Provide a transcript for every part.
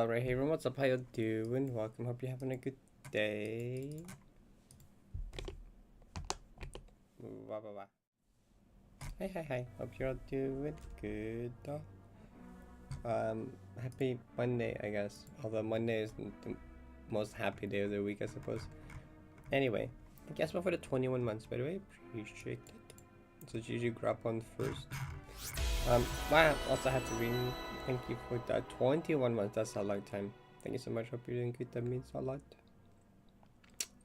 Right here, what's up? How you doing? Welcome. Hope you're having a good day. Wah, wah, wah. Hi. Hope you're all doing good. Happy Monday, I guess. Although Monday isn't the most happy day of the week, I suppose. Anyway, I guess for the 21 months, by the way. Appreciate it. So GG grab on first. Wow, also had to read. Thank you for that. 21 months, that's a long time. Thank you so much. Hope you're doing good. That means a lot.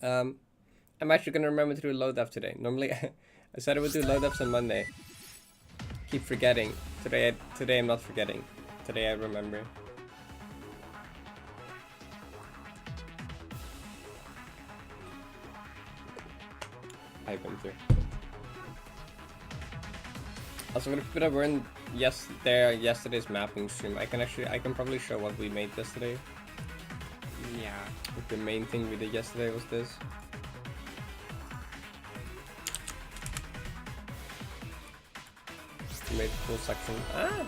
I'm actually gonna remember to do load up today. Normally, I said I would do load ups on Monday. Keep forgetting. Today I'm not forgetting. Today I remember. I've been through. Also, gonna put a word yesterday's mapping stream. I can probably show what we made yesterday. Yeah. The main thing we did yesterday was this. We made the full section. Ah!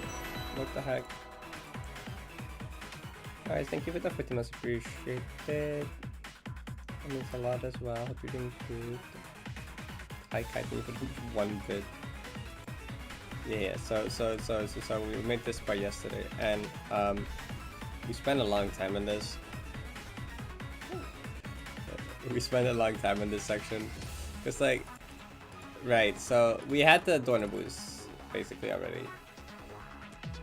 What the heck? Alright, thank you for the 50 months. Appreciate it. That means a lot as well. Hope you're doing good. Hi, Kai, thank you for 1 bit. Yeah, so we made this part yesterday, and we spent a long time in this. We spent a long time in this section. It's like, right, so we had the Dornaboos basically already.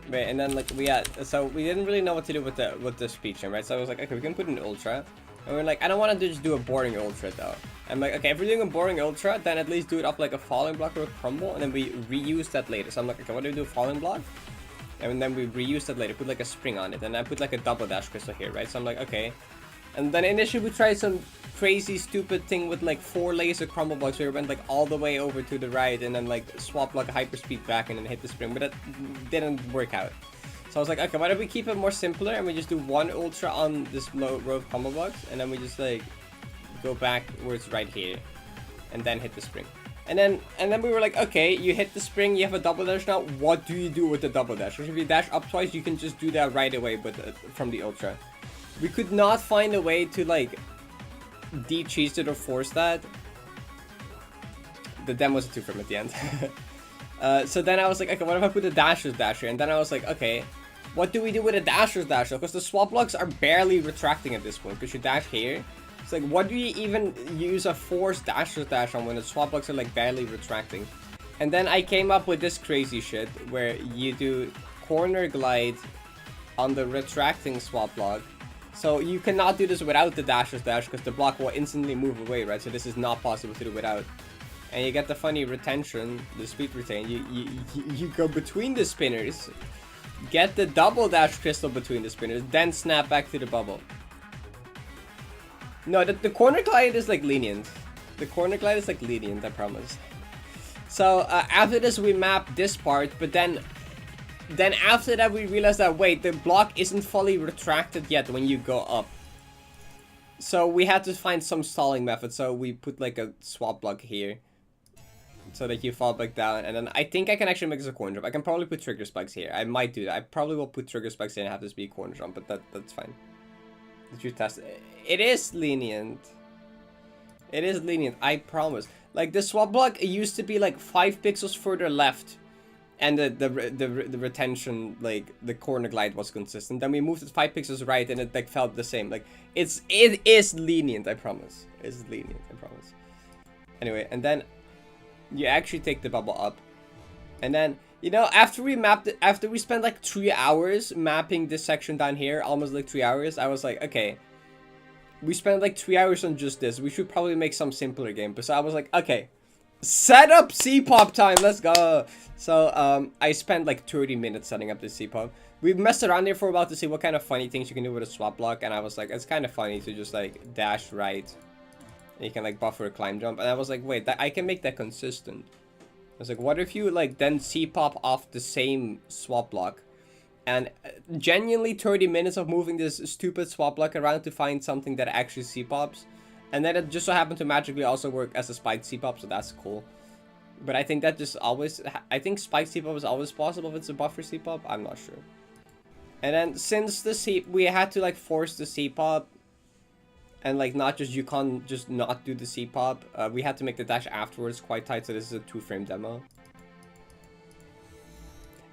Right, and then like we didn't really know what to do with the speech, right? So I was like, okay, we can put an ultra. And we're like, I don't want to just do a boring ultra though. I'm like, okay, if we're doing a boring ultra, then at least do it up like a falling block or a crumble, and then we reuse that later. So I'm like, okay, what do we do? Falling block? And then we reuse that later, put like a spring on it, and I put like a double dash crystal here, right? So I'm like, okay. And then initially we tried some crazy stupid thing with like 4 layers of crumble blocks where we went like all the way over to the right and then like swap like a hyperspeed back and then hit the spring, but that didn't work out. So I was like, okay, why don't we keep it more simpler and we just do 1 ultra on this row of combo blocks, and then we just like go back where it's right here and then hit the spring. And then we were like, okay, you hit the spring, you have a double dash now, what do you do with the double dash? Because if you dash up twice, you can just do that right away but from the ultra. We could not find a way to like de-cheese it or force that. The demo was a 2 from at the end. So then I was like, okay, what if I put a dasher's dasher? And then I was like, okay, what do we do with a dasher's dasher? Because the swap blocks are barely retracting at this point. Because you dash here. It's like, what do you even use a forced dasher's dash on when the swap blocks are like barely retracting? And then I came up with this crazy shit where you do corner glide on the retracting swap block. So you cannot do this without the dasher's dash because the block will instantly move away, right? So this is not possible to do without. And you get the funny retention, the speed retain. You go between the spinners, get the double dash crystal between the spinners, then snap back to the bubble. No, the corner glide is like lenient. The corner glide is like lenient, I promise. So after this we map this part, but then after that we realized that wait, the block isn't fully retracted yet when you go up. So we had to find some stalling method, so we put like a swap block here. So that you fall back down, and then I think I can actually make this a corner jump. I can probably put trigger spikes here. I might do that. I probably will put trigger spikes here and have this be a corner jump, but that's fine. Did you test it? It is lenient. It is lenient, I promise. Like the swap block, it used to be like 5 pixels further left, and the retention, like the corner glide was consistent. Then we moved it 5 pixels right, and it like felt the same. Like it is lenient, I promise. It's lenient, I promise. Anyway, and then you actually take the bubble up, and then you know after we spent like 3 hours mapping this section down here, almost like 3 hours, I was like, okay, we spent like 3 hours on just this. We should probably make some simpler game. But so I was like, okay, set up C-pop time. Let's go. So I spent like 30 minutes setting up this C-pop. We messed around here for a while to see what kind of funny things you can do with a swap block. And I was like, it's kind of funny to just like dash right. And you can like buffer a climb jump. And I was like, wait, I can make that consistent. I was like, what if you like then C-pop off the same swap block? And genuinely 30 minutes of moving this stupid swap block around to find something that actually C-pops. And then it just so happened to magically also work as a spiked C-pop, so that's cool. But I think that just always... I think spiked C-pop is always possible if it's a buffer C-pop. I'm not sure. And then since the we had to like force the C-pop. And like not just, you can't just not do the C-pop. We had to make the dash afterwards quite tight, so this is a 2-frame demo.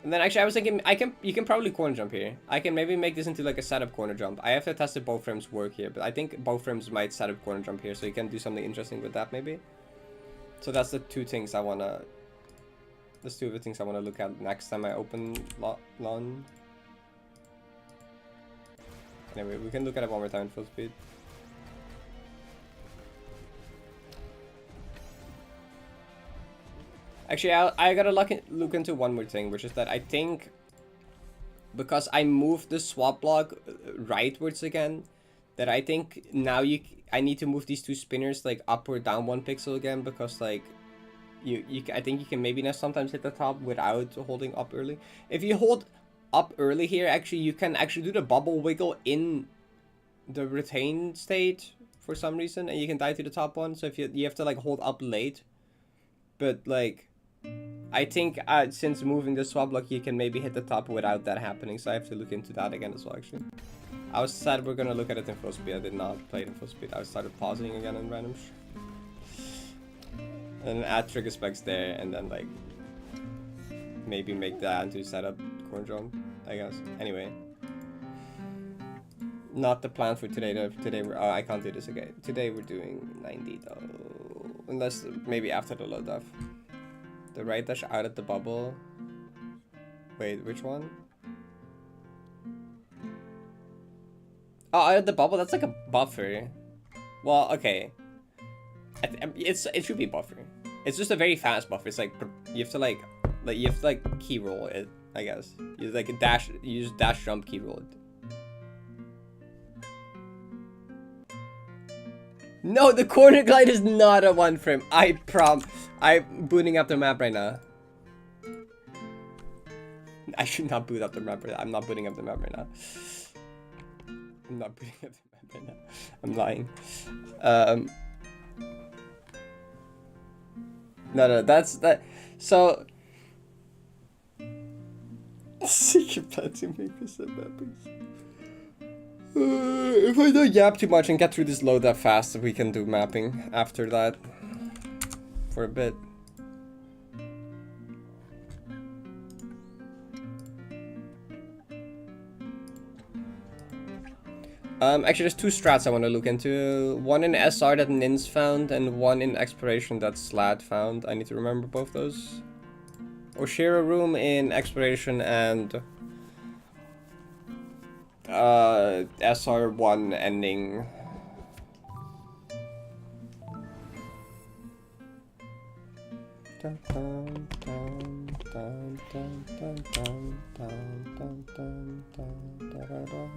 And then actually I was thinking, you can probably corner jump here. I can maybe make this into like a setup corner jump. I have to test if both frames work here, but I think both frames might setup corner jump here, so you can do something interesting with that maybe. So that's the two things I wanna... That's two of the things I wanna look at next time I open LON. Anyway, we can look at it one more time in full speed. Actually, I gotta look into one more thing, which is that I think because I moved the swap block rightwards again, that I think now I need to move these two spinners like up or down 1 pixel again, because like I think you can maybe now sometimes hit the top without holding up early. If you hold up early here, actually you can actually do the bubble wiggle in the retain state for some reason, and you can die to the top one. So if you have to like hold up late, but like I think since moving the swap block, you can maybe hit the top without that happening. So I have to look into that again as well, actually. I was sad we're gonna look at it in full speed. I did not play it in full speed. I started pausing again in random. And add trigger specs there, and then like maybe make that into setup corner jump, I guess. Anyway, not the plan for today. Today I can't do this again. Today we're doing 90 though, unless maybe after the low def. The right dash out at the bubble. Wait, which one? Oh, out at the bubble? That's like a buffer. Well, okay. It should be buffer. It's just a very fast buffer. It's like you have to key roll it, I guess. You like a dash. You use dash jump key roll it. No, the corner glide is not a 1 frame. I'm booting up the map right now. I should not boot up the map right now. I'm not booting up the map right now. I'm not booting up the map right now. I'm lying. No, that's that. So, secret plan to make this a mappings. If I don't yap too much and get through this load that fast, we can do mapping after that for a bit. Actually, there's two strats I want to look into. One in SR that Nins found, and one in Exploration that Slad found. I need to remember both those. Oshiro room in Exploration and SR1 ending. Dun, dun, dun, dun, dun, dun, dun, dun, dun, dun, dun, dun.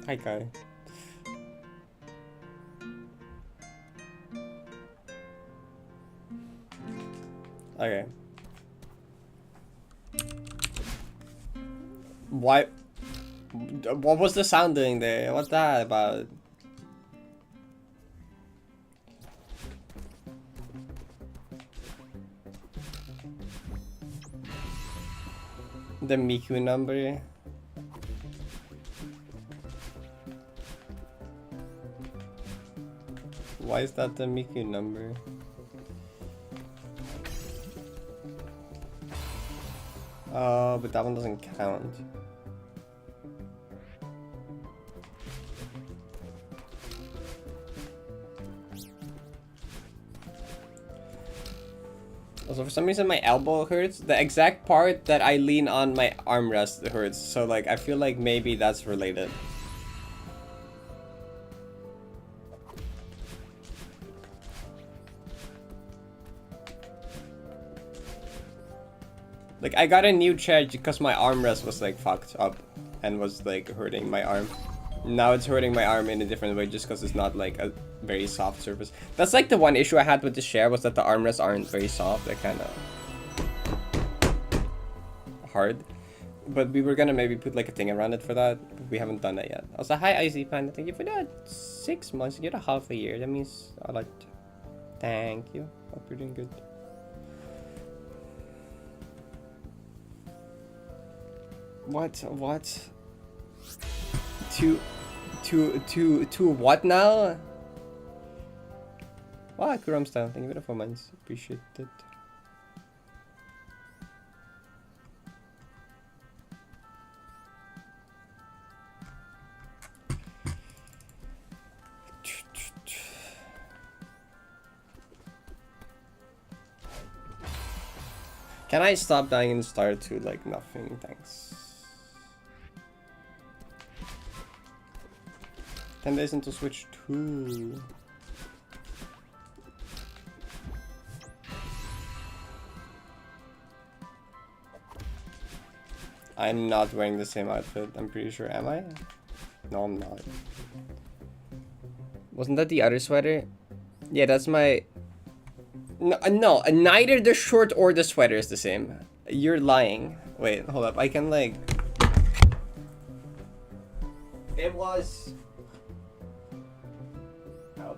Hi, Kai. Okay. Why? What was the sound doing there? What's that about? The Miku number. Why is that the Miku number? Oh, but that one doesn't count. Also, for some reason, my elbow hurts. The exact part that I lean on my armrest hurts. So, like, I feel like maybe that's related. Like, I got a new chair because my armrest was, like, fucked up. And was, like, hurting my arm. Now it's hurting my arm in a different way just because it's not, like, a very soft surface. That's, like, the one issue I had with the chair was that the armrests aren't very soft. They're kind of hard. But we were gonna maybe put, like, a thing around it for that. But we haven't done that yet. Also, hi, Icy Panda. Thank you for that. 6 months. You get a half a year. That means a lot. Thank you. Hope you're doing good. What? To what now? Wow, Kuram style. Thank you for the 4 months. Appreciate it. Can I stop dying and start to like nothing? Thanks. 10 days until Switch 2. I'm not wearing the same outfit, I'm pretty sure. Am I? No, I'm not. Wasn't that the other sweater? Yeah, that's my... No, neither the short or the sweater is the same. You're lying. Wait, hold up. I can like... It was... Oh.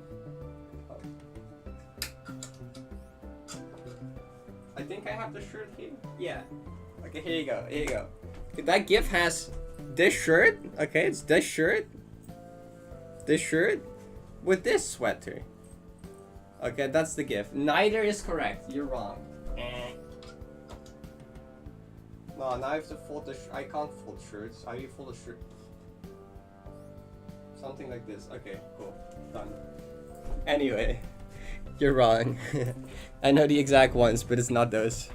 I think I have the shirt here. Yeah. Okay, here you go. Here you go. That GIF has this shirt. Okay, it's this shirt. This shirt with this sweater. Okay, that's the GIF. Neither is correct. You're wrong. No, now I have to fold the I can't fold shirts. How do you fold a shirt? Something like this. Okay, cool. Done. Anyway, you're wrong. I know the exact ones, but it's not those.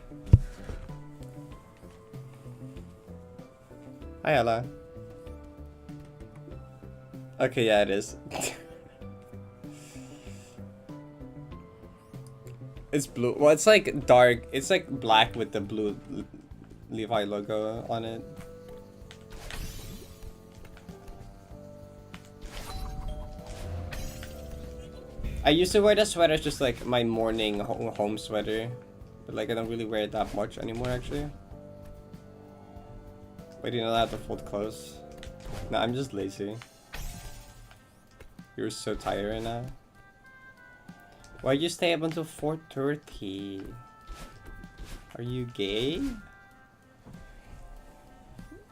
Hi, Ella. Okay, yeah, it is. It's blue. Well, it's like dark. It's like black with the blue Levi logo on it. I used to wear the sweater as just like my morning home sweater. But like I don't really wear it that much anymore actually. Wait, do you know that I have to fold clothes? No, I'm just lazy. You're so tired right now. Why'd you stay up until 4:30? Are you gay?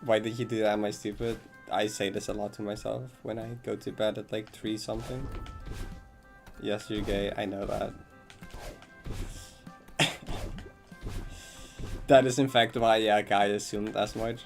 Why did you do that? Am I stupid? I say this a lot to myself when I go to bed at like 3 something. Yes, you're gay. I know that. That is in fact why, yeah, I assumed as much.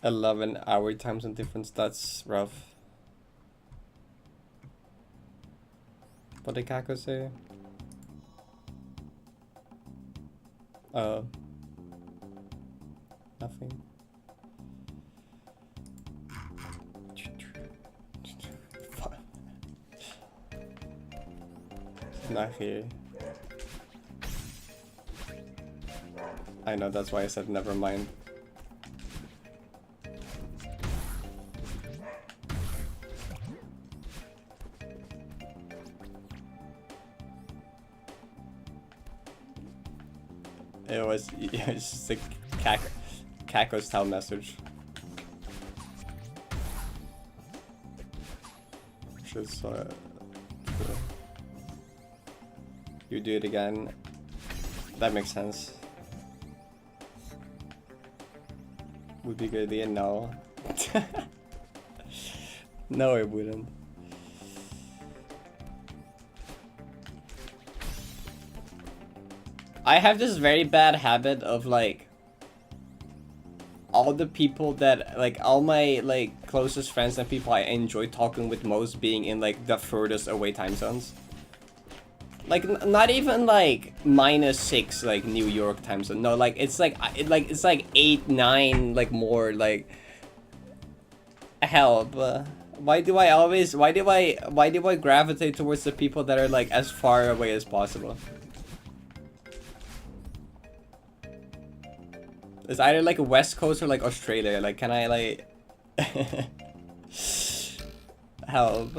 $11-hour time zone difference, that's rough. What did Kako say? Nothing. Not here. I know, that's why I said never mind. It was just a Kako style message. Which is cool. You do it again. That makes sense. Would be good idea. No, No, it wouldn't. I have this very bad habit of like all the people that like all my like closest friends and people I enjoy talking with most being in like the furthest away time zones. Like not even like -6 like New York time zone. No, like it's like it's like 8, 9 like more like help. Why do I gravitate towards the people that are like as far away as possible? It's either like West Coast or like Australia. Like, can I like help?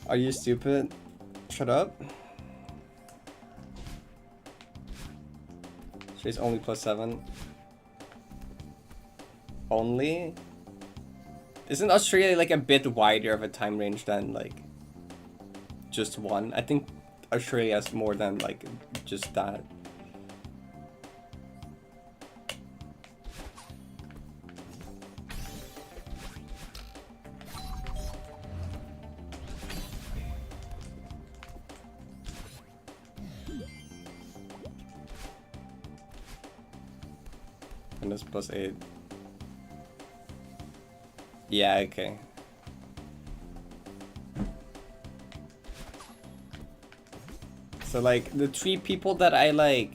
Are you stupid? Shut up. She's only +7. Only? Isn't Australia like a bit wider of a time range than like just one? I think Australia has more than like just that. And it's +8. Yeah, okay. So like the 3 people that I like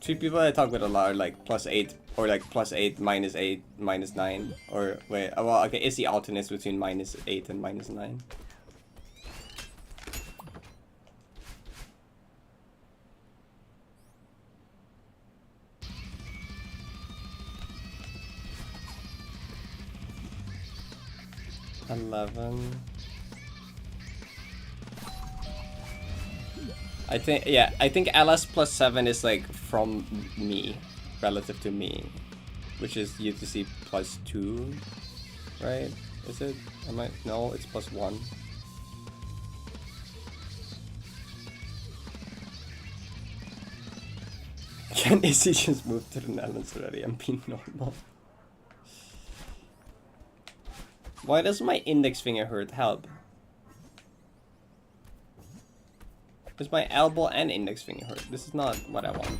three people that I talk with a lot are like +8 or like +8, -8, -9 or wait, well okay, it's the alternates between -8 and -9. I think LS +7 is like from me, relative to me, which is UTC +2, right? Is it? No, it's +1. Can Izzy just move to the Netherlands already and be normal? Why does my index finger hurt? Help. Does my elbow and index finger hurt? This is not what I want.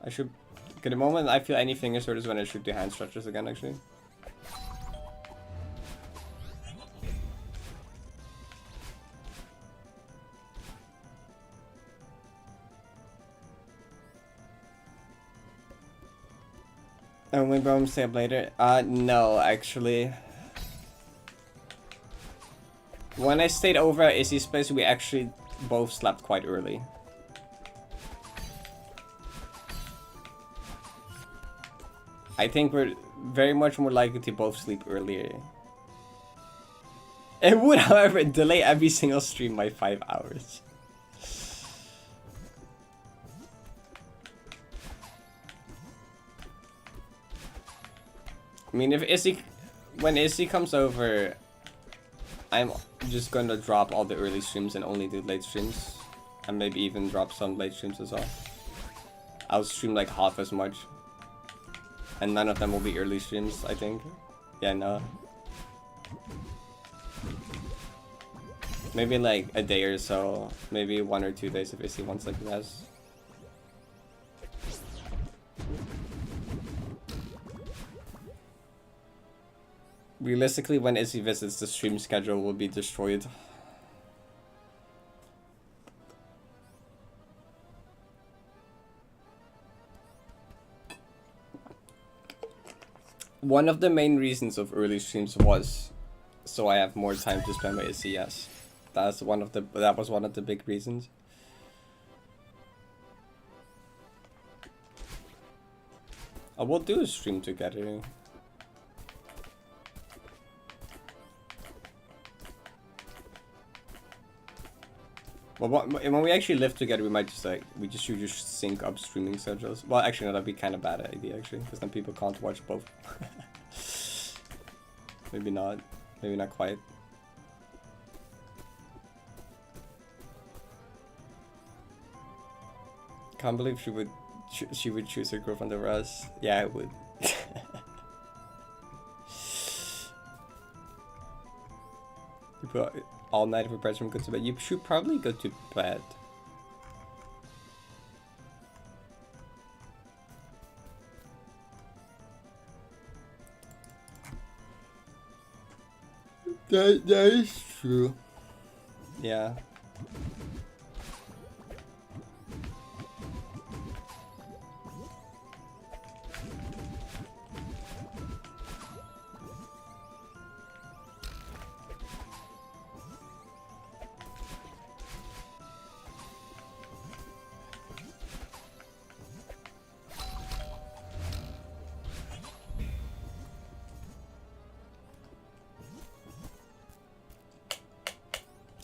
I should... Okay, the moment I feel any fingers hurt is when I should do hand stretches again, actually. Oh, maybe I'm stay up later. No, actually. When I stayed over at Izzy's place, we actually both slept quite early. I think we're very much more likely to both sleep earlier. It would, however, delay every single stream by 5 hours. I mean, when Izzy comes over, I'm just gonna drop all the early streams and only do late streams. And maybe even drop some late streams as well. I'll stream like half as much. And none of them will be early streams, I think. Yeah, no. Maybe like a day or so. Maybe 1 or 2 days if Izzy wants like this. Realistically, when Izzy visits, the stream schedule will be destroyed. One of the main reasons of early streams was so I have more time to spend with Izzy, yes. That was one of the big reasons. We'll do a stream together. Well, when we actually live together, we might just should just sync up streaming schedules. Well, actually, no, that'd be kind of bad idea actually, because then people can't watch both. Maybe not. Maybe not quite. Can't believe she would choose her girlfriend over us. Yeah, I would. You put all night for pressure from go to bed. You should probably go to bed. That is true. Yeah.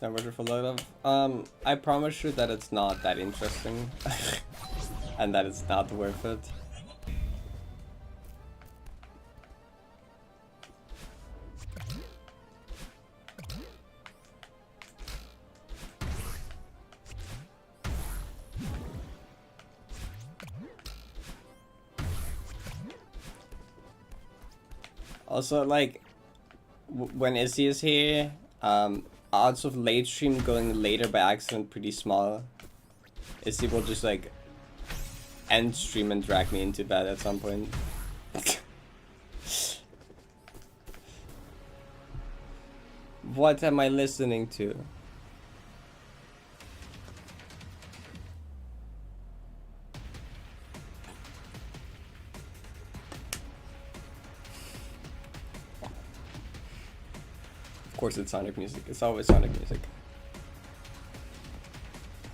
Wonderful load of. I promise you that it's not that interesting, and that it's not worth it. Also, like, when Izzy is here, odds of late stream going later by accident pretty small. Izzy will just like end stream and drag me into bed at some point. What am I listening to? Of course it's Sonic music. It's always Sonic music.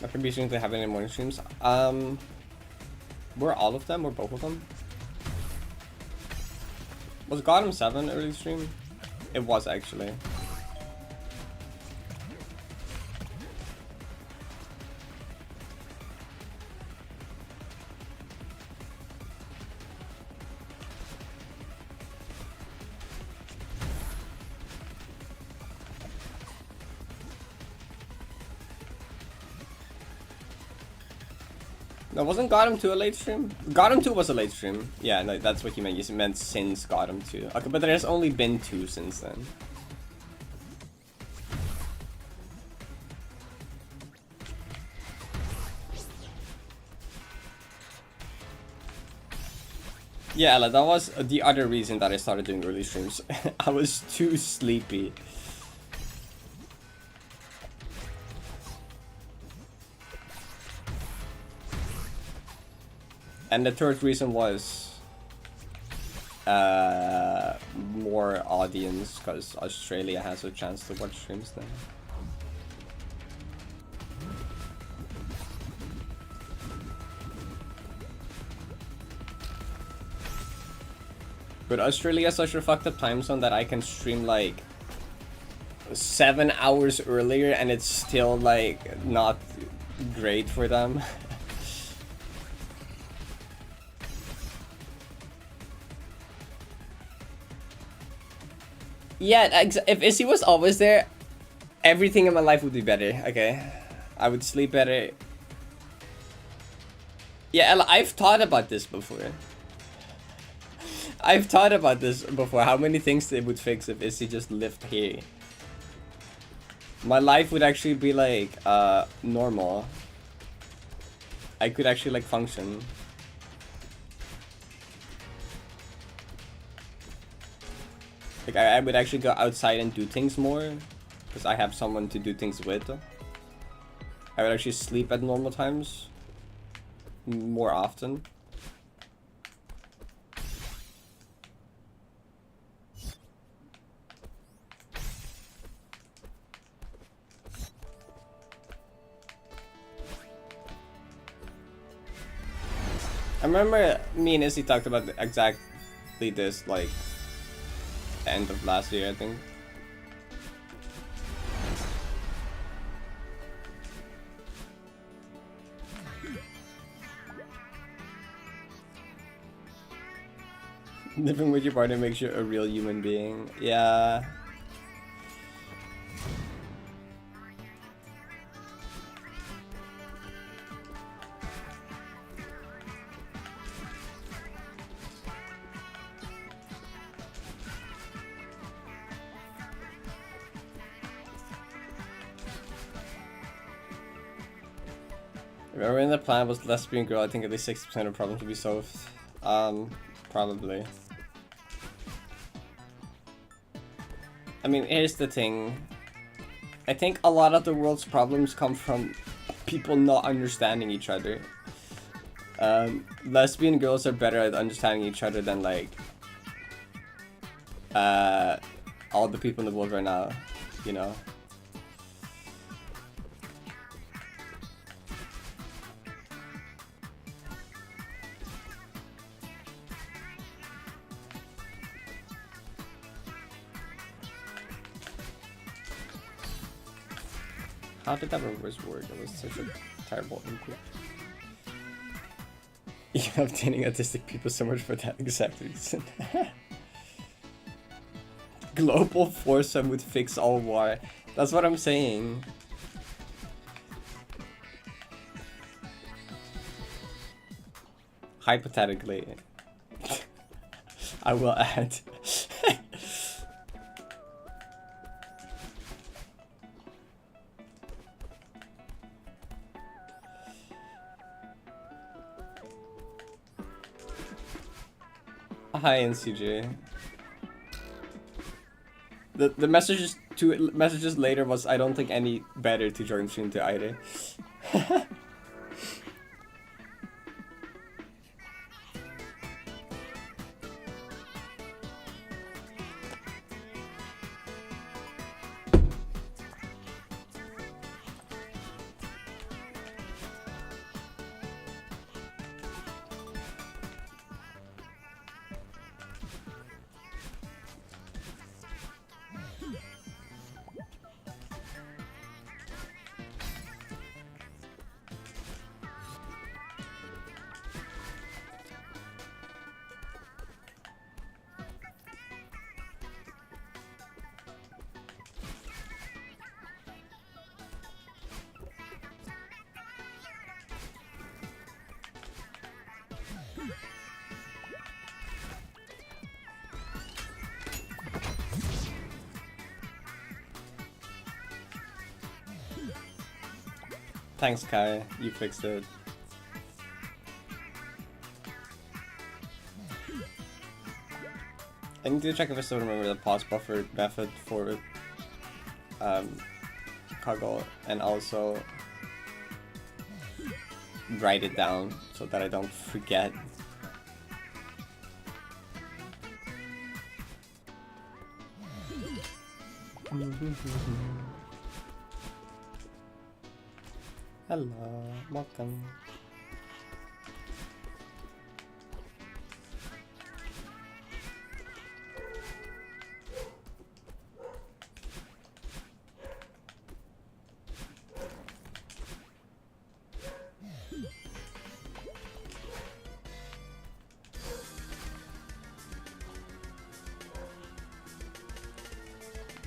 I could be streaming to have any morning streams. Were all of them or both of them? Was Gotham 7 early stream? It was actually. No, wasn't Gotham 2 a late stream? Gotham 2 was a late stream. Yeah, no, that's what you meant. You meant since Gotham 2. Okay, but there's only been 2 since then. Yeah, Ella, that was the other reason that I started doing early streams. I was too sleepy. And the third reason was more audience, because Australia has a chance to watch streams now. But Australia has such a fucked up time zone that I can stream like 7 hours earlier and it's still like not great for them. Yeah, if Izzy was always there, everything in my life would be better, okay? I would sleep better. Yeah, Ella, I've thought about this before. I've thought about this before, how many things they would fix if Izzy just lived here. My life would actually be like, normal. I could actually like function. Like, I would actually go outside and do things more, because I have someone to do things with. I would actually sleep at normal times more often. I remember me and Izzy talked about exactly this, like, end of last year, I think. Living with your partner makes you a real human being. Yeah. Remember when the plan was lesbian girl, I think at least 60% of problems would be solved. Probably. I mean, here's the thing. I think a lot of the world's problems come from people not understanding each other. Lesbian girls are better at understanding each other than like all the people in the world right now, you know. How did that reverse work? It was such a terrible input. You have dating autistic people so much for that exact reason. Global foursome would fix all war. That's what I'm saying. Hypothetically. I will add. Hi NCJ. The messages later was I don't think any better to join stream to either. Thanks, Kai. You fixed it. I need to check if I still remember the pause buffer method for Kaggle, and also write it down so that I don't forget. Hello, welcome.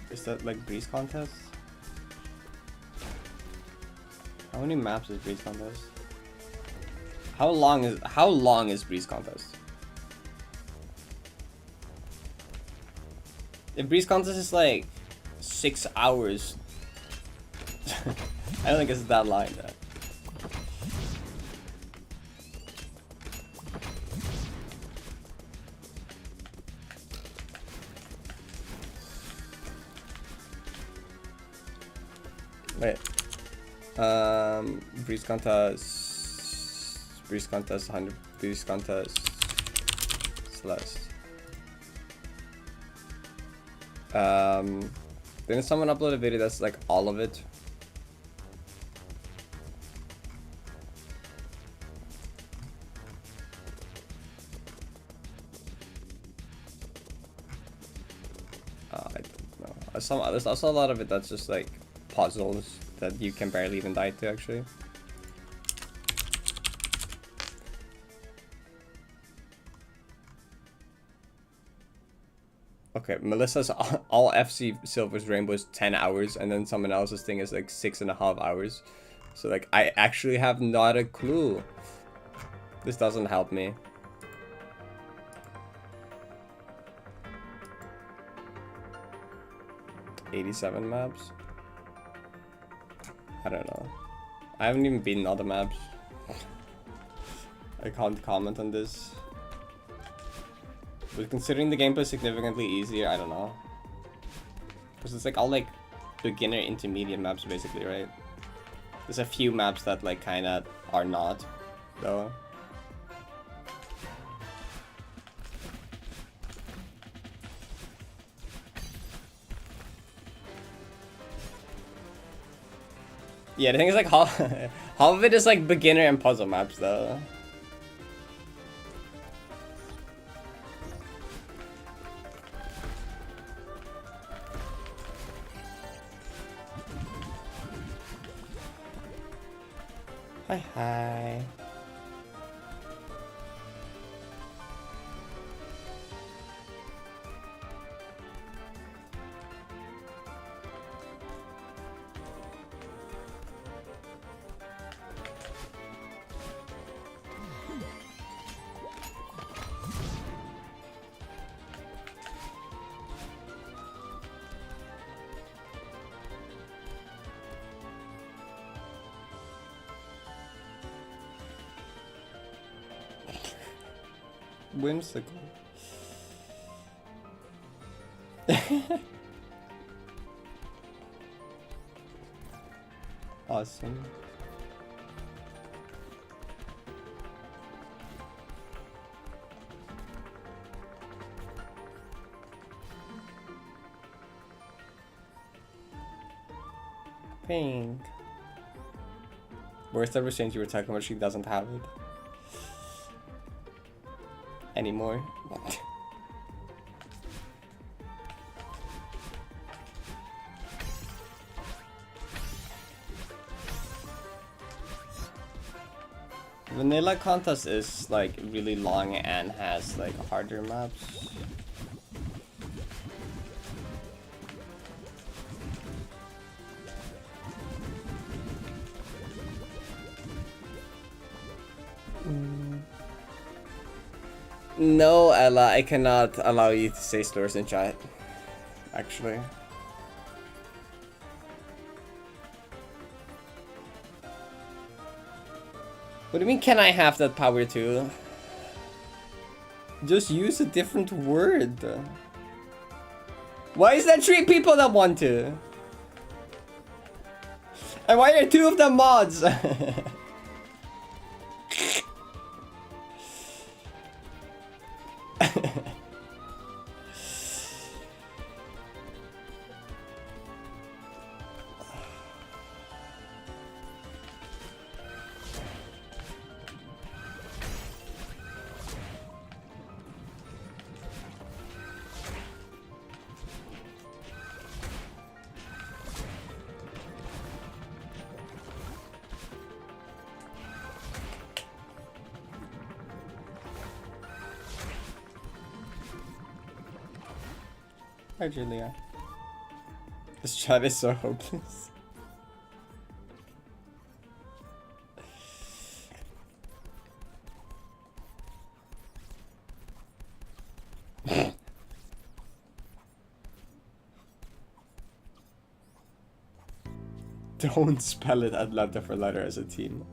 Is that like Breeze Contest? How many maps is Breeze Contest? How long is Breeze Contest? If Breeze Contest is like 6 hours, I don't think it's that long. That. Wait. Breeze Contest, 100, Breeze Contest, Celeste. Didn't someone upload a video that's like all of it? I don't know. There's also a lot of it that's just like puzzles that you can barely even die to, actually. Okay, Melissa's all FC Silver's Rainbow is 10 hours, and then someone else's thing is like 6.5 hours. So like, I actually have not a clue. This doesn't help me. $87 maps? I don't know. I haven't even beaten all the maps. I can't comment on this. But considering the gameplay is significantly easier, I don't know. Because it's like all like beginner intermediate maps basically, right? There's a few maps that like kinda are not, though. Yeah, the thing is like half of it is like beginner and puzzle maps though. Hi, hi. Whimsical. Awesome. Pink. Worst ever since you were talking about she doesn't have it anymore. Vanilla contest is like really long and has like harder maps. No, Ella, I cannot allow you to say slurs in chat. Actually. What do you mean, can I have that power too? Just use a different word. Why is there 3 people that want to? And why are 2 of them mods? Hi, Julia. This chat is so hopeless. Don't spell it Atlanta for letter as a team.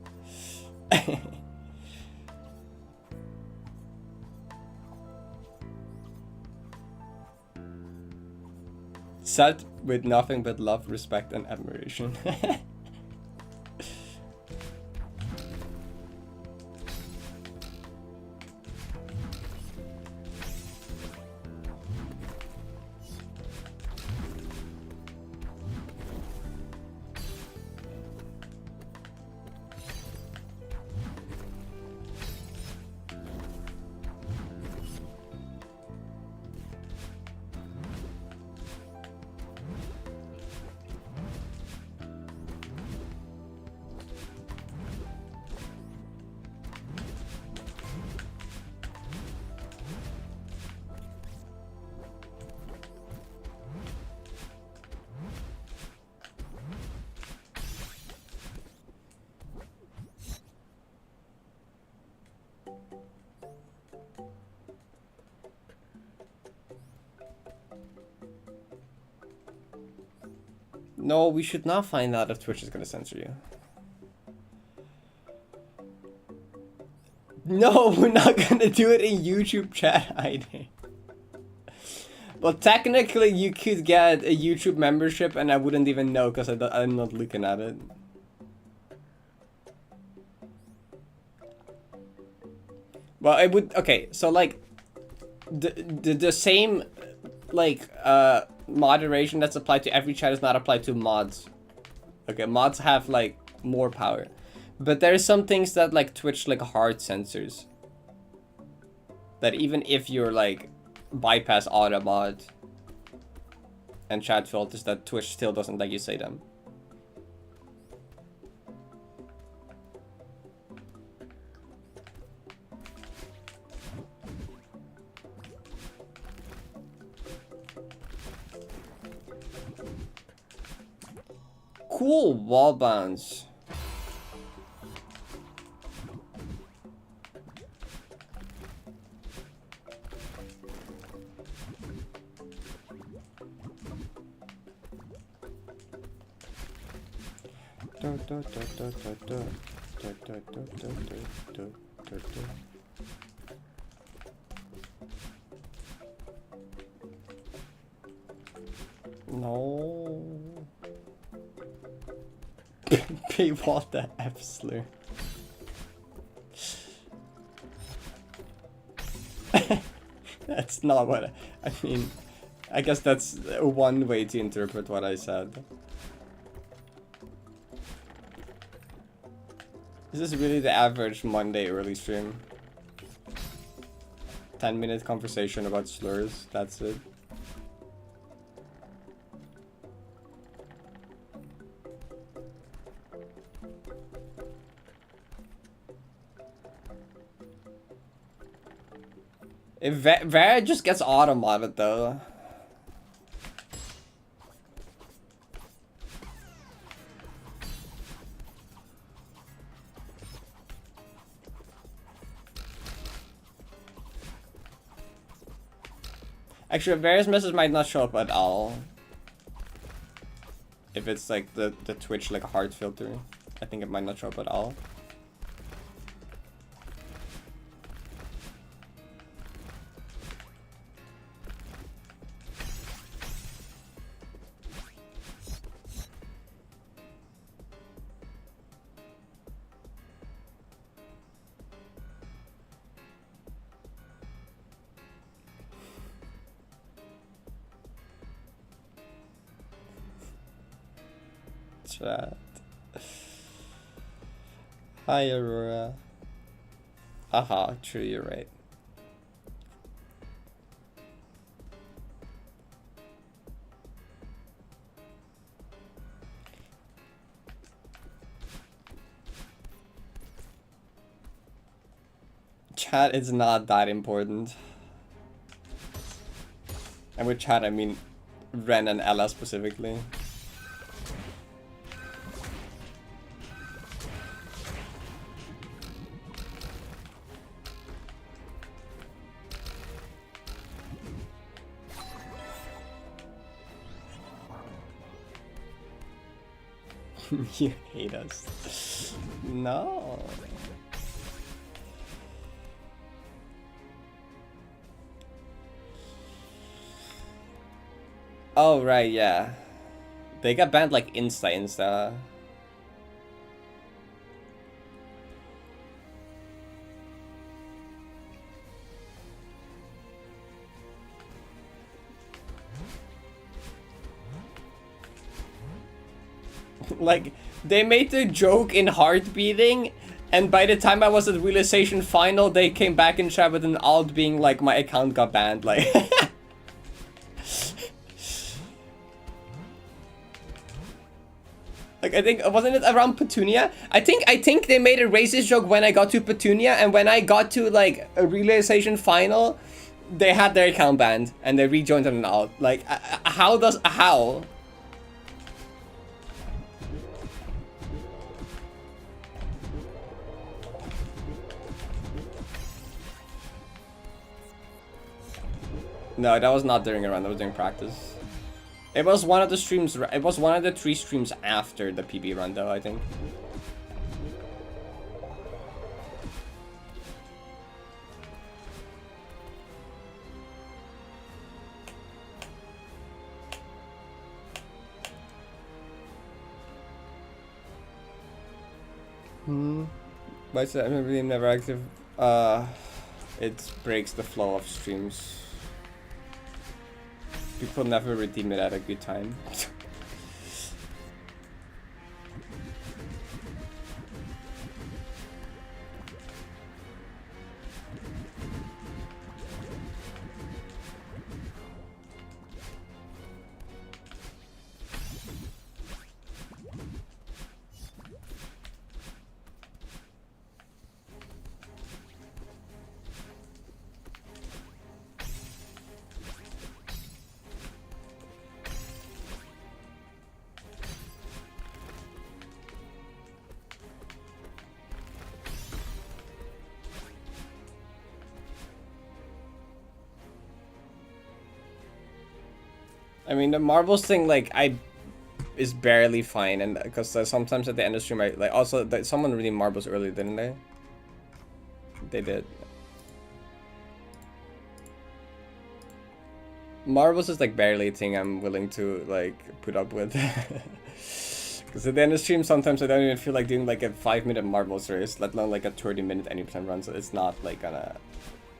Set with nothing but love, respect, and admiration. No, we should not find out if Twitch is gonna censor you. No, we're not gonna do it in YouTube chat either. Well, technically, you could get a YouTube membership, and I wouldn't even know because I'm not looking at it. Well, it would. Okay, so like, the same, like, moderation that's applied to every chat is not applied to mods. Okay, mods have like more power, but there's some things that like Twitch like hard censors. That even if you're like bypass auto mod and chat filters, that Twitch still doesn't let you say them. Cool wall bounce. No. Paywall the F slur. That's not what I mean. I guess that's one way to interpret what I said. Is this really the average Monday early stream? 10-minute conversation about slurs, that's it. If Vera just gets auto-modded though. Actually, Vera's message might not show up at all. If it's like the Twitch like hard filter, I think it might not show up at all. Chat. Hi, Aurora. Haha, true, you're right. Chat is not that important. And with chat, I mean Ren and Ella specifically. You hate us. No. Oh, right, yeah. They got banned like insta. Like, they made the joke in Heartbeating, and by the time I was at Realization Final, they came back in chat with an alt being like, my account got banned, like... Like, I think, wasn't it around Petunia? I think they made a racist joke when I got to Petunia, and when I got to, like, a Realization Final, they had their account banned, and they rejoined on an alt. Like, how? No, that was not during a run, that was during practice. It was one of the streams. It was one of the 3 streams after the PB run, though, I think. Why is that really never active? It breaks the flow of streams. People never redeem it at a good time. I mean, the marbles thing, like, is barely fine, and because sometimes at the end of the stream, like, also, someone really marbles early, didn't they? They did. Marbles is, like, barely a thing I'm willing to, like, put up with. Because at the end of the stream, sometimes I don't even feel like doing, like, a 5-minute marbles race, let alone, like, a 30-minute any percent run, so it's not, like, gonna...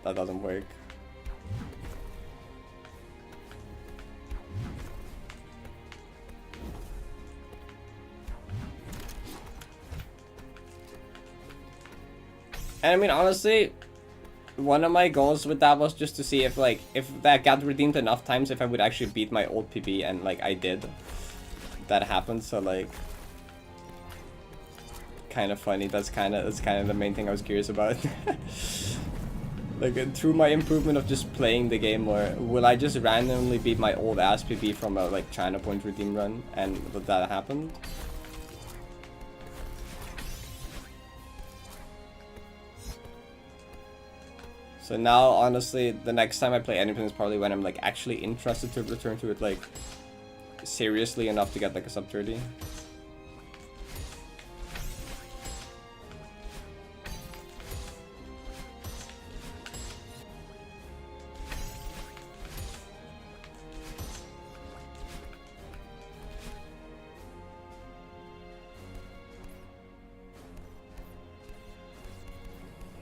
That doesn't work. And I mean, honestly, one of my goals with that was just to see if, like, if that got redeemed enough times, if I would actually beat my old PB, and, like, I did. That happened, so, like, kind of funny. That's kind of the main thing I was curious about. Like, through my improvement of just playing the game more, will I just randomly beat my old ass PB from a, like, China Point redeem run, and that happened? So now, honestly, the next time I play anything is probably when I'm, like, actually interested to return to it, like, seriously enough to get, like, a sub 30.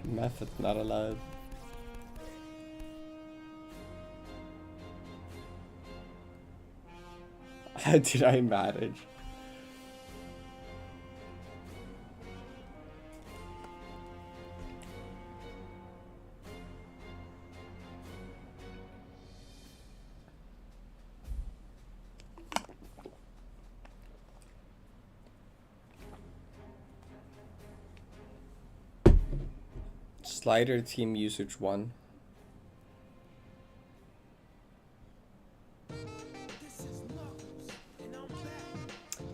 Method not allowed. How did I manage? Slider team usage 1.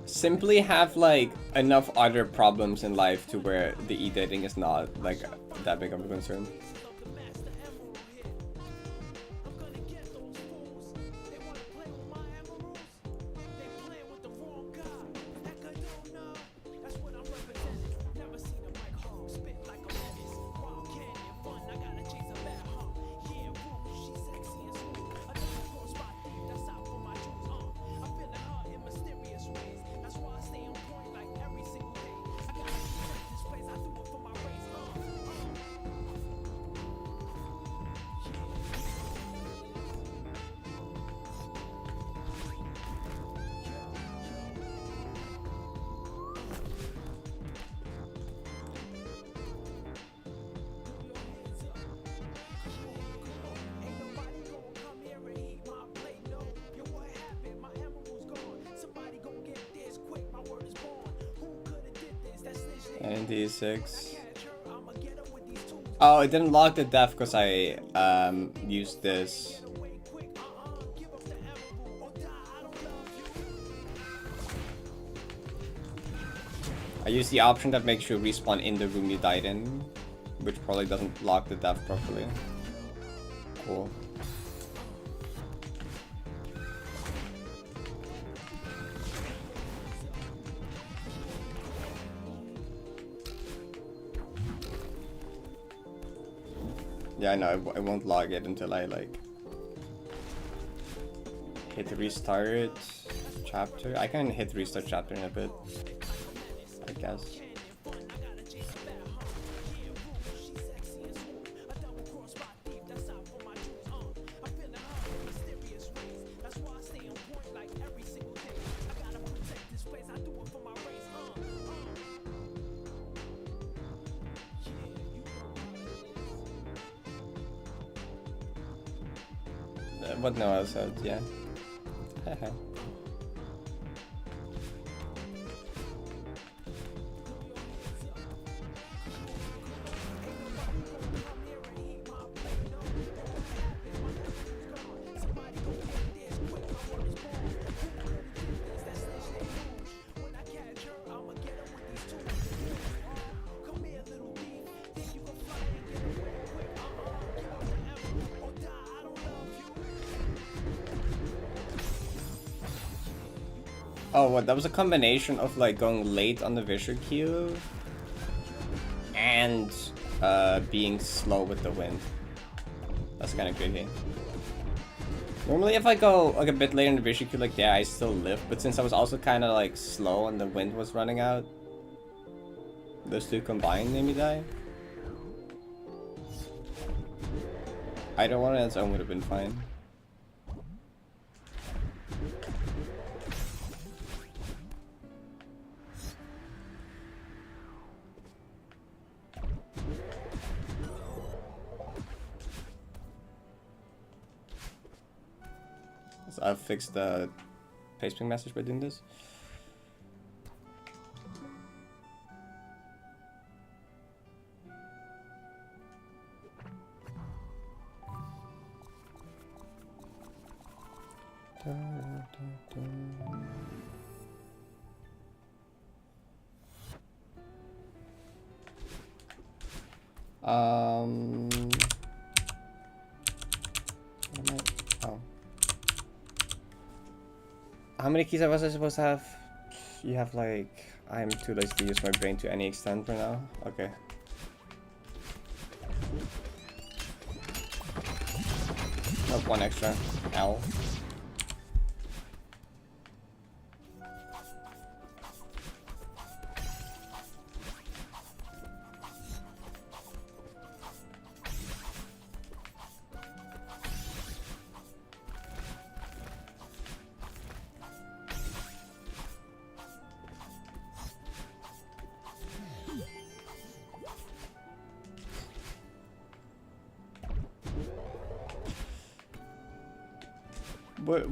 Simply have, like, enough other problems in life to where the e-dating is not, like, that big of a concern. And D6. Oh, it didn't lock the def because I used this. I used the option that makes you respawn in the room you died in, which probably doesn't lock the def properly. Cool. Yeah, I know, I won't log it until I like hit restart chapter. I can hit restart chapter in a bit, I guess. What Noah said, yeah. Oh, what? That was a combination of like going late on the Visher queue and being slow with the wind. That's kind of crazy. Normally, if I go like a bit later in the Visher queue, like yeah, I still live. But since I was also kind of like slow and the wind was running out, those two combined made me die. Either one on its own would have been fine. So I've fixed the pacing message by doing this. How many keys was I supposed to have? You have like... I'm too lazy to use my brain to any extent for now. Okay. Nope, one extra. Ow.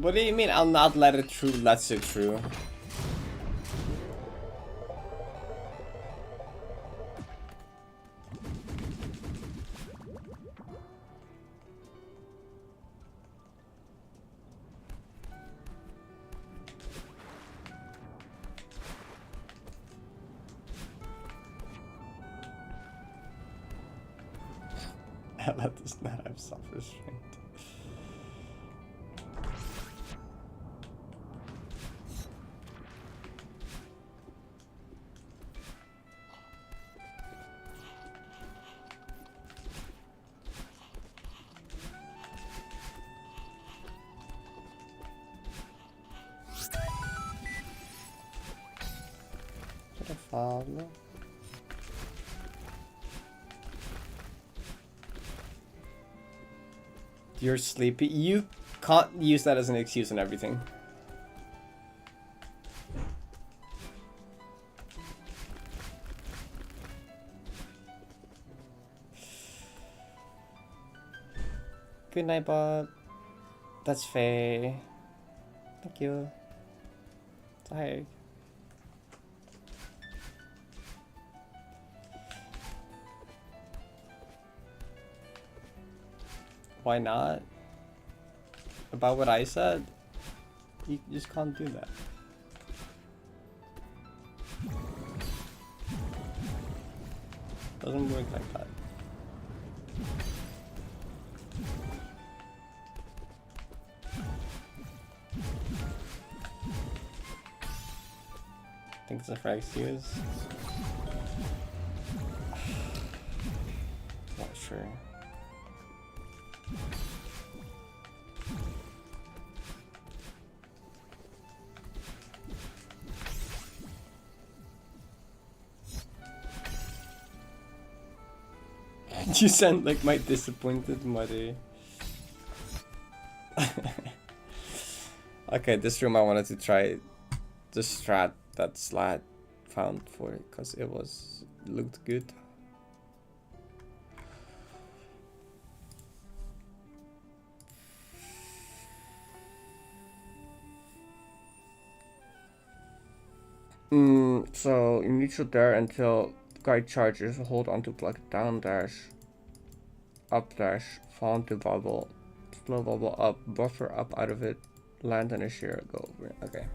What do you mean I'll not let it through lets it through? Ella does not have self-restraint. You're sleepy. You can't use that as an excuse and everything. Good night, Bob. That's fair. Thank you. Tired. Why not? About what I said? You just can't do that. Doesn't work like that. I think it's a fair excuse. Not sure. You sound like my disappointed mother. Okay, this room I wanted to try the strat that Slat found for it because it looked good. So you neutral there until guy charges, hold on to block down dash, up dash, fall into bubble, slow bubble up, buffer up out of it, land on a shear, go over. Okay.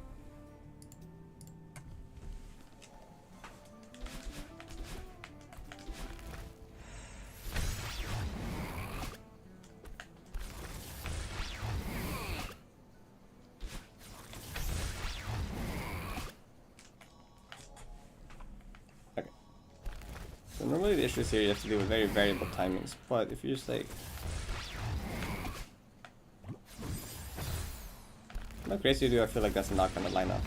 So normally the issues here you have to do with very variable timings, but if you just like... How crazy you do, I feel like that's not gonna line up.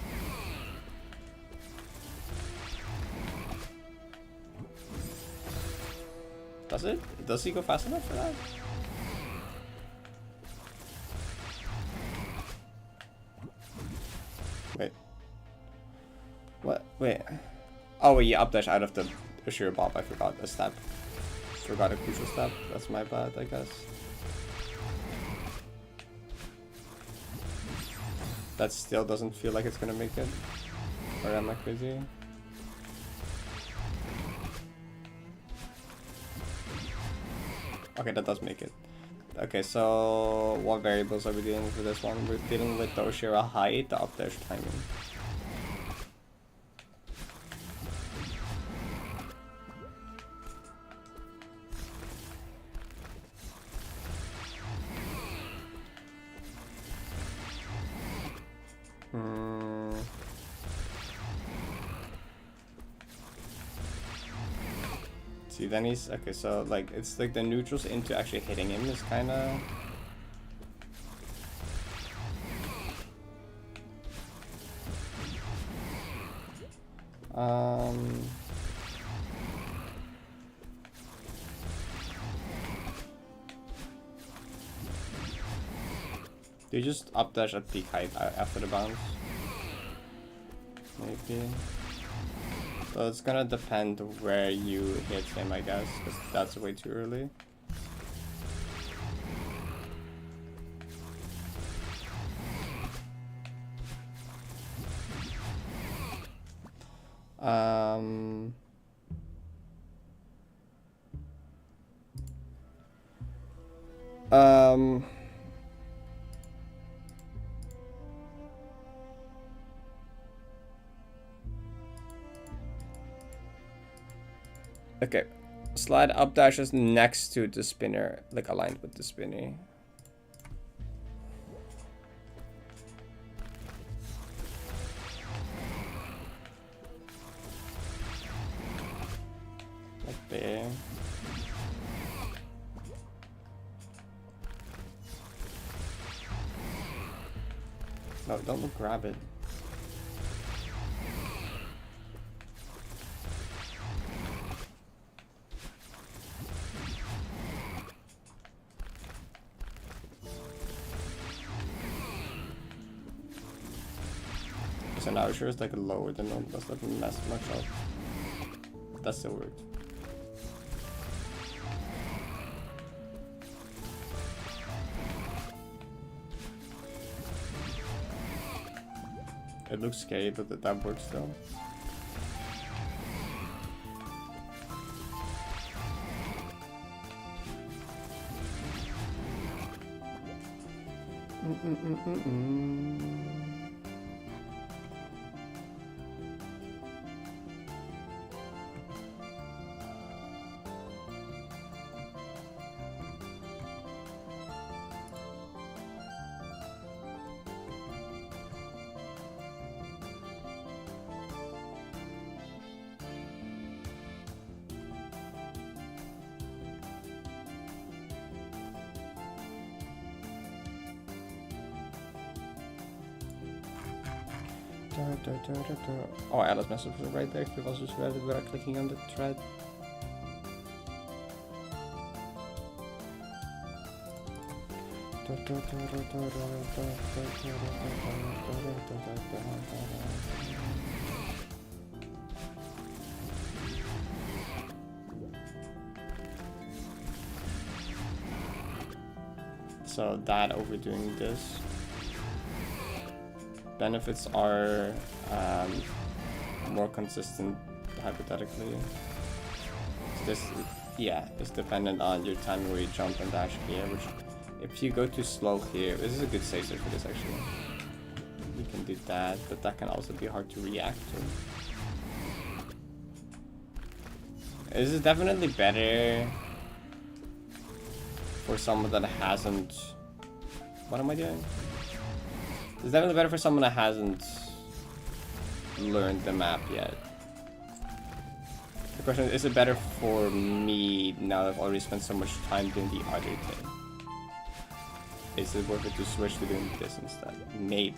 Does it? Does he go fast enough for that? Wait. What? Wait. Oh wait, you updash out of the Ashura Bob, I forgot a step. Forgot a crucial step. That's my bad, I guess. That still doesn't feel like it's gonna make it. Or am I crazy? Okay, that does make it. Okay, so what variables are we dealing with for this one? We're dealing with the Ashura height, the updash timing. See, then he's okay. So like, it's like the neutrals into actually hitting him is kind of. Do you just updash at peak height after the bounce? Maybe. So it's gonna depend where you hit him, I guess, because that's way too early. Okay, slide up dashes next to the spinner, like aligned with the spinner. Like there. No, don't grab it. So now sure it's like lower than normal. That's not mess much up. That still worked. It looks scary, but that works still. Oh, Alice message was right there. If it was just read it without clicking on the thread. So that overdoing this. Benefits are more consistent, hypothetically. So this, yeah, is dependent on your time where you jump and dash here, which if you go too slow here, this is a good save state for this actually. You can do that, but that can also be hard to react to. This is definitely better for someone that hasn't... What am I doing? It's definitely better for someone that hasn't learned the map yet. The question is it better for me now that I've already spent so much time doing the other thing? Is it worth it to switch to doing this instead? Maybe.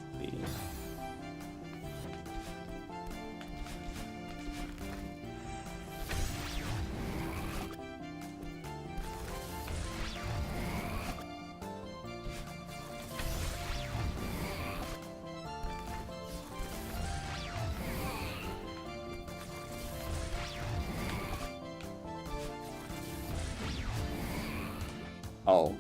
Oh.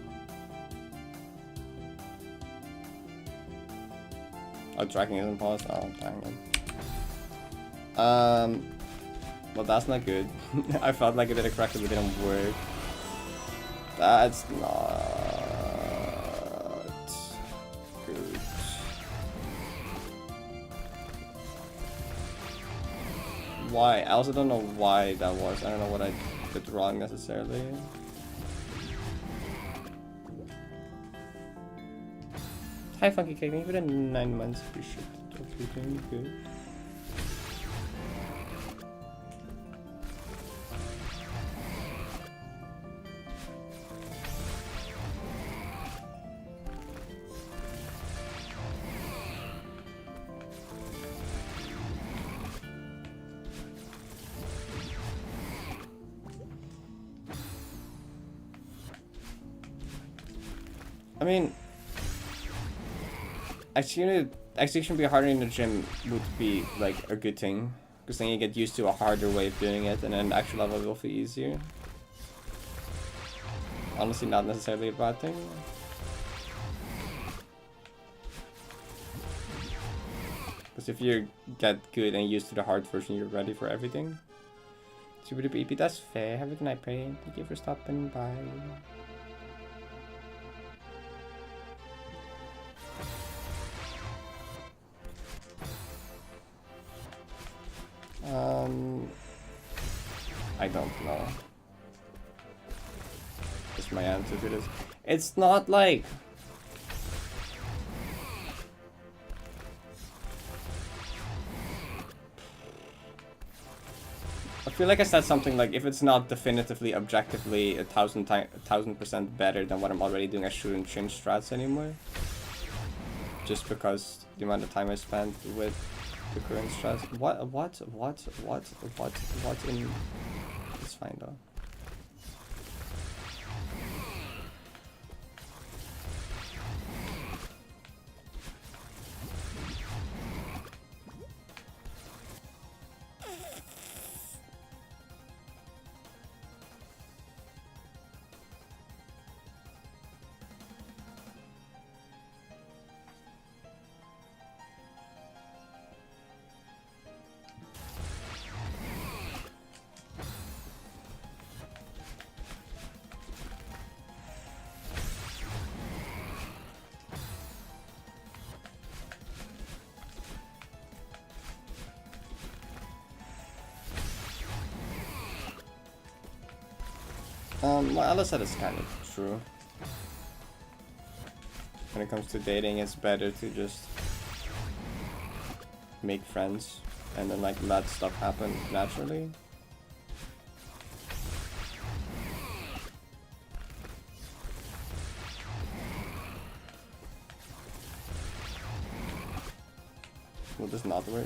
Oh, tracking isn't paused? Oh, dang it. Well, that's not good. I felt like I did it correctly, but it didn't work. That's not good. Why? I also don't know why that was. I don't know what I did wrong necessarily. Hi Funky Cake, thank you for the 9 months. Appreciate it. Hope you're doing good. I mean, execution be harder in the gym would be like a good thing, because then you get used to a harder way of doing it, and then the actual level will feel easier. Honestly, not necessarily a bad thing. Because if you get good and used to the hard version, you're ready for everything. Super duper EP, that's fair. Have a good night, Pray. Thank you for stopping by. I don't know. That's my answer to this. It's not like... I feel like I said something like, if it's not definitively, objectively 1000% better than what I'm already doing, I shouldn't change strats anymore. Just because the amount of time I spent with the current strats. What in... It's fine though. What Alice said is kind of true. When it comes to dating, it's better to just make friends and then like let stuff happen naturally. Will this not work?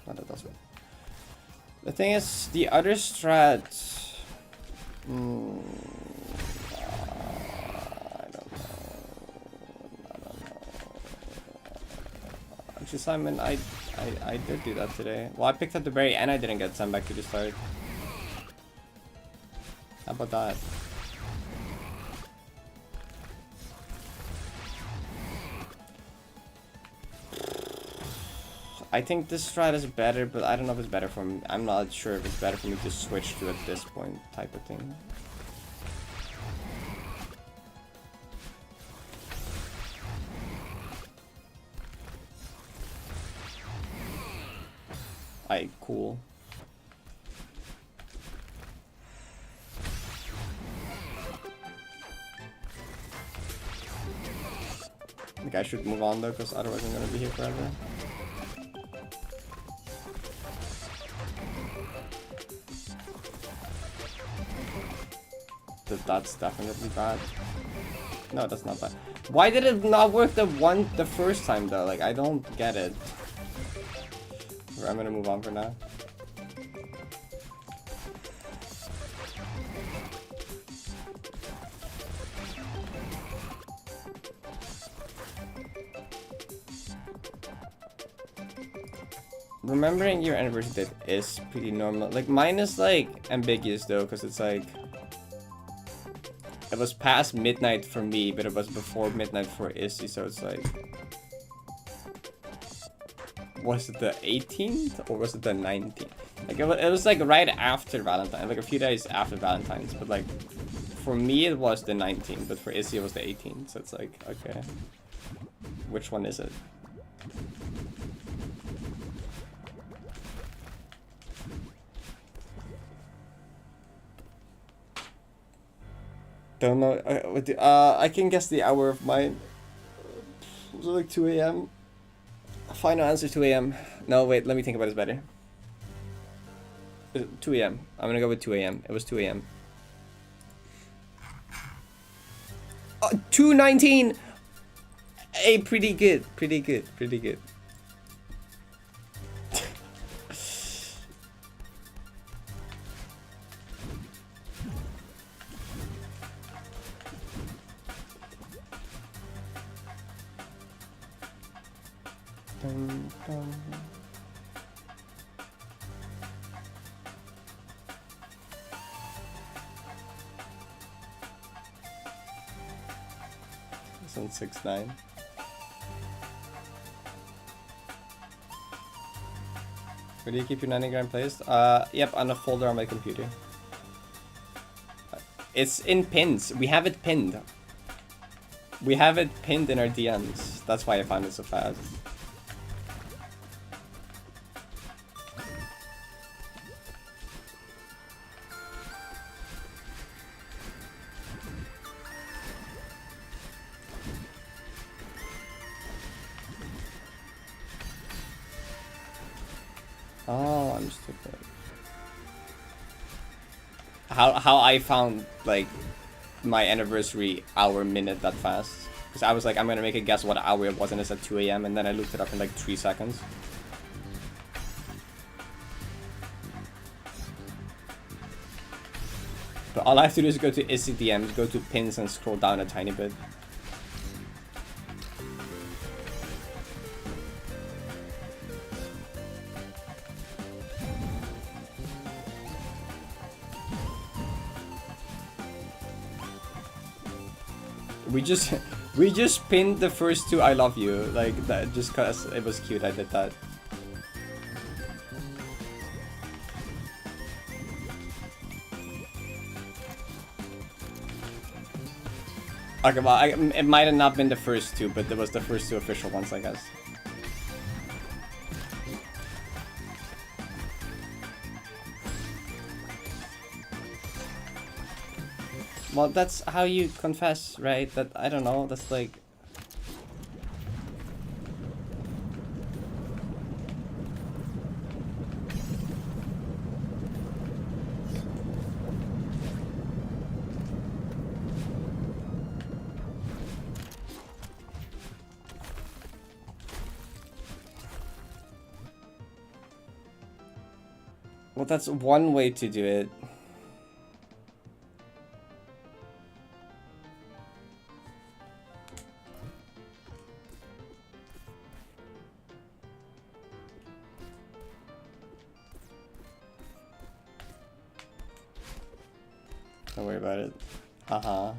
No, that does work. The thing is, the other strat... I don't know. Actually, Simon, I did do that today. Well, I picked up the berry and I didn't get sent back to the start. How about that? I think this strat is better, but I don't know if it's better for me. I'm not sure if it's better for me to switch to at this point type of thing. Alright, cool. I think I should move on though, because otherwise I'm gonna be here forever. That's definitely bad. No, that's not bad. Why did it not work the first time though? Like, I don't get it. I'm gonna move on for now. Remembering your anniversary date is pretty normal. Like, mine is like ambiguous though, because it's like it was past midnight for me, but it was before midnight for Issy, so it's like, was it the 18th or was it the 19th? Like, it was like right after Valentine's, like a few days after Valentine's, but like for me it was the 19th, but for Issy it was the 18th, so it's like, okay, which one is it? Don't know. I can guess the hour of mine. Was it like 2 a.m.? Final answer 2 a.m. No, wait, let me think about this better. 2 a.m. I'm gonna go with 2 a.m. It was 2 a.m. 2:19! Hey, pretty good. Pretty good. Pretty good. Dun, dun. It's on 6-9. Where do you keep your 90-gram placed? Yep, on a folder on my computer. It's in pins. We have it pinned. We have it pinned in our DMs. That's why I found it so fast. Oh, I'm stupid. How I found like my anniversary hour minute that fast? Because I was like, I'm gonna make a guess what hour it was, and it's at 2 a.m. and then I looked it up in like 3 seconds. But all I have to do is go to ICDMs, go to pins, and scroll down a tiny bit. We just pinned the first two I love you, like that, just cause it was cute I did that. Okay, well, it might have not been the first two, but it was the first two official ones, I guess. Well, that's how you confess, right? That, I don't know, that's like... Well, that's one way to do it. Don't worry about it. Uh-huh.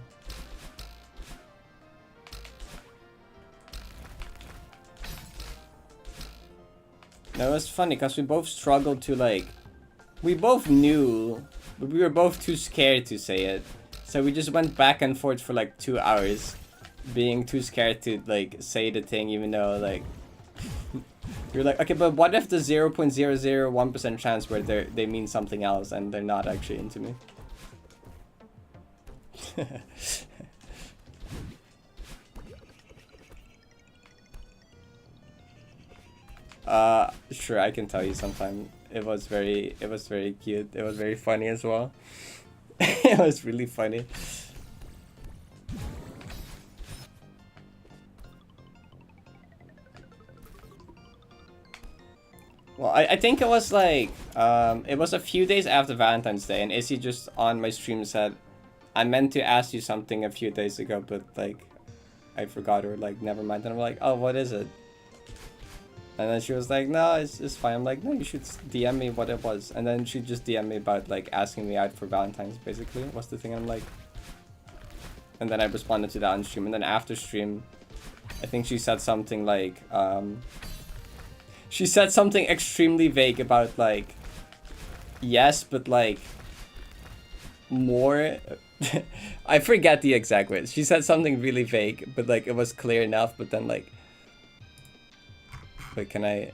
No, it was funny because we both struggled to like... We both knew, but we were both too scared to say it. So we just went back and forth for like 2 hours. Being too scared to like say the thing even though like... You're like, okay, but what if the 0.001% chance where they mean something else and they're not actually into me? Sure, I can tell you sometime. It was very cute. It was very funny as well. It was really funny. Well, I think it was like, it was a few days after Valentine's Day, and Izzy just on my stream said, I meant to ask you something a few days ago, but like, I forgot, or like, never mind. And I'm like, oh, what is it? And then she was like, no, it's fine. I'm like, no, you should DM me what it was. And then she just DM'd me about like asking me out for Valentine's, basically. What's the thing? I'm like... And then I responded to that on stream. And then after stream, I think she said something like, she said something extremely vague about like, yes, but like, more... I forget the exact words. She said something really vague, but like, it was clear enough, but then like... Wait, can I...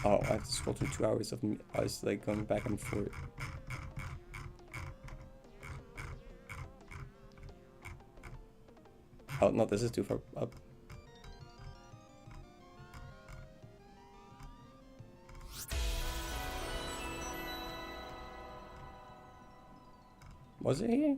Oh, I have to scroll through 2 hours of us like going back and forth. Oh, no, this is too far up. Was it here?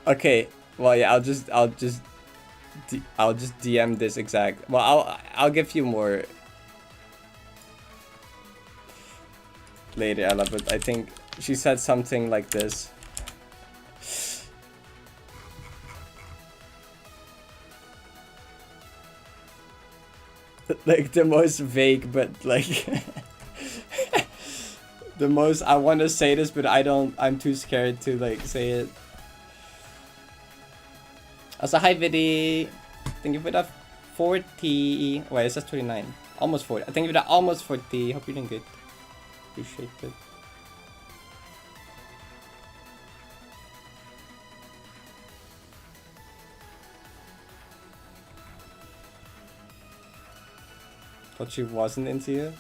Okay, well yeah, I'll just DM this exact. Well, I'll give you more later, Ella, but I think she said something like this. Like the most vague, but like the most I want to say this, but I'm too scared to like say it. Also, hi Viddy. Thank you for the 40. Wait, it says 29. Almost 40. Thank you for the almost 40. Hope you're doing good. Appreciate it. Thought she wasn't into you?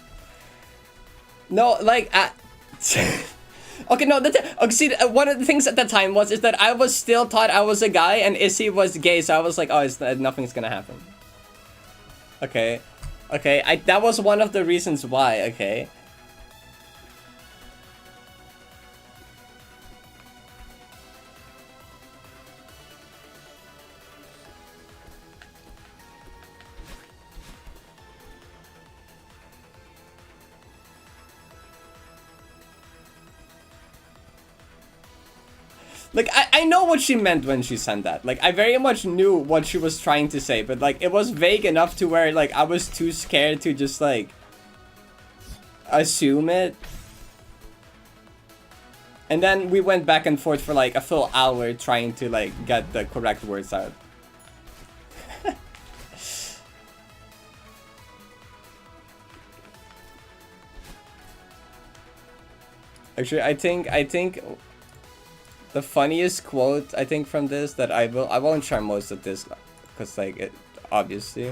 No, like, okay, no, okay, see, one of the things at the time is that I was still thought I was a guy and Izzy was gay, so I was like, oh, nothing's gonna happen. Okay, okay, that was one of the reasons why, okay. Like, I know what she meant when she sent that. Like, I very much knew what she was trying to say, but, like, it was vague enough to where, like, I was too scared to just, like, assume it. And then we went back and forth for, like, a full hour trying to, like, get the correct words out. Actually, I think the funniest quote I think from this that I won't share most of this because like it obviously.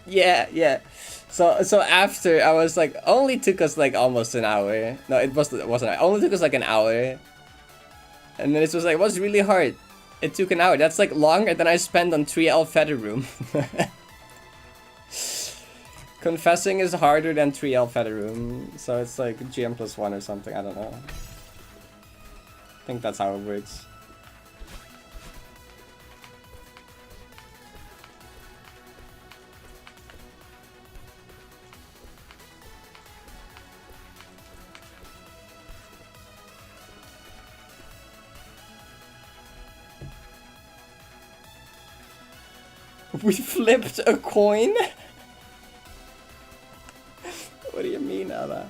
Yeah, yeah. So after I was like, only took us like almost an hour. No, it wasn't. It only took us like an hour. And then it was like, it was really hard. It took an hour. That's like longer than I spent on 3L Feather Room. Confessing is harder than 3L Feather Room, so it's like GM plus 1 or something. I don't know. I think that's how it works. We flipped a coin? What do you mean, Ella?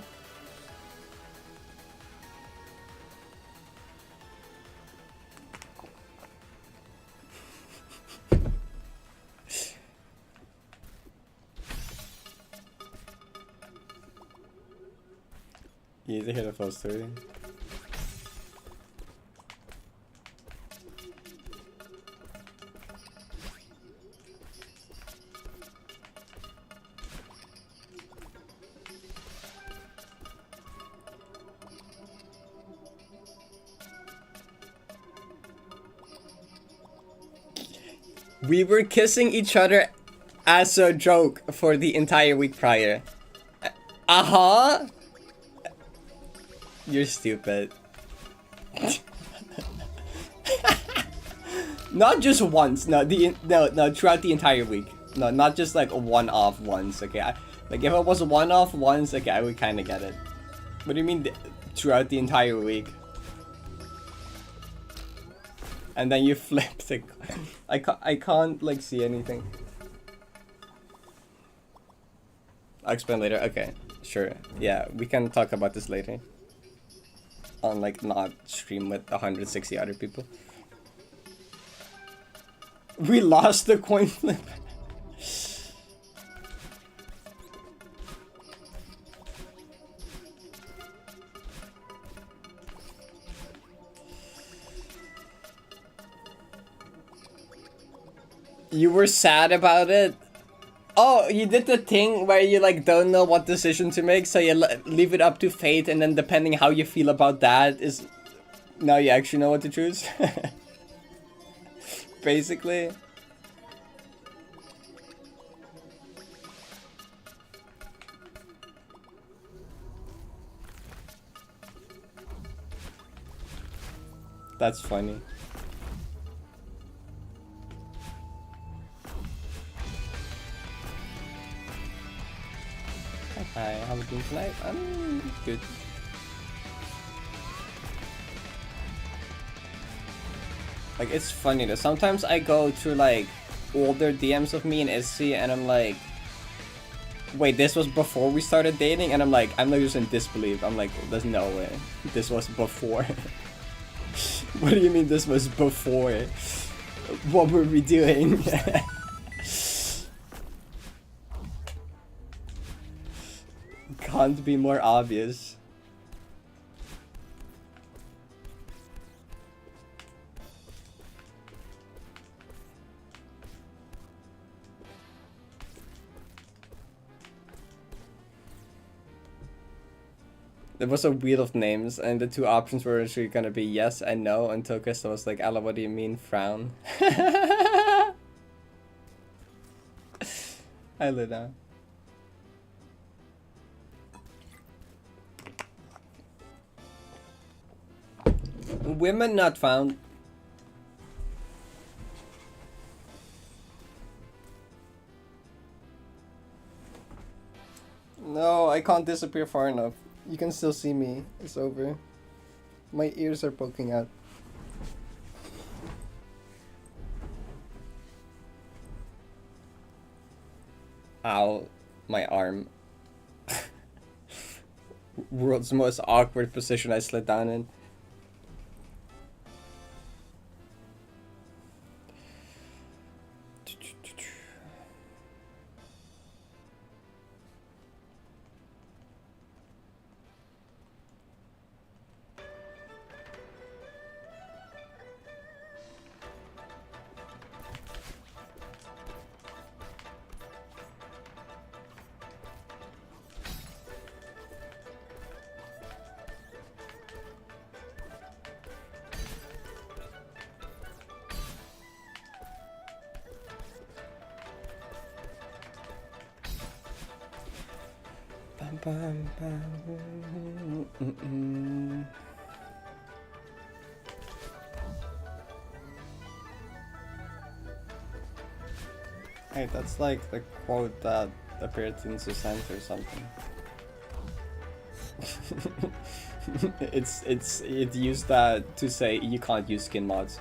You need to hit a full story. We were kissing each other as a joke for the entire week prior. Uh-huh. You're stupid. Not just once. No, throughout the entire week. No, not just like a one-off once. Okay, like if it was a one-off once, okay, I would kind of get it. What do you mean throughout the entire week? And then you flipped the... I can't like see anything. I'll explain later. Okay, sure. Yeah, we can talk about this later. On like not stream with 160 other people. We lost the coin flip. You were sad about it? Oh, you did the thing where you like don't know what decision to make, so you leave it up to fate, and then depending how you feel about that is... Now you actually know what to choose? Basically. That's funny. Hi, how are we doing tonight? I'm good. Like, it's funny though. Sometimes I go to like older DMs of me and Izzy and I'm like, wait, this was before we started dating? And I'm like just in disbelief. I'm like, there's no way. This was before. What do you mean this was before? What were we doing? Can't be more obvious. There was a wheel of names, and the two options were actually gonna be yes and no, until Krista was like, Ella, what do you mean, frown? Hi, Luna. Women not found. No, I can't disappear far enough. You can still see me. It's over. My ears are poking out. Ow, my arm. World's most awkward position I slid down in. Hey, that's like the quote that appeared in Sucent or something. it used that to say you can't use skin mods.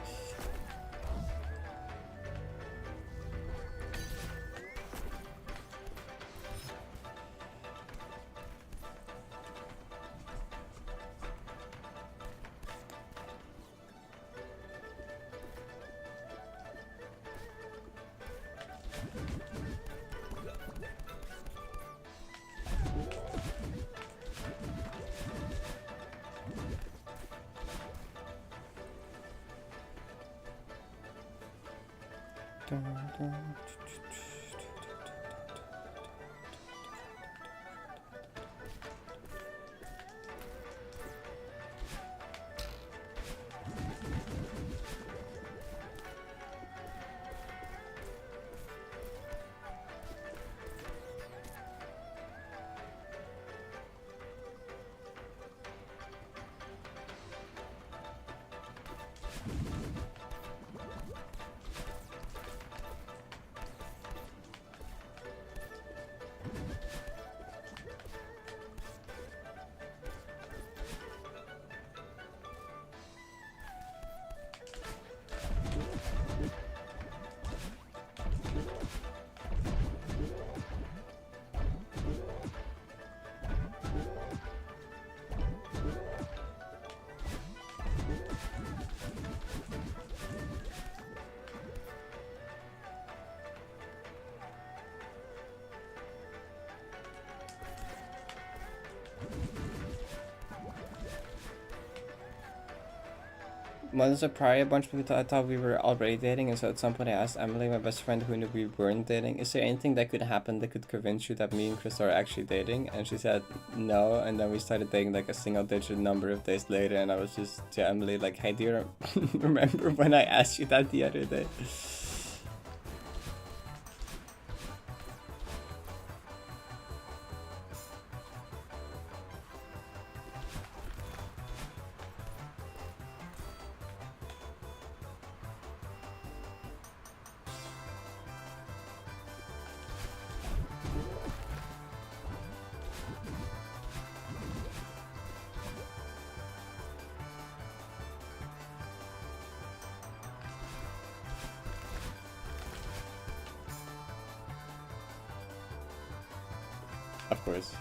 Months prior, a bunch of people thought we were already dating, and so at some point I asked Emily, my best friend who knew we weren't dating, is there anything that could happen that could convince you that me and Chris are actually dating? And she said no, and then we started dating like a single digit number of days later, and I was just to Emily like, hey, do you remember when I asked you that the other day? Of course.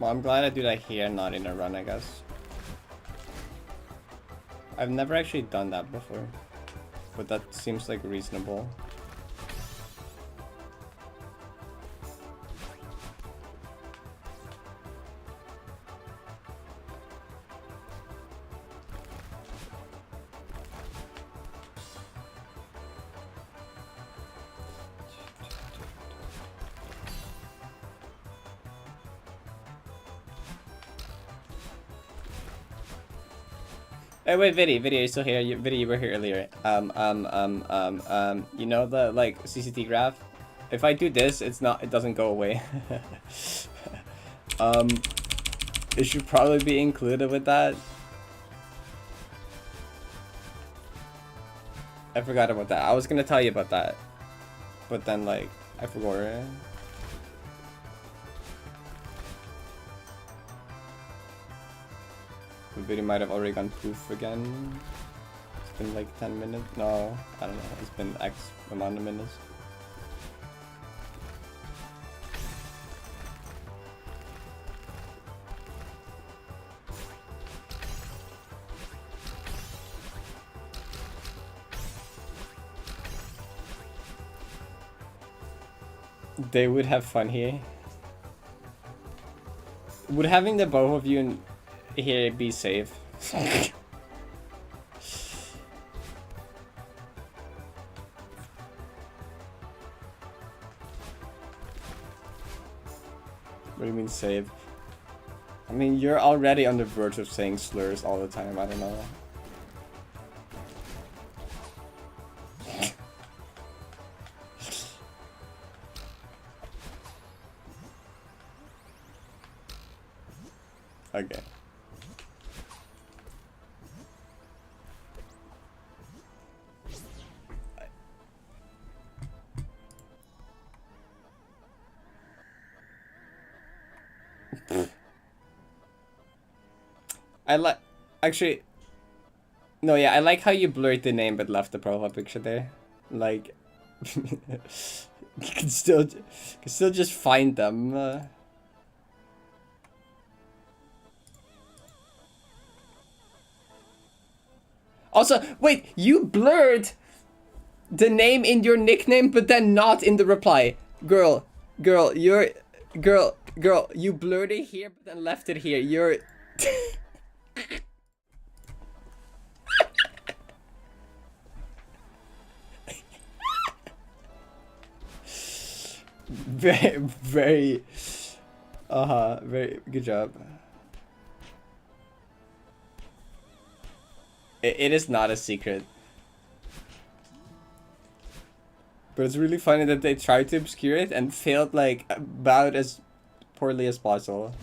Well, I'm glad I do that here, not in a run, I guess. I've never actually done that before, but that seems like reasonable. Hey, wait, Viddy, you still here? Viddy, you were here earlier. You know the, like, CCT graph? If I do this, it doesn't go away. It should probably be included with that. I forgot about that. I was gonna tell you about that, but then, like, I forgot it. The video might have already gone poof again. It's been like 10 minutes. No, I don't know. It's been X amount of minutes. They would have fun here. Would having the both of you here be safe? What do you mean save? I mean, you're already on the verge of saying slurs all the time, I don't know. Okay. I like, actually, no, yeah, I like how you blurred the name but left the profile picture there. Like, you can still just find them. Also, wait, you blurred the name in your nickname, but then not in the reply. Girl, you blurred it here, but then left it here. You're... very, very good job. It is not a secret. But it's really funny that they tried to obscure it and failed like about as poorly as possible.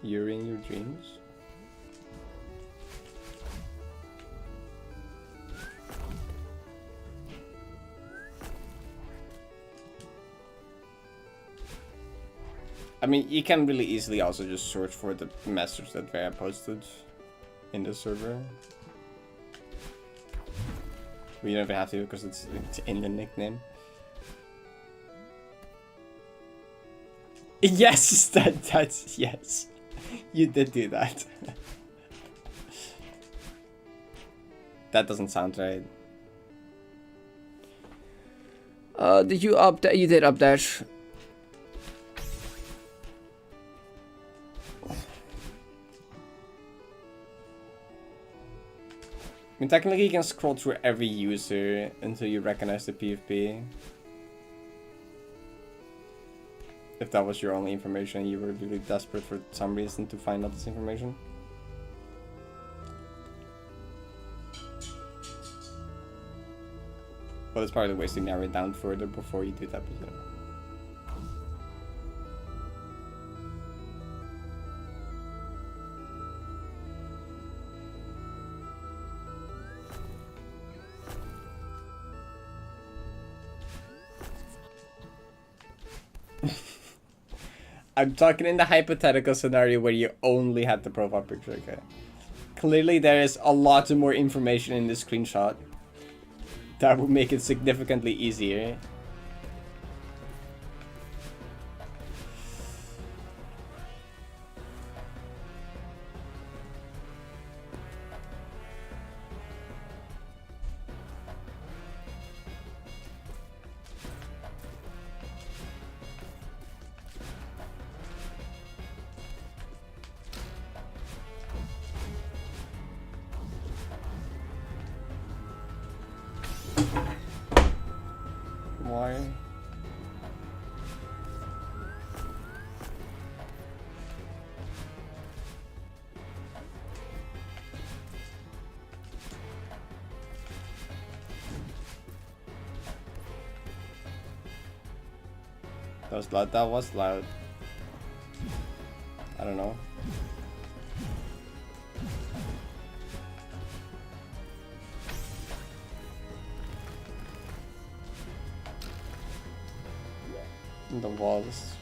You're in your dreams? I mean, you can really easily also just search for the message that Vera posted in the server. We don't even have to because it's in the nickname. Yes, that's yes. You did do that. That doesn't sound right. Did you update? You did update. I mean, technically you can scroll through every user until you recognize the PFP. If that was your only information, you were really desperate for some reason to find out this information. But it's probably ways to narrow it down further before you do that, but you know. I'm talking in the hypothetical scenario where you only had the profile picture, okay? Clearly there is a lot more information in this screenshot that would make it significantly easier. Why? That was loud. That was loud. I don't know. The walls.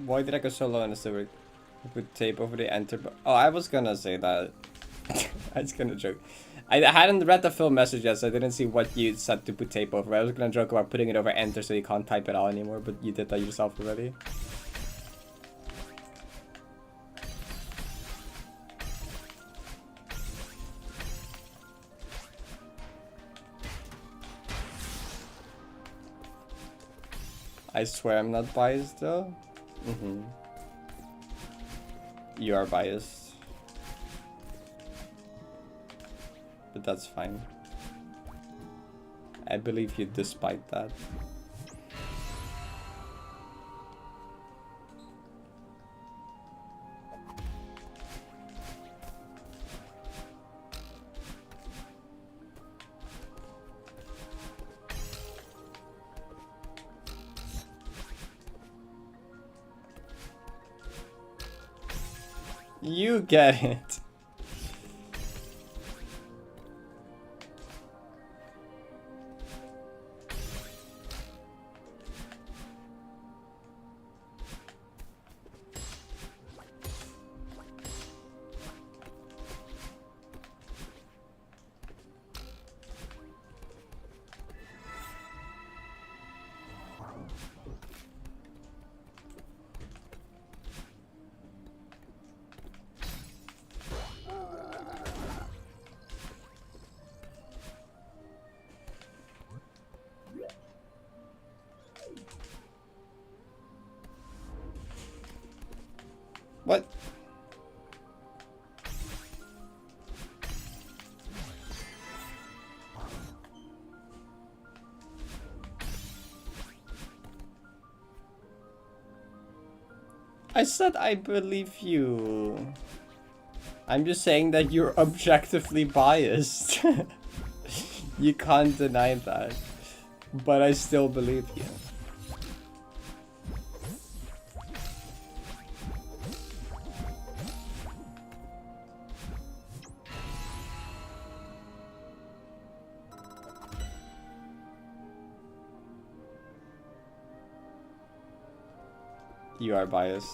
Why did I go so low in the silver? Put tape over the enter. Oh, I was gonna say that. I was gonna joke. I hadn't read the full message yet, so I didn't see what you said to put tape over. I was gonna joke about putting it over enter so you can't type it out anymore, but you did that yourself already. I swear I'm not biased though. You are biased. But that's fine. I believe you despite that. You get it. What? I said I believe you. I'm just saying that you're objectively biased. You can't deny that. But I still believe you. You are biased.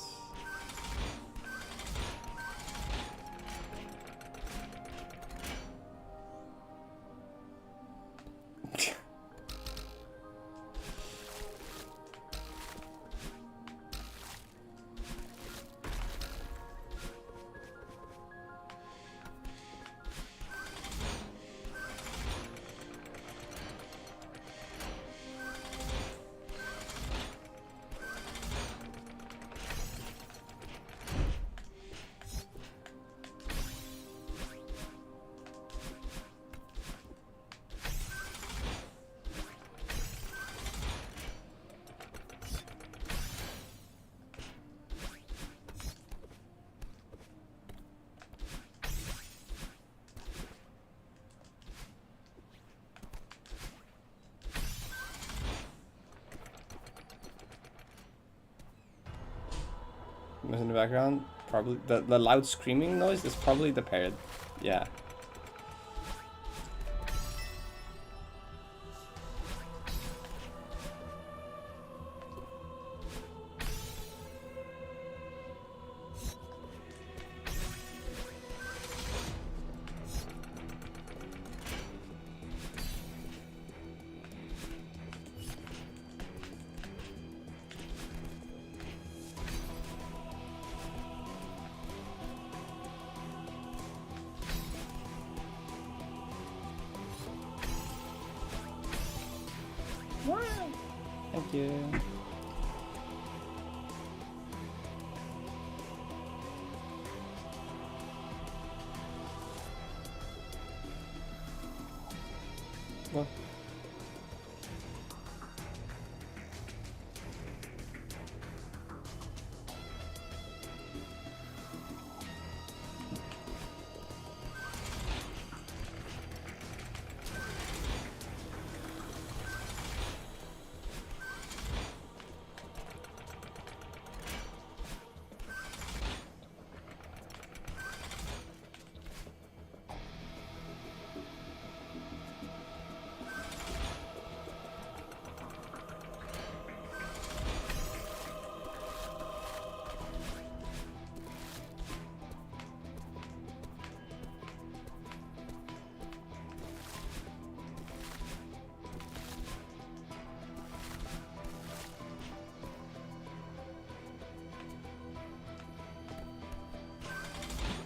In the background, probably the loud screaming noise is probably the parrot. Yeah. Thank you. Well.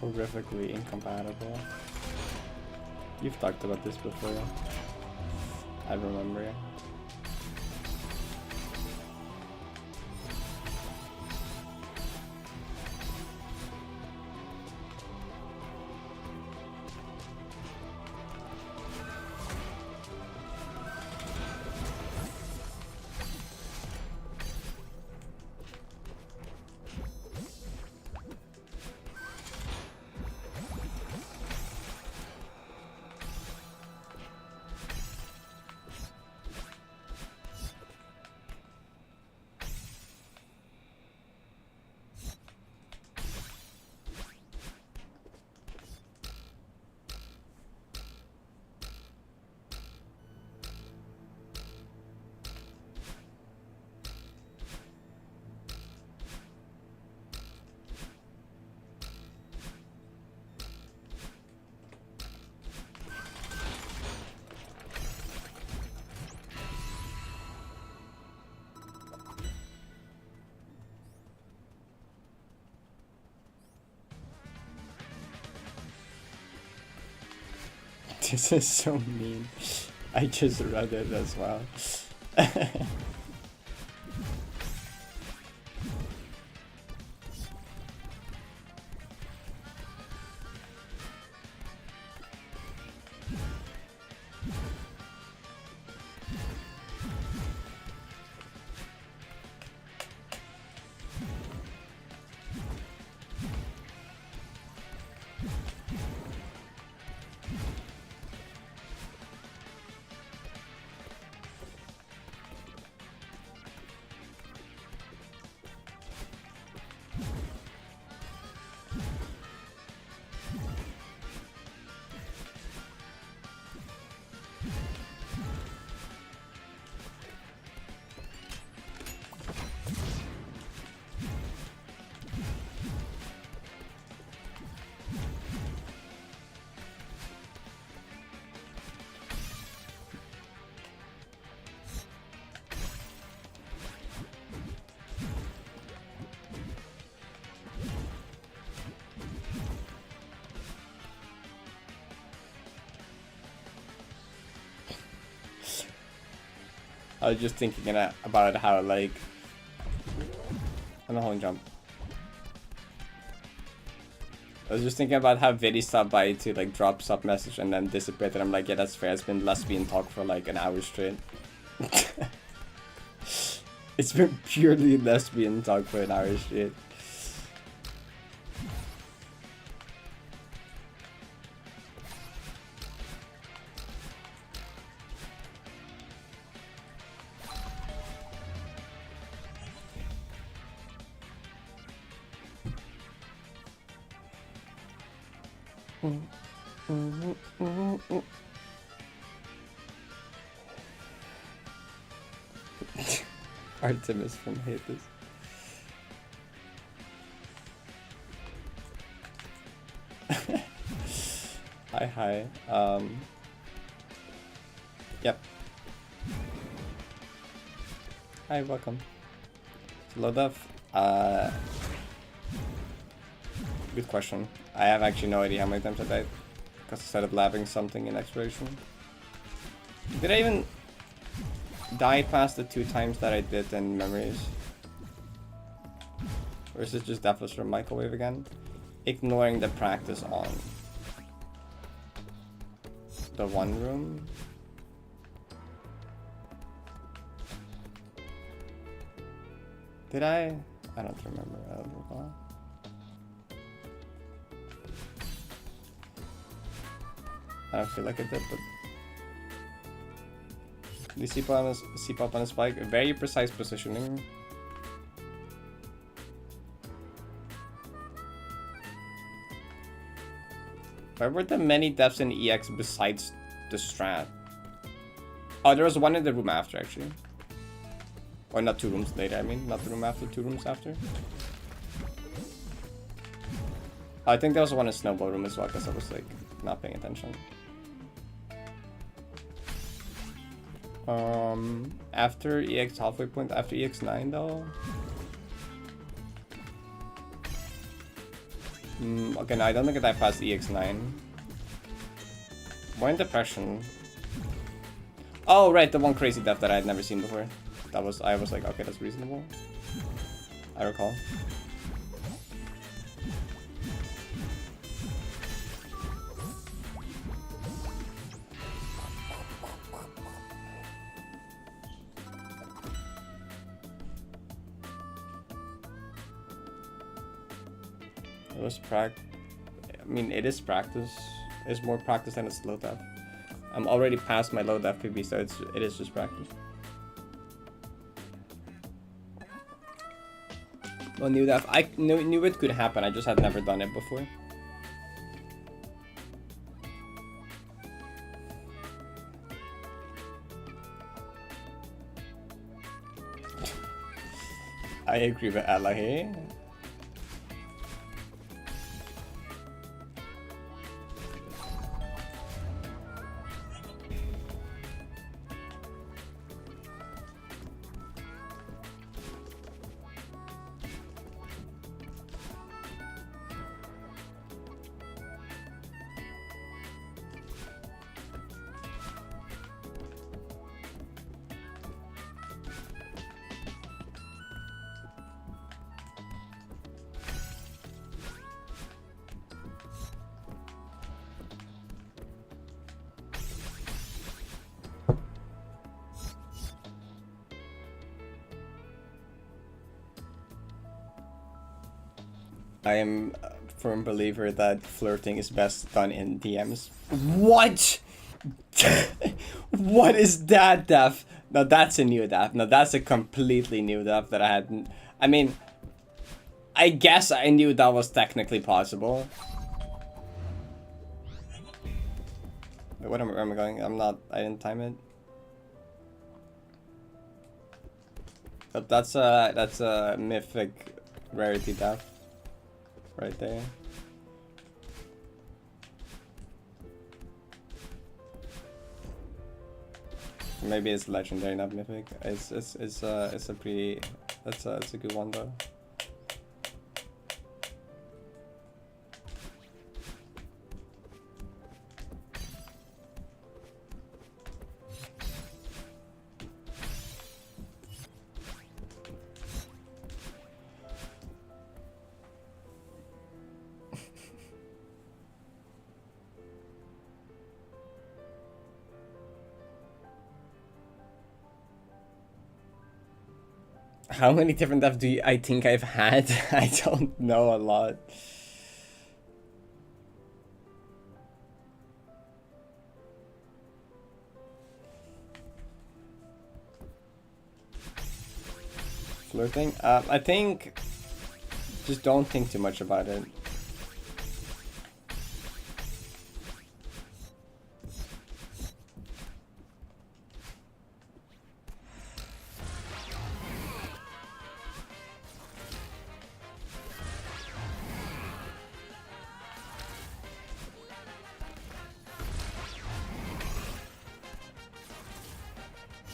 Horrifically incompatible. You've talked about this before. I remember. This is so mean. I just read it as well. I was just thinking about how, like, I'm not holding jump. I was just thinking about how Viddy stopped by to like drop sub message and then disappeared, and I'm like, yeah, that's fair. It's been lesbian talk for like an hour straight. It's been purely lesbian talk for an hour straight. Artemis from Hades. Hi. Yep. Hi, welcome. Lodov, good question. I have actually no idea how many times I died, because I started labbing something in exploration. Did I even die past the 2 times that I did in memories? Or is it just Deathless from Microwave again? Ignoring the practice on the one room. Did I? I don't remember. I don't recall. I don't feel like I did, but the C-pop on a spike, very precise positioning. Where were the many deaths in EX besides the strat? Oh, there was one in the room after, actually. Or not 2 rooms later, I mean. Not the room after, 2 rooms after. I think there was one in Snowball room as well, because I was, like, not paying attention. After EX halfway point, after EX9 though. Okay, no, I don't think that I passed EX9. More in depression. Oh, right, the one crazy death that I had never seen before. I was like, okay, that's reasonable. I recall. It was I mean, it is practice. It's more practice than it's low death. I'm already past my low death PB, so it is just practice. Well, new death. I knew it could happen. I just had never done it before. I agree with Alahi. I am a firm believer that flirting is best done in DMs. What? What is that death? No, that's a new death. No, that's a completely new death that I hadn't. I mean, I guess I knew that was technically possible. Wait, where am I going? I didn't time it. But that's a mythic rarity death. Right there. Maybe it's legendary, not mythic. It's a pretty. It's a good one though. How many different deaths do I think I've had? I don't know a lot. Flirting? I think just don't think too much about it.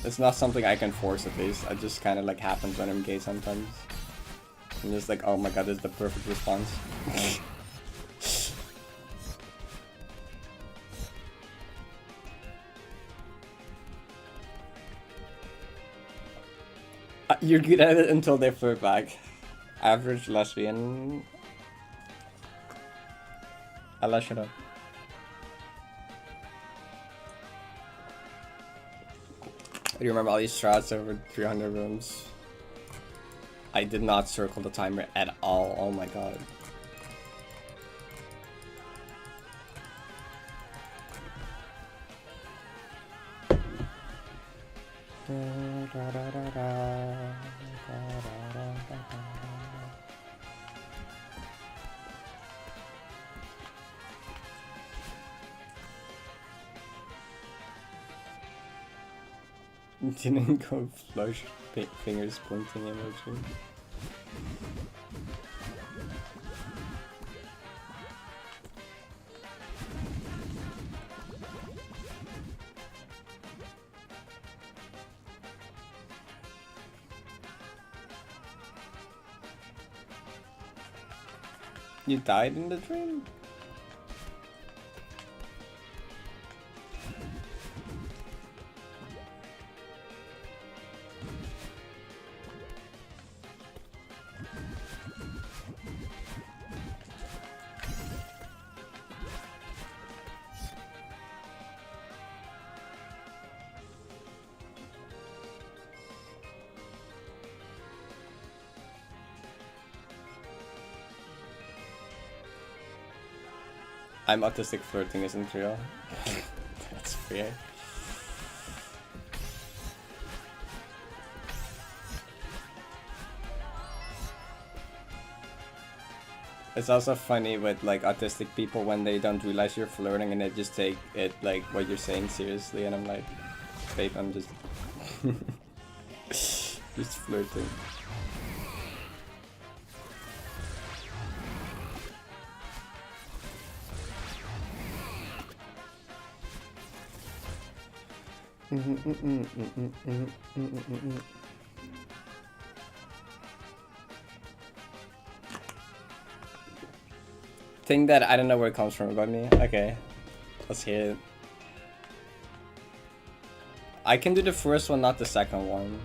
It's not something I can force, at least. It just kind of like happens when I'm gay sometimes. I'm just like, oh my god, this is the perfect response. You're good at it until they flirt back. Average lesbian. Allah, shut up. Do you remember all these strats over 300 rooms? I did not circle the timer at all. Oh my god. Didn't go flush fingers pointing emoji. You died in the dream? I'm autistic flirting isn't real. That's fair. It's also funny with like autistic people when they don't realize you're flirting and they just take it like what you're saying seriously, and I'm like, babe, I'm just just flirting. Thing that I don't know where it comes from about me. Okay, let's hear it. I can do the first one, not the second one.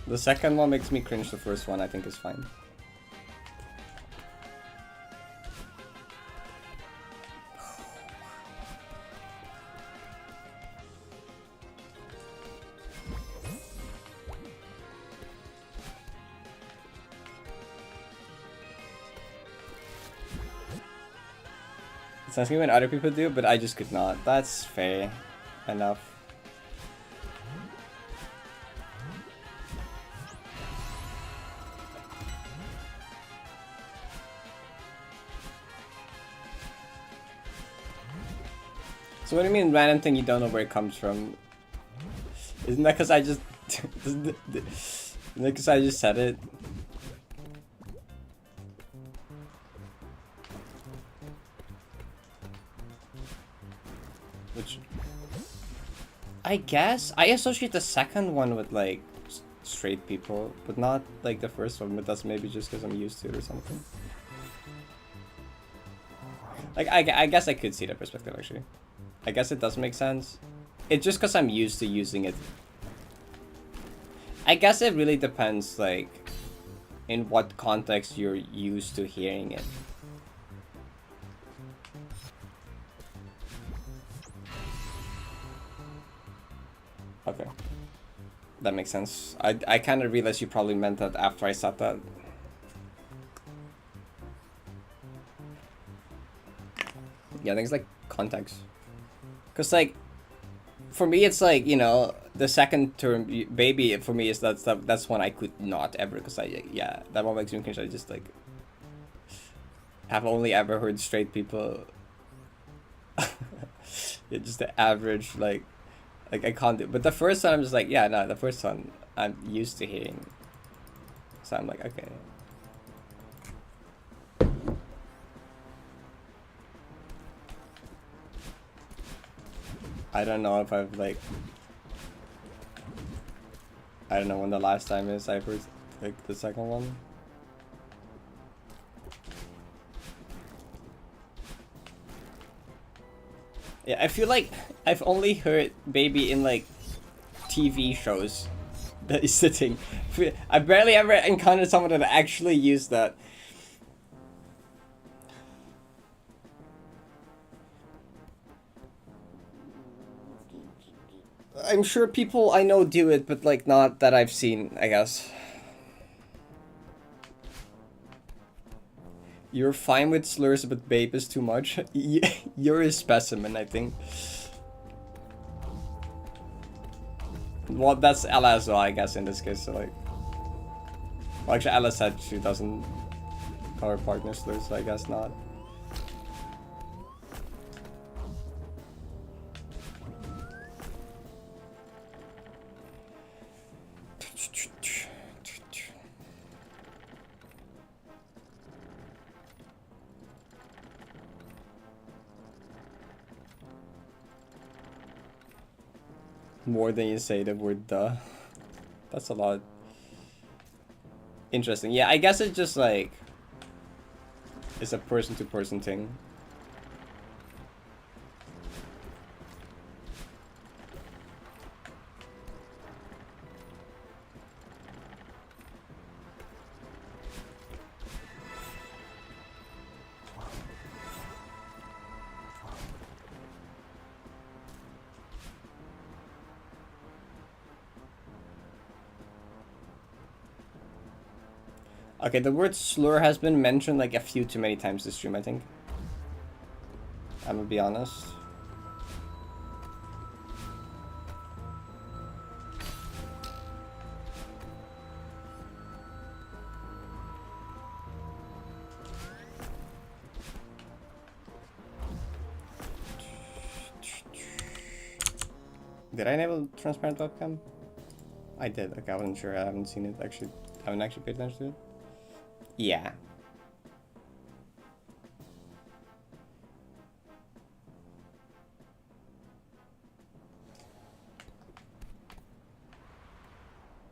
The second one makes me cringe. The first one I think is fine. It's asking when other people do, but I just could not. That's fair enough. So what do you mean random thing you don't know where it comes from? Isn't that because I just... isn't that because I just said it? Which... I guess I associate the second one with like straight people, but not like the first one, but that's maybe just because I'm used to it or something. Like I guess I could see that perspective actually. I guess it does make sense. It's just because I'm used to using it. I guess it really depends, like, in what context you're used to hearing it. Okay. That makes sense. I kind of realized you probably meant that after I said that. Yeah, I think it's like context. Because, like, for me, it's like, you know, the second term, baby, for me, is that's one I could not ever, because yeah, that one makes me cringe. I just, like, have only ever heard straight people. It's just the average, like, I can't do. But the first one, I'm just like, yeah, no, the first one, I'm used to hearing. So I'm like, okay. I don't know if I've like... I don't know when the last time is I've heard like the second one. Yeah, I feel like I've only heard baby in like TV shows that is sitting. I barely ever encountered someone that actually used that. I'm sure people I know do it, but like not that I've seen, I guess. You're fine with slurs, but babe is too much. You're a specimen, I think. Well, that's Ella as well, I guess, in this case. So like, well, actually, Ella said she doesn't call her partner slurs, so I guess not. More than you say the word "the." That's a lot. Interesting. Yeah, I guess it's just like it's a person-to-person thing. Okay, the word slur has been mentioned like a few too many times this stream, I think. I'm gonna be honest. Did I enable transparent webcam? I did. Okay, I wasn't sure. I haven't seen it actually. I haven't actually paid attention to it. Yeah.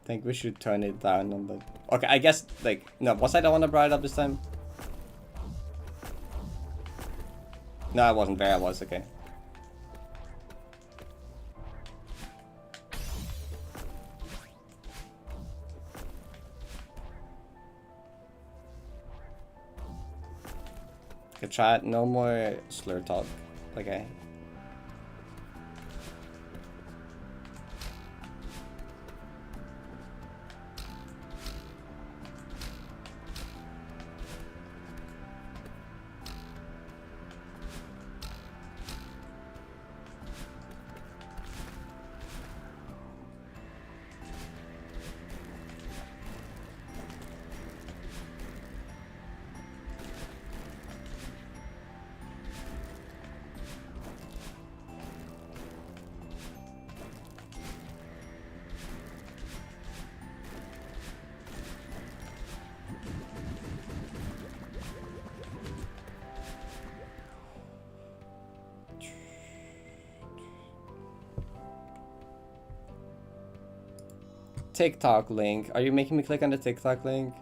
I think we should turn it down on the... Okay, I guess, like... No, was I the one that brought it up this time? No, I wasn't. There I was. Okay. Good chat. No more slur talk. Okay. TikTok link. Are you making me click on the TikTok link?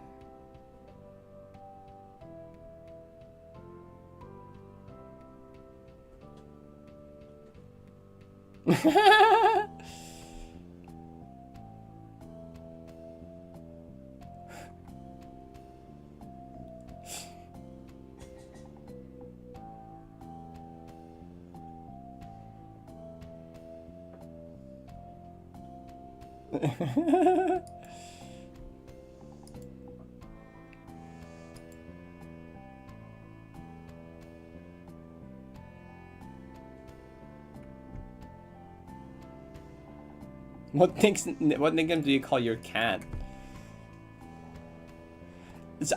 What nickname do you call your cat? It's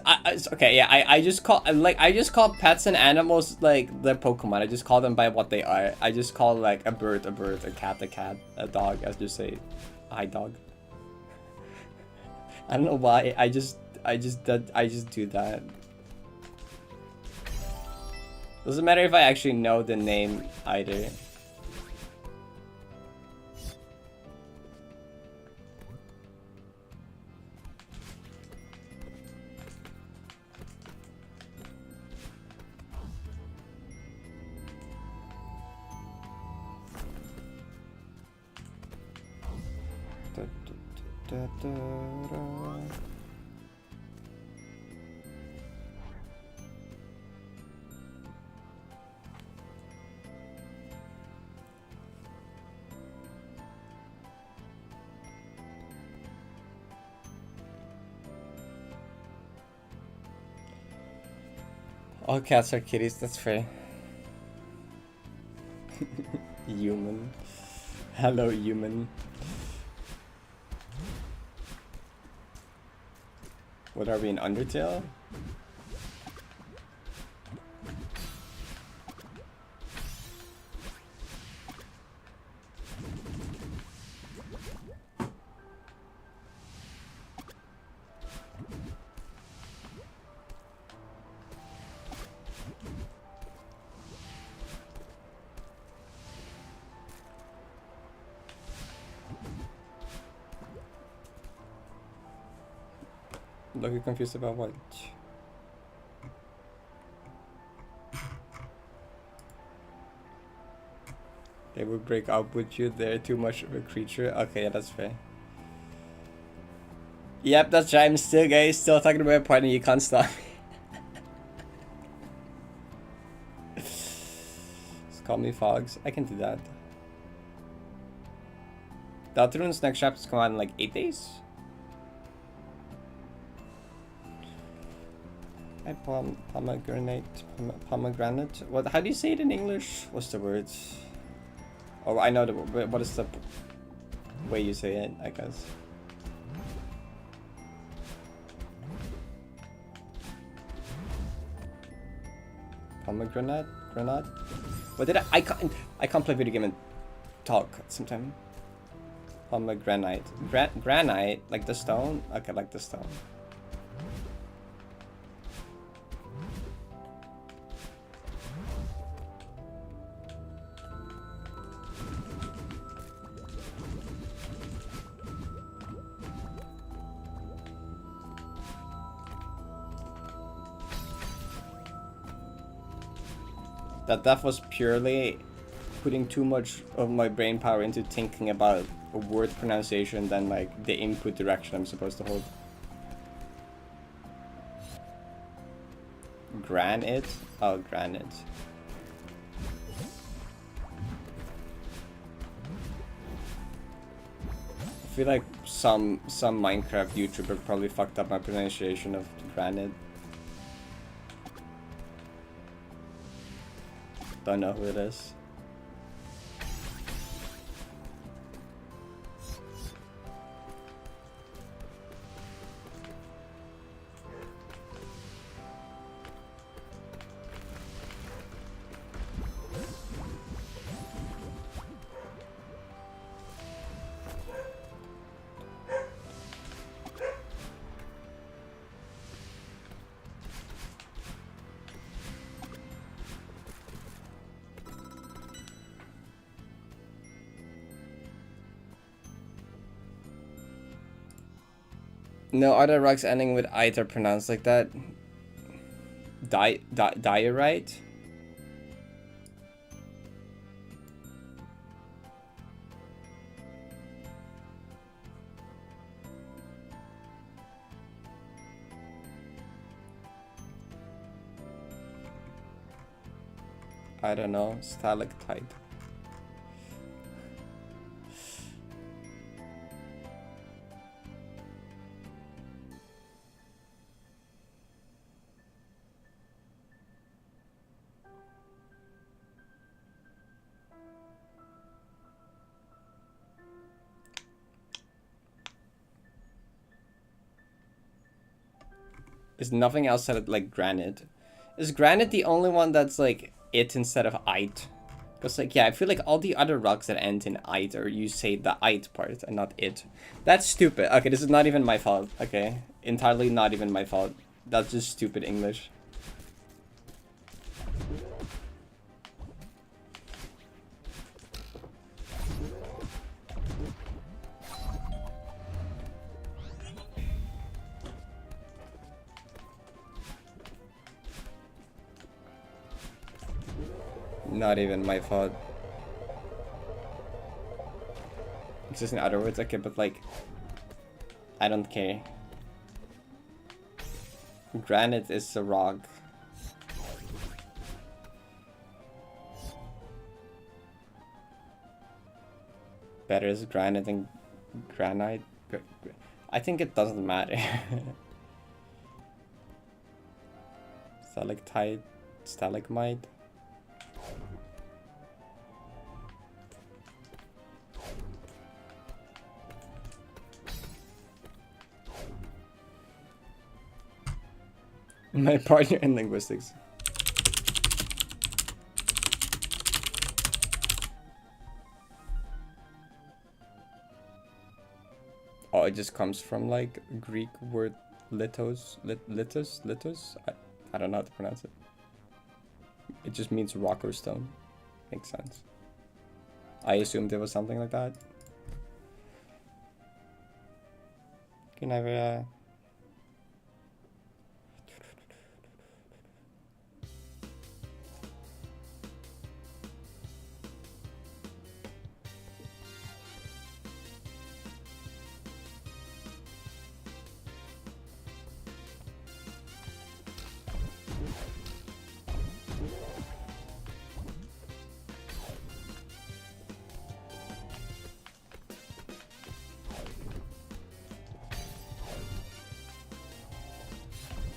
okay, yeah. I just call pets and animals like the Pokemon. I just call them by what they are. I just call like a bird, a cat, a dog. I just say, hi dog. I don't know why. I just do that. Doesn't matter if I actually know the name either. All cats are kitties, that's fair. Human. Hello, human. What are we in Undertale? Looking confused about what? They would break up with you. They're too much of a creature. Okay, yeah, that's fair. Yep, that's right. I'm still gay. Still talking about my partner. You can't stop me. Just call me Fogs. I can do that. Deltarune's next chapter's come out in like 8 days. Pomegranate. What? How do you say it in English? What's the words? Oh, I know the. What is the way you say it? I guess. Pomegranate. Granate. What did I can't play video game and talk sometime. Pomegranate. Granite, like the stone. Okay, like the stone. That was purely putting too much of my brain power into thinking about a word pronunciation than like the input direction I'm supposed to hold. Granite? Oh, granite. I feel like some Minecraft YouTuber probably fucked up my pronunciation of granite. Don't know who it is. No other rocks ending with "ite" are pronounced like that. Diorite? I don't know. Stalactite. Is nothing else said like granite? Is granite the only one that's like it instead of "ite"? Because like, yeah, I feel like all the other rocks that end in "ite" or you say the "ite" part and not "it." That's stupid. Okay, this is not even my fault. Okay, entirely not even my fault. That's just stupid English. Not even my fault. It's just in other words, okay, but like, I don't care. Granite is a rock. Better is granite than granite. I think it doesn't matter. Stalactite. Stalagmite. My partner in linguistics. Oh, it just comes from like Greek word litos. I don't know how to pronounce it. It just means rock or stone. Makes sense. I assumed it was something like that. Can I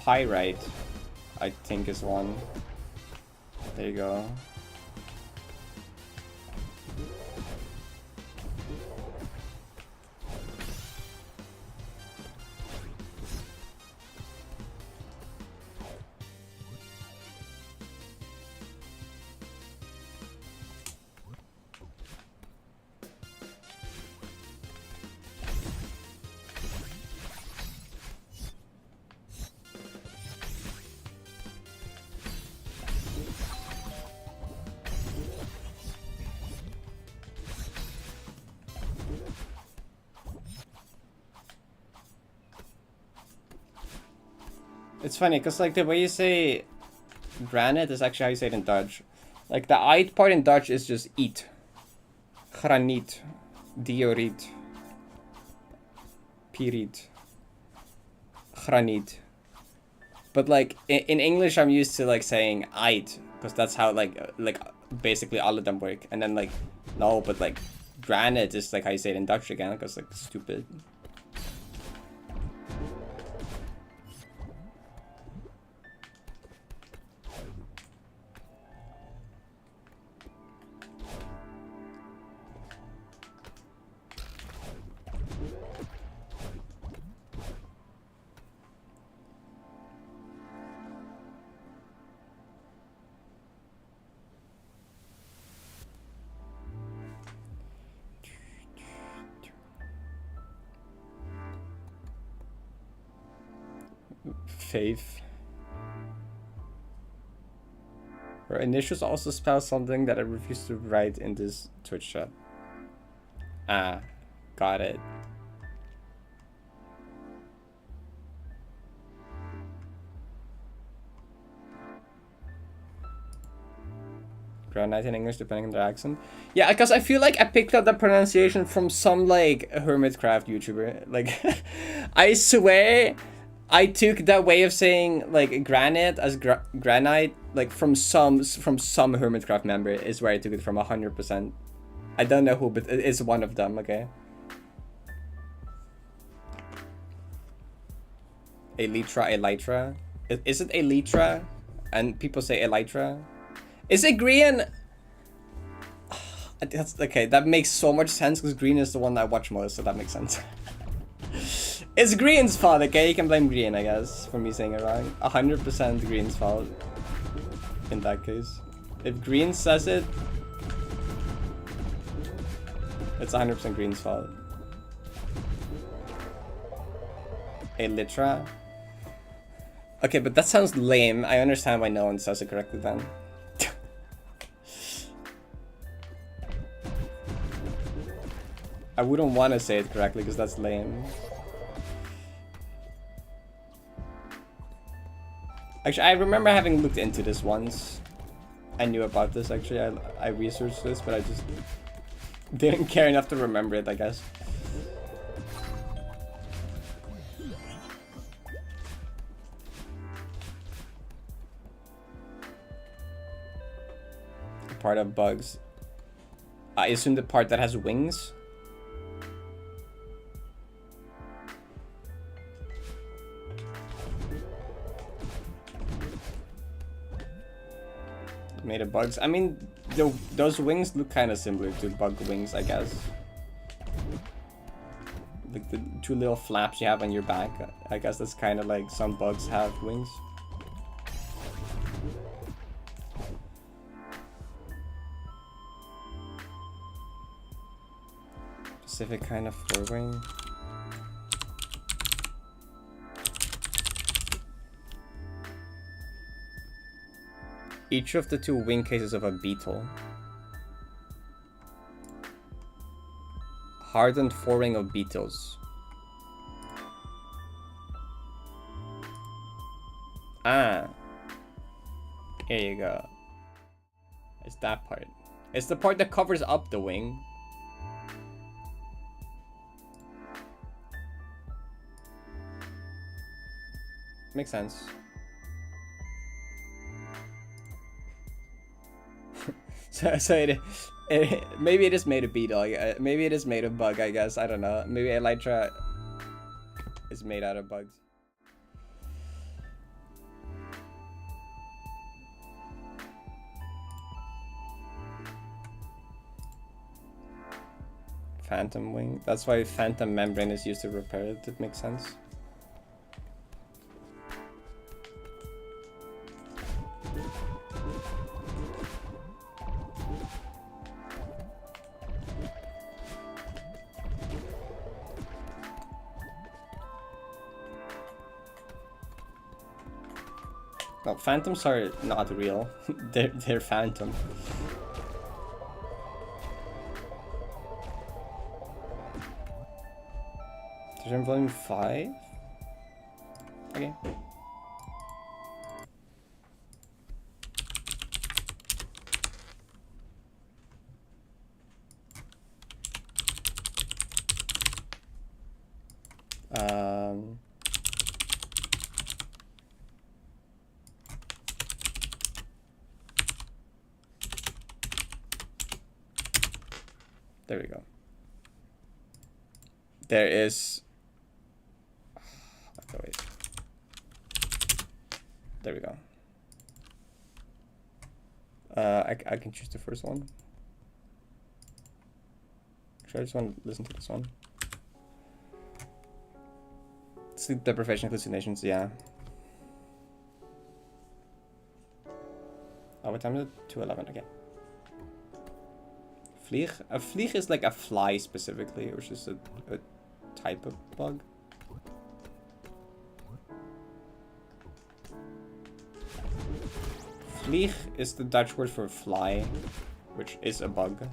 Pyrite, I think is one. There you go. It's funny, because like the way you say granite is actually how you say it in Dutch. Like the ait part in Dutch is just eat. Graniet, dioriet, piriet, graniet. But like in English I'm used to like saying ait, because that's how like basically all of them work. And then like, no, but like granite is like how you say it in Dutch again, because like stupid. Faith. Her initials also spell something that I refuse to write in this Twitch chat. Ah, got it. Granite in English depending on their accent. Yeah, because I feel like I picked up the pronunciation from some like Hermitcraft YouTuber. Like, I swear I took that way of saying like granite as granite like from some Hermitcraft member is where I took it from 100%. I don't know who, but it's one of them. Okay. Elytra. Is it Elytra? And people say Elytra. Is it green? That's okay. That makes so much sense because green is the one I watch most, so that makes sense. It's Green's fault, okay? You can blame Green, I guess, for me saying it wrong. 100% Green's fault. In that case, if Green says it, it's 100% Green's fault. Elytra. Okay, but that sounds lame. I understand why no one says it correctly then. I wouldn't want to say it correctly because that's lame. Actually, I remember having looked into this once. I knew about this actually. I researched this, but I just didn't care enough to remember it, I guess. Part of bugs. I assume the part that has wings. Made of bugs. I mean, those wings look kind of similar to bug wings, I guess. Like the two little flaps you have on your back. I guess that's kind of like some bugs have wings. Specific kind of forewing. Each of the two wing cases of a beetle. Hardened forewing of beetles. Ah. Here you go. It's that part. It's the part that covers up the wing. Makes sense. so maybe it is made of beetle. Maybe it is made of bug, I guess. I don't know. Maybe Elytra is made out of bugs. Phantom wing. That's why phantom membrane is used to repair it. It makes sense. No, phantoms are not real. they're phantom. There's in volume 5? Okay. There we go. There is... Okay, wait. There we go. I can choose the first one. Actually, I just want to listen to this one. Sleep deprivation hallucinations, yeah. Oh, what time is it? 2:11, okay. Vlieg? A vlieg is like a fly specifically, or just a type of bug. Vlieg is the Dutch word for fly, which is a bug.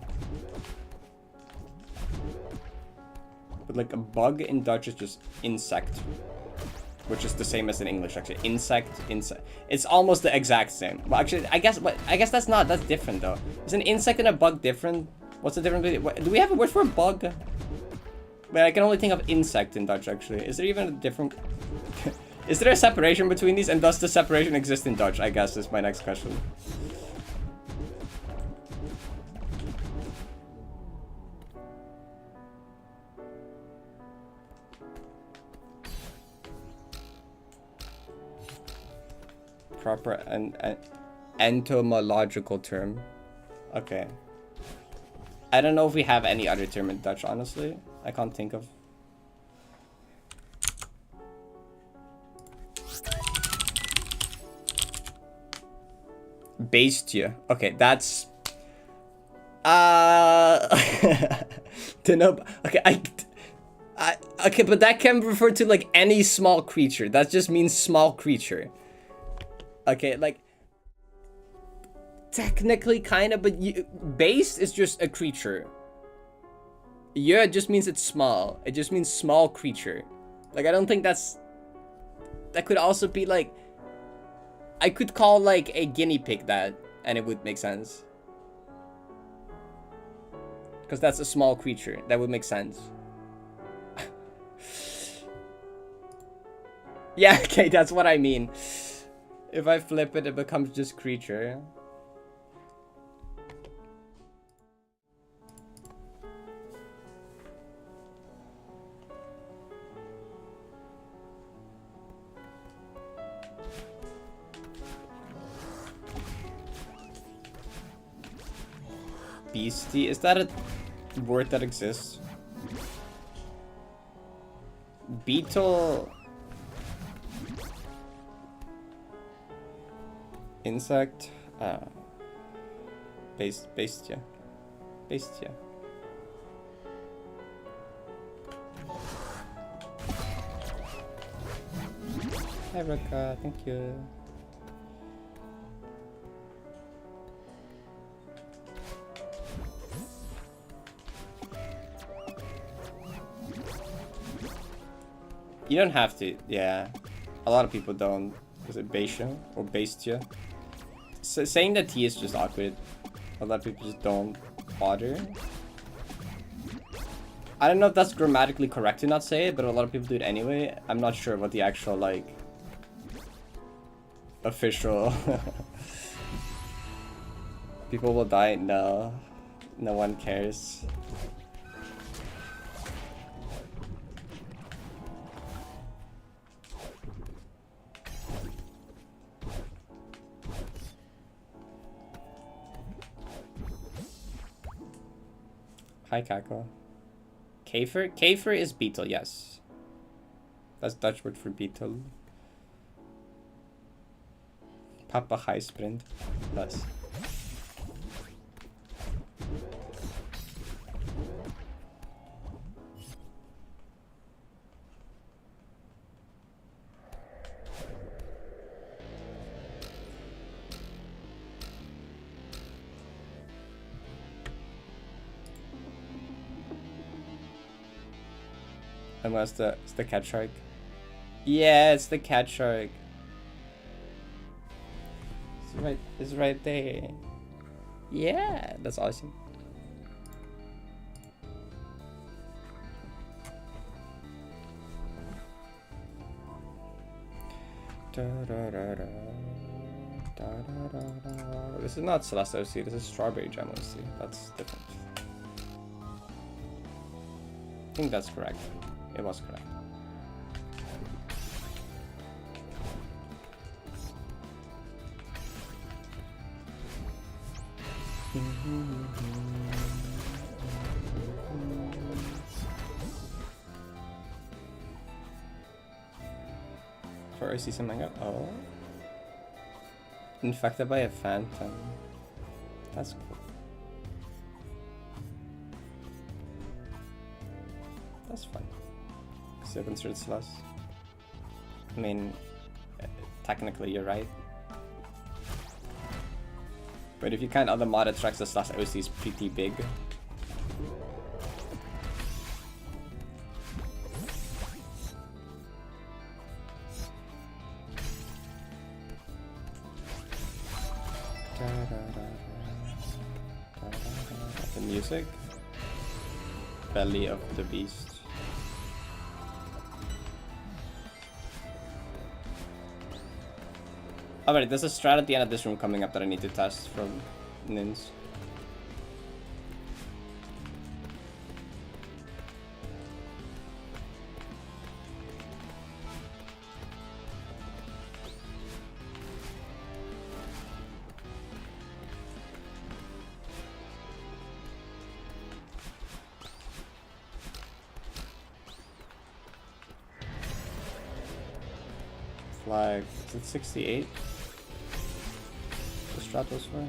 But like a bug in Dutch is just insect, which is the same as in English actually. Insect. It's almost the exact same. Well, actually, I guess that's not. That's different though. Is an insect and a bug different? What's the difference? Do we have a word for a bug? But I can only think of insect in Dutch actually. Is there even a different? Is there a separation between these, and does the separation exist in Dutch? I guess is my next question. Proper and entomological term. Okay. I don't know if we have any other term in Dutch, honestly. I can't think of. Beestje. Okay, that's... Okay, okay, but that can refer to like any small creature. That just means small creature. Okay, like... Technically, kind of, but beest is just a creature. Yeah, it just means it's small. It just means small creature. Like, I don't think that's... That could also be like... I could call like a guinea pig that, and it would make sense. Because that's a small creature. That would make sense. Yeah, okay, that's what I mean. If I flip it, it becomes just creature. Beastie. Is that a word that exists? Beetle. Insect. Bestia. Bestia. Hi, Ruka. Thank you. You don't have to, yeah. A lot of people don't. Is it Bestia or Bestia? So saying the T is just awkward. A lot of people just don't bother. I don't know if that's grammatically correct to not say it, but a lot of people do it anyway. I'm not sure what the actual, like, official... People will die? No. No one cares. Hi, Kako. Kafer? Kafer is beetle, yes. That's Dutch word for beetle. Papa high sprint. Nice. Unless it's the cat shark. Yeah, it's the cat shark. It's right there. Yeah, that's awesome. This is not Celeste OC, this is Strawberry Jam OC. That's different. I think that's correct. It was correct. For I see some manga. Oh. Infected by a phantom. That's cool. That's fun. Still considered Celeste. I mean, technically you're right. But if you count other modded tracks, the Celeste OC is pretty big. The music. Belly of the Beast. Alright, there's a strat at the end of this room coming up that I need to test from Nins. Flag, is it 68? The Stratos for?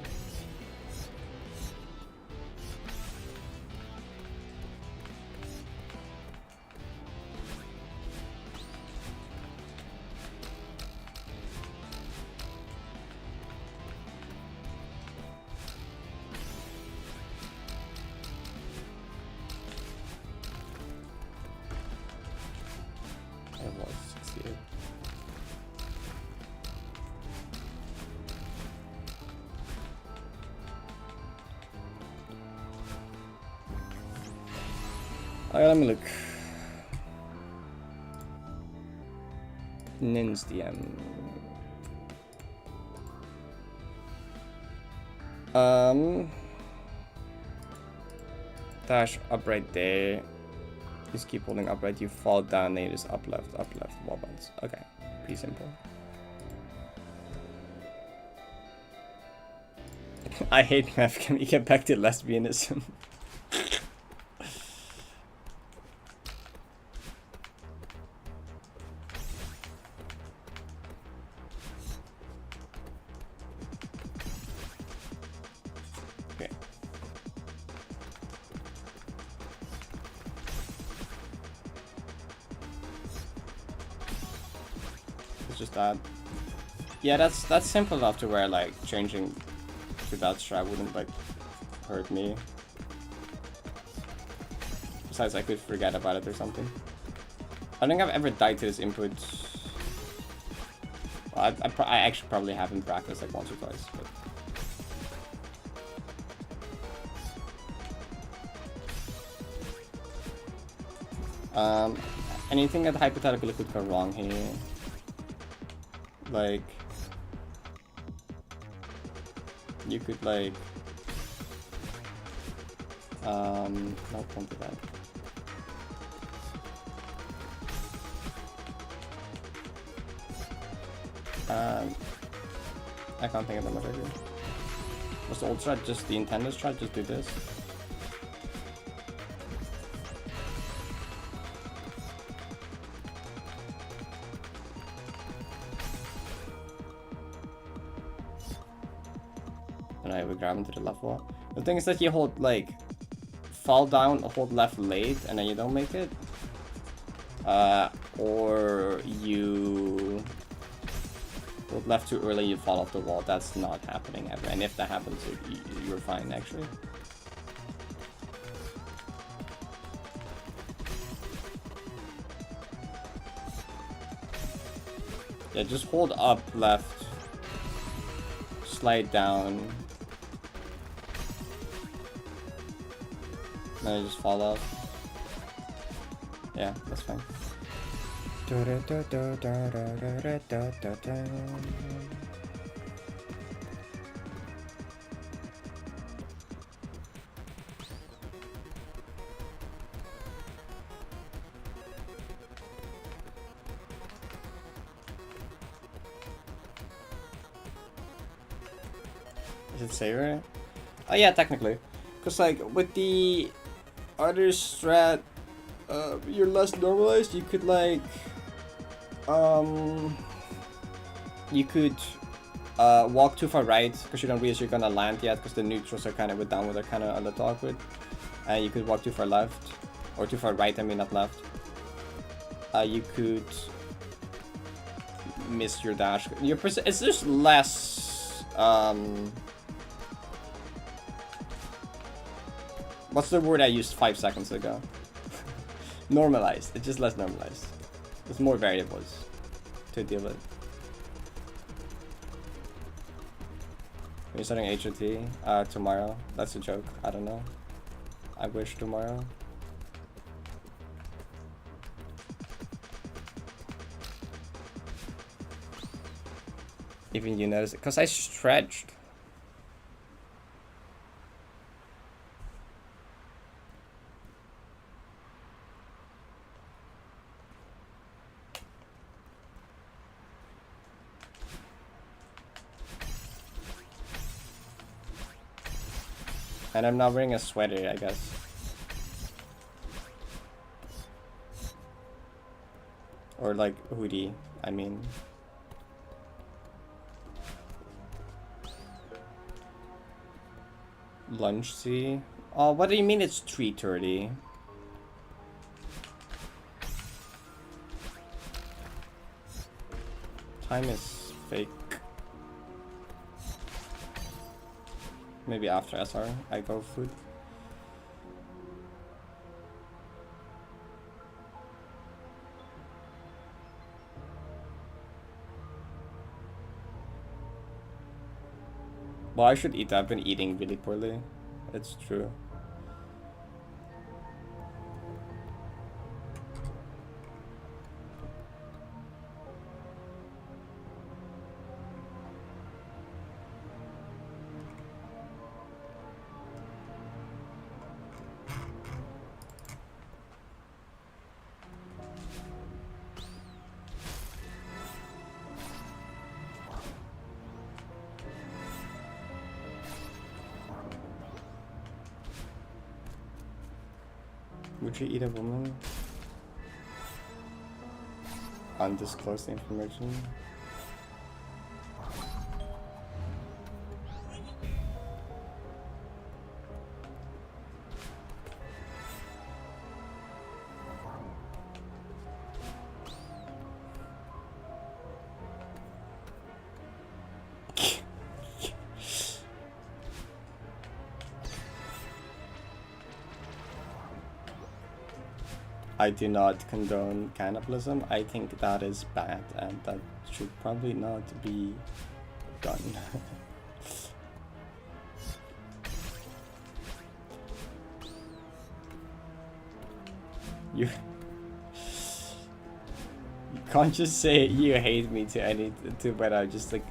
It was 68. Alright, let me look. Nins DM. Dash up right there. Just keep holding up right. You fall down, then you just up left, wall bounce. Okay, pretty simple. I hate math. Can we get back to lesbianism? Okay. It's just that. Yeah, that's simple enough to where like changing to that strat wouldn't like hurt me. Besides, I could forget about it or something. I don't think I've ever died to this input. Well, I actually probably haven't practiced like once or twice, but anything that hypothetically could go wrong here, like you could like no, don't do that. I can't think of that much idea. What's the old strat? Just the intended strat? Just do this. And I would grab into the left wall. The thing is that you hold like fall down, hold left late, and then you don't make it. Or you hold left too early, you fall off the wall. That's not happening ever. And if that happens, you're fine actually. Yeah, just hold up left, slide down, then you just fall off. Yeah, that's fine. Is it saver? Oh yeah, technically. Cause like with the other strat, you're less normalized. You could like, you could walk too far right because you don't realize you're gonna land yet because the neutrals are kind of with downward are kind of a little awkward. And you could walk too far left, or too far right. I mean, not left. You could miss your dash. It's just less. What's the word I used 5 seconds ago? Normalized. It's just less normalized. There's more variables to deal with. We're starting HOT tomorrow. That's a joke. I don't know. I wish tomorrow. Even you notice it, because I stretched. And I'm not wearing a sweater, I guess. Or like hoodie, I mean. Lunch see. Oh, what do you mean it's 3:30? Time is fake. Maybe after SR, I go food. Well, I should eat. I've been eating really poorly. It's true. Would you eat a woman? Undisclosed information. I do not condone cannibalism. I think that is bad and that should probably not be done. You can't just say you hate me to when I just like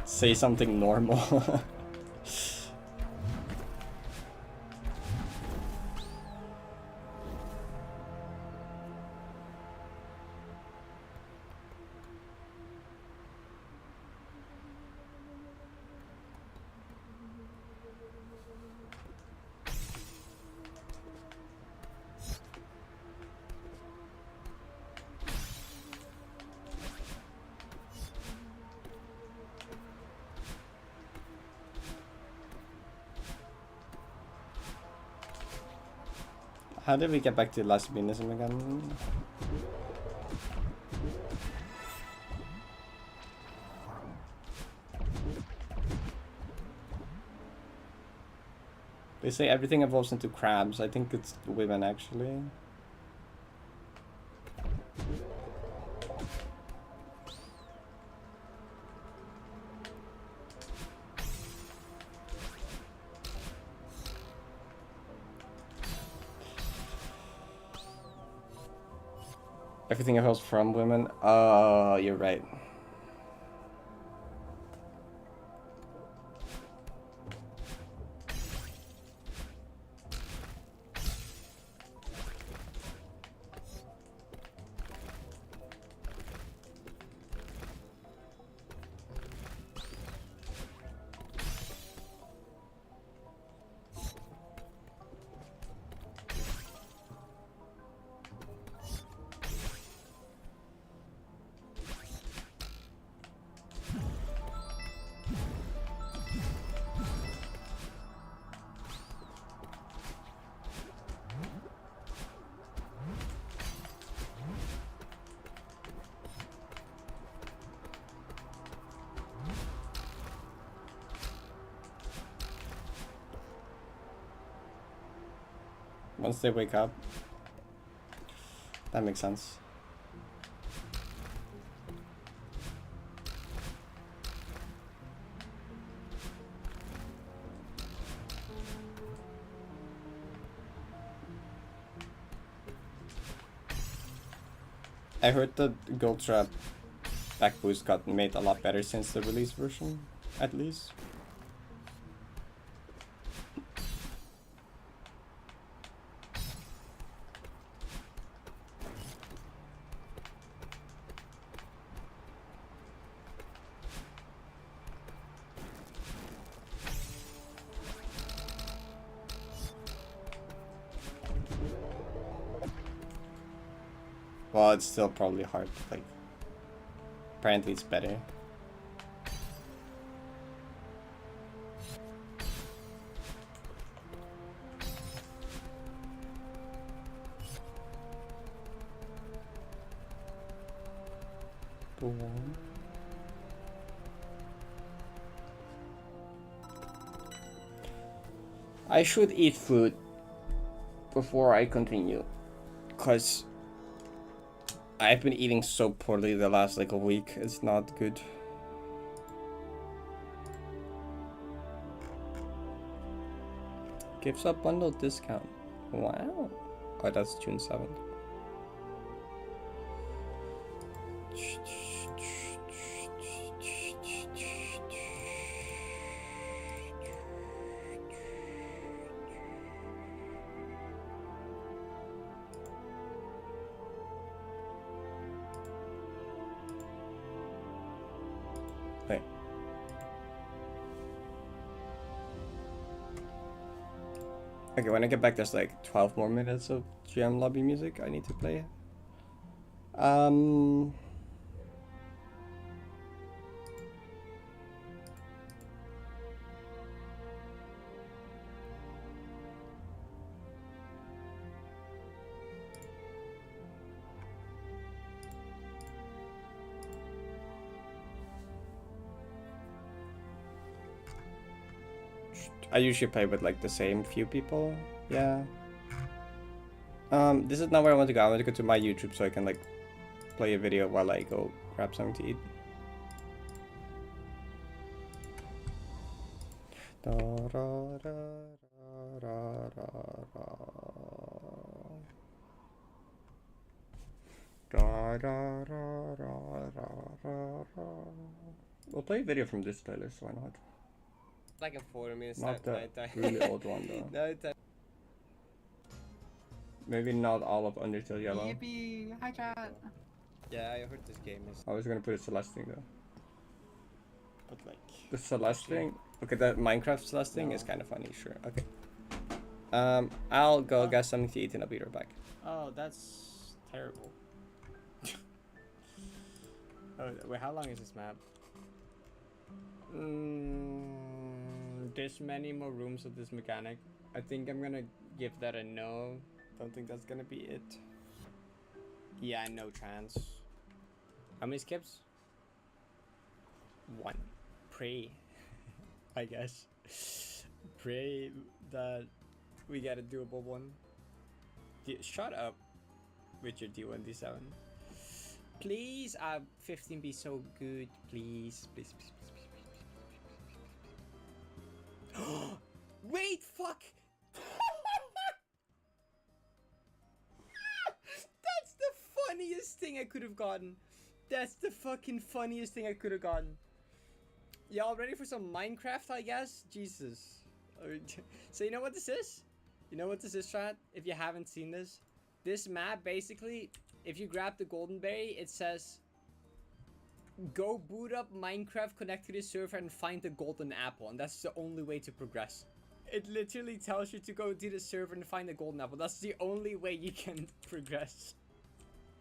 say something normal. How did we get back to lesbianism again? They say everything evolves into crabs. I think it's women actually. Everything evolves from women. Oh, you're right. Once they wake up. That makes sense. I heard the Gold Trap back boost got made a lot better since the release version, at least. Well, it's still probably hard, like, apparently it's better. I should eat food before I continue, cause I've been eating so poorly the last like a week. It's not good. Gives up bundle discount. Wow. Oh, that's June 7th. Okay, when I get back, there's like 12 more minutes of GM lobby music I need to play. I usually play with like the same few people. Yeah. This is not where I want to go. I want to go to my YouTube so I can like play a video while I go grab something to eat. Da, da, da, da, da, da, da, da. We'll play a video from this playlist, why not? Like a 4 minutes. Not the really old one though. No, maybe not all of Undertale Yellow. Yippee! Hi, chat. Yeah, I heard this game is. I was gonna put a Celeste thing though. But like the Celeste thing. Okay, that Minecraft Celeste thing is kind of funny. Sure. Okay. I'll go get something to eat and I'll be right back. Oh, that's terrible. Oh, wait, how long is this map? There's many more rooms of this mechanic. I think I'm gonna give that a no. Don't think that's gonna be it. Yeah, no chance. How many skips? 1. Pray. I guess. Pray that we get a doable one. Shut up with your D1, D7. Please, 15 be so good. Please, please, please, please, please, please, please. Wait, fuck! That's the funniest thing I could have gotten. That's the fucking funniest thing I could have gotten. Y'all ready for some Minecraft, I guess? Jesus. So you know what this is? You know what this is, chat? If you haven't seen this. This map, basically, if you grab the golden berry, it says, go boot up Minecraft, connect to the server, and find the golden apple. And that's the only way to progress. It literally tells you to go to the server and find the golden apple. That's the only way you can progress.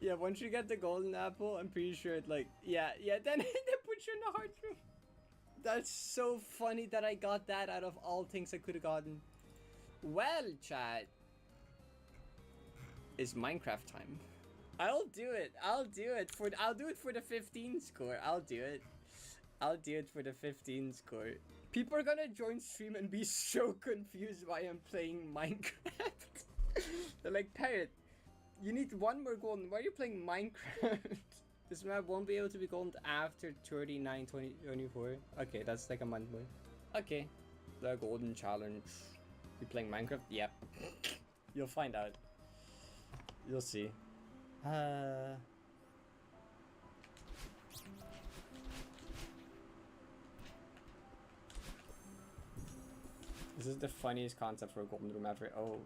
Yeah, once you get the golden apple, I'm pretty sure it like, yeah, then they put you in the hard room. That's so funny that I got that out of all things I could have gotten. Well, chat, it's Minecraft time. I'll do it. I'll do it for the 15 score. I'll do it for the 15 score. People are gonna join stream and be so confused why I'm playing Minecraft. They're like, Parrot, you need 1 more golden. Why are you playing Minecraft? This map won't be able to be golden after 39/20/24. Okay, that's like a month more. Okay, the golden challenge. You playing Minecraft? Yep. You'll find out. You'll see. This is the funniest concept for a golden room ever. Oh.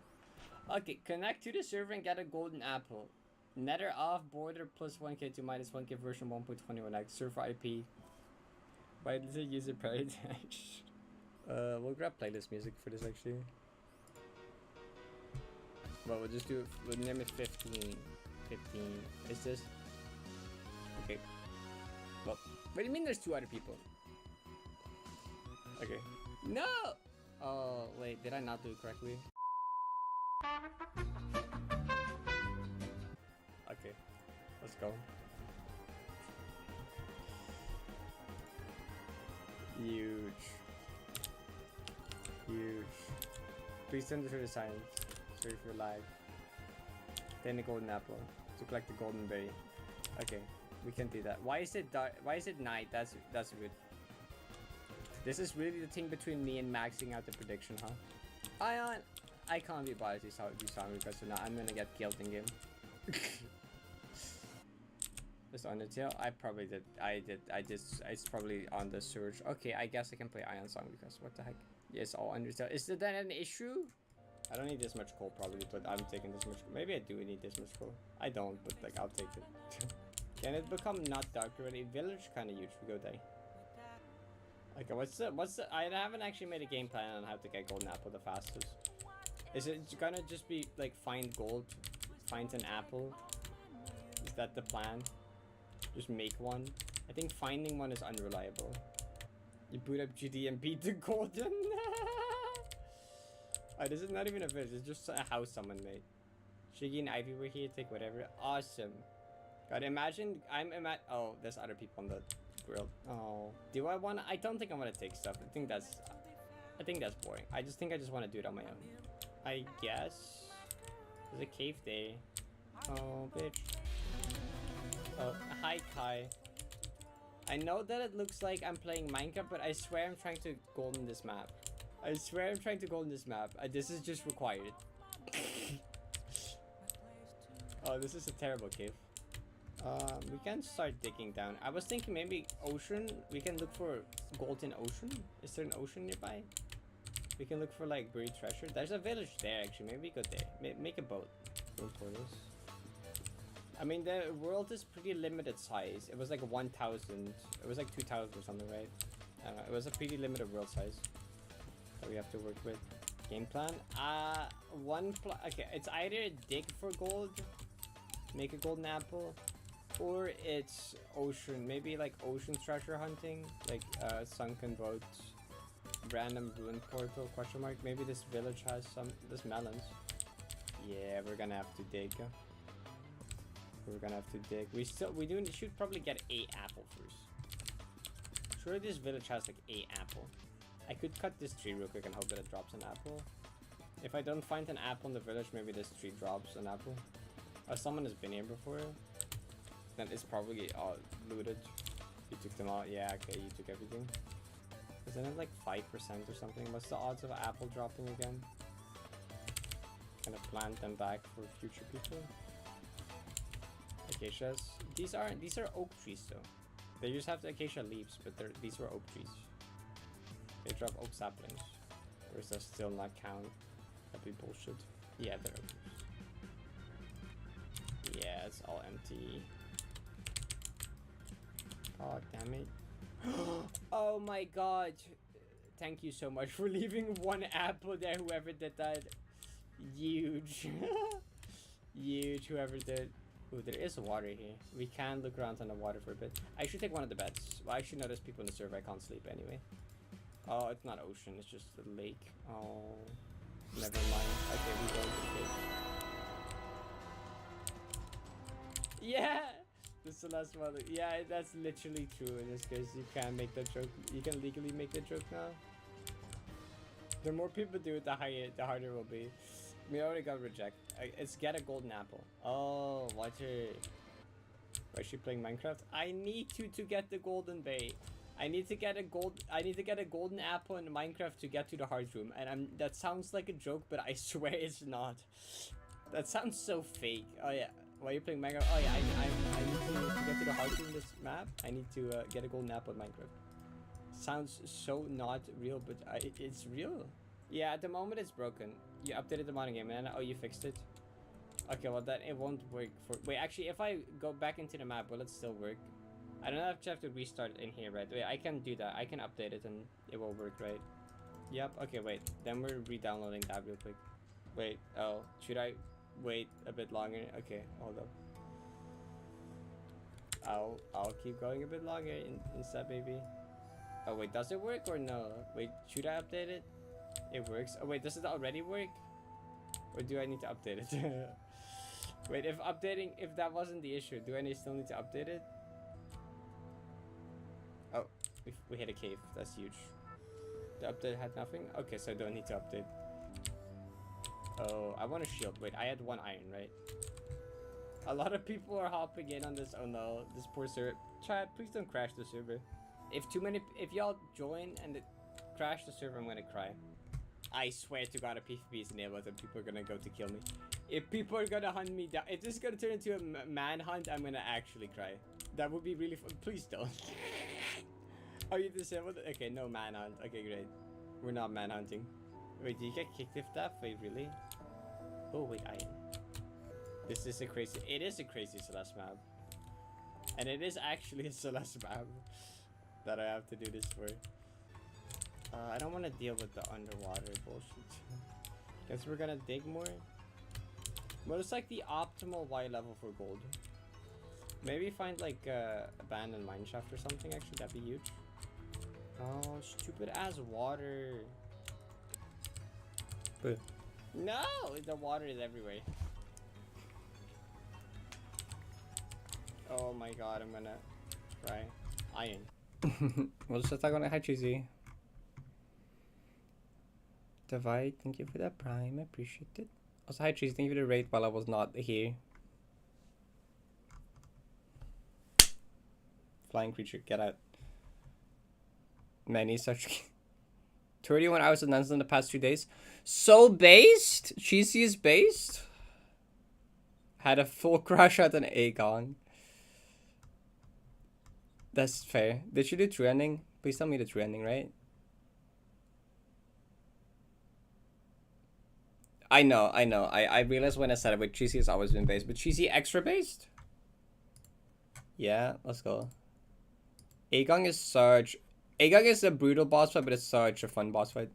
Okay, connect to the server and get a golden apple. Nether off border plus 1k to minus 1k version 1.21x. Server IP. Why does it use a paradise? We'll grab playlist music for this actually. Well, we'll just do it. We'll name it 15. 15. Is this? Okay. Well, what do you mean there's 2 other people? Okay. No! Oh, wait, did I not do it correctly? Okay, let's go. Huge. Huge. Please send this to the science. Sorry for lag. Then the golden apple to collect the golden berry. Okay, we can do that. Why is it dark? Why is it night? That's good. This is really the thing between me and maxing out the prediction, huh? I can't be bothered to do sound requests, so now I'm gonna get killed in game. Just Undertale? I probably did. It's probably on the search. Okay, I guess I can play Ion song because what the heck? Yes, all Undertale. Is that an issue? I don't need this much coal probably, but I'm taking this much coal. Maybe I do need this much coal. I don't, but like I'll take it. Can it become not dark already? Village kinda huge. We go day. Okay, what's the I haven't actually made a game plan on how to get golden apple the fastest. Is it gonna just be like find gold, find an apple? Is that the plan? Just make one? I think finding one is unreliable. You boot up GD and beat the golden. Oh, this is not even a village, it's just a house someone made. Shiggy and Ivy were here, take whatever. Awesome. God, imagine oh, there's other people on the world. Oh. Do I wanna I don't think I wanna take stuff. I think that's boring. I just think I just wanna do it on my own. I guess. There's a cave there. Oh, bitch. Oh, hi Kai. I know that it looks like I'm playing Minecraft, but I swear I'm trying to golden this map. I swear I'm trying to golden this map. This is just required. Oh, this is a terrible cave. We can start digging down. I was thinking maybe ocean. We can look for golden ocean. Is there an ocean nearby? We can look for like buried treasure. There's a village there actually. Maybe go there. Make a boat. Boat for this. I mean, the world is pretty limited size. It was like 1,000. It was like 2,000 or something, right? It was a pretty limited world size that we have to work with. Game plan? Okay, it's either dig for gold, make a golden apple, or it's ocean. Maybe like ocean treasure hunting, like sunken boats, random ruin portal, question mark. Maybe this village has this melons. Yeah, we're gonna have to dig. We're gonna have to dig. We should probably get a apple first. Sure, this village has like a apple. I could cut this tree real quick and hope that it drops an apple. If I don't find an apple in the village, maybe this tree drops an apple. Oh, someone has been here before. Then it's probably all looted. You took them all. Yeah, okay, you took everything. Isn't it like 5% or something? What's the odds of an apple dropping again? Gonna plant them back for future people. Acacias. These are oak trees though. They just have the acacia leaves, but these were oak trees. They drop oak saplings. Or does that still not count? That'd be bullshit. Yeah, they're oak trees. Yeah, it's all empty. God damn it. Oh my god. Thank you so much for leaving one apple there, whoever did that. Huge. Huge, whoever did. Ooh, there is water here. We can look around on the water for a bit. I should take one of the beds. Well, I should know there's people in the server. I can't sleep anyway. Oh, it's not ocean. It's just a lake. Oh, never mind. Okay, we go into the cave. Yeah! The Celeste mother. Yeah, that's literally true in this case. You can make that joke. You can legally make that joke now. The more people do it, the harder it will be. We already got reject. It's get a golden apple. Oh, watch her. Why is she playing Minecraft? I need to get the golden bay. I need to get a golden apple in Minecraft to get to the heart room. And that sounds like a joke, but I swear it's not. That sounds so fake. Oh yeah. Why are you playing Minecraft? Oh yeah, I need to get to the heart room in this map. I need to get a golden apple in Minecraft. Sounds so not real, but it's real. Yeah, at the moment it's broken. You updated the modding game and oh, you fixed it. Okay, well then it won't work for. Wait, actually, if I go back into the map, will it still work? I don't know if you have to restart in here, right? Wait, I can do that. I can update it and it will work, right? Yep. Okay, wait. Then we're re-downloading that real quick. Wait. Oh, should I wait a bit longer? Okay, hold up. I'll keep going a bit longer instead, maybe. Oh wait, does it work or no? Wait, should I update it? It works. Oh wait, does it already work? Or do I need to update it? Wait, if that wasn't the issue, do I still need to update it? Oh, we hit a cave. That's huge. The update had nothing? Okay, so I don't need to update. Oh, I want a shield. Wait, I had 1 iron, right? A lot of people are hopping in on this. Oh no, this poor server. Chat, please don't crash the server. If y'all join and it crash the server, I'm gonna cry. I swear to God, a PvP is enabled and people are gonna go to kill me. If people are gonna hunt me down, if this is gonna turn into a manhunt, I'm gonna actually cry. That would be really fun. Please don't. Are you disabled? Okay, no manhunt. Okay, great. We're not manhunting. Wait, did you get kicked if that? Wait, really? Oh, wait, iron. This is a crazy. It is a crazy Celeste map. And it is actually a Celeste map that I have to do this for. I don't want to deal with the underwater bullshit. Guess we're gonna dig more. What is like the optimal Y level for gold? Maybe find like abandoned mineshaft or something. Actually, that'd be huge. Oh, stupid ass water. Boo. No, the water is everywhere. Oh my god, I'm gonna cry. Iron. We'll just talk on it. Hi, Cheesy. Divide, thank you for that prime. I appreciate it. Also, hi, Cheesy. Thank you for the raid while I was not here. Flying creature, get out. Many such 31 hours of nonsense in the past 2 days. So based? Cheesy is based? Had a full crush at an Aegon. That's fair. Did she do true ending? Please tell me the true ending, right? I know. I realized when I said it, but Cheesy has always been based. But Cheesy extra based? Yeah, let's go. Aegon is a brutal boss fight, but it's such a fun boss fight.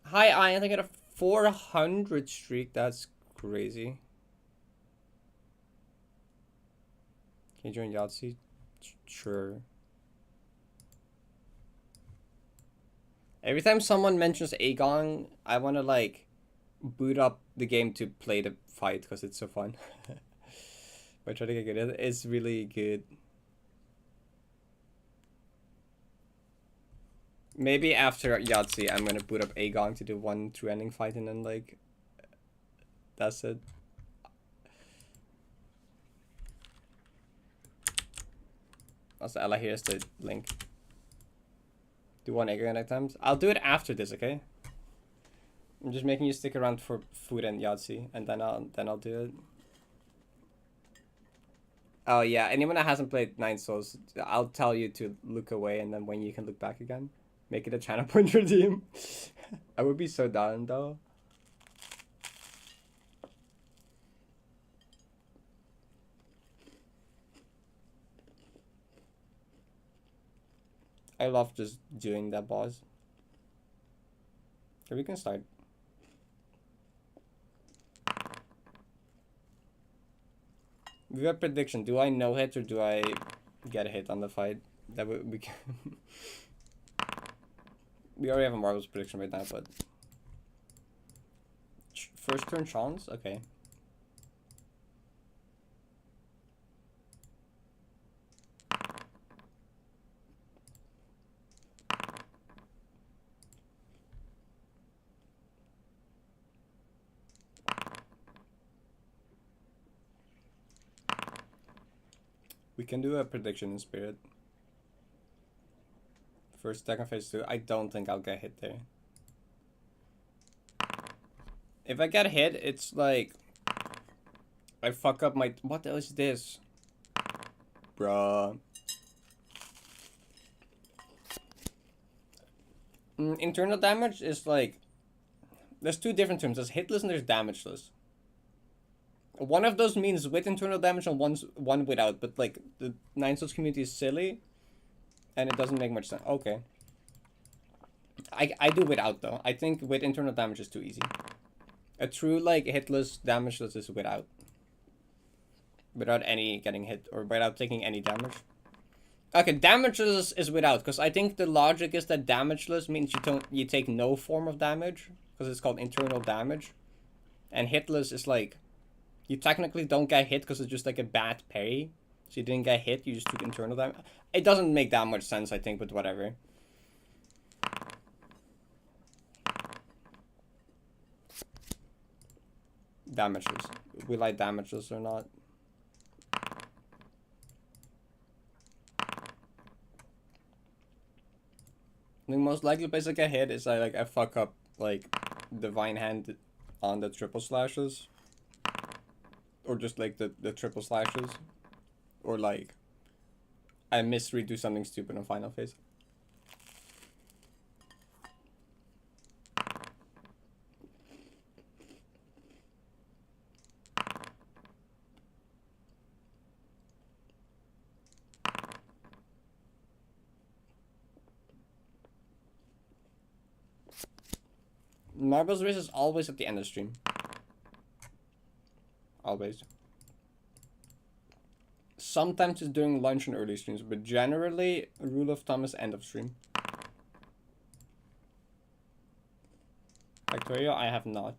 Hi, I think I got a 400 streak. That's crazy. Can you join Yahtzee? Sure. Every time someone mentions Aegon, I want to like boot up the game to play the fight because it's so fun. But try to get good. It's really good. Maybe after Yahtzee, I'm gonna boot up Aegon to do one true ending fight and then like that's it. Also, Ella, here's the link. Do one Aegon at times. I'll do it after this, okay? I'm just making you stick around for food and Yahtzee, and then I'll do it. Oh yeah, anyone that hasn't played Nine Souls, I'll tell you to look away, and then when you can look back again, make it a channel point redeem. I would be so down though. I love just doing that boss. Okay, we can start. We have prediction. Do I no hit or do I get a hit on the fight? That we can. We already have a Marvel's prediction right now, but first turn chance. Okay. We can do a prediction in spirit. First, second phase 2. I don't think I'll get hit there. If I get hit, it's like I fuck up my. What is this, bruh? Internal damage is like. There's two different terms. There's hitless and there's damageless. One of those means with internal damage and one without, but like the Nine Souls community is silly and it doesn't make much sense. Okay. I do without though. I think with internal damage is too easy. A true like hitless damageless is without. Without any getting hit or without taking any damage. Okay, damageless is without, because I think the logic is that damageless means you take no form of damage, because it's called internal damage. And hitless is like you technically don't get hit because it's just like a bad parry. So you didn't get hit, you just took internal damage. It doesn't make that much sense, I think, but whatever. Damageless. We like damageless or not. The most likely place I get hit is I fuck up like Divine Hand on the triple slashes. Or just like the triple slashes. Or like I misredo something stupid in final phase. Marbles race is always at the end of stream. Always. Sometimes it's during lunch and early streams, but generally, rule of thumb is end of stream. Victoria, I have not.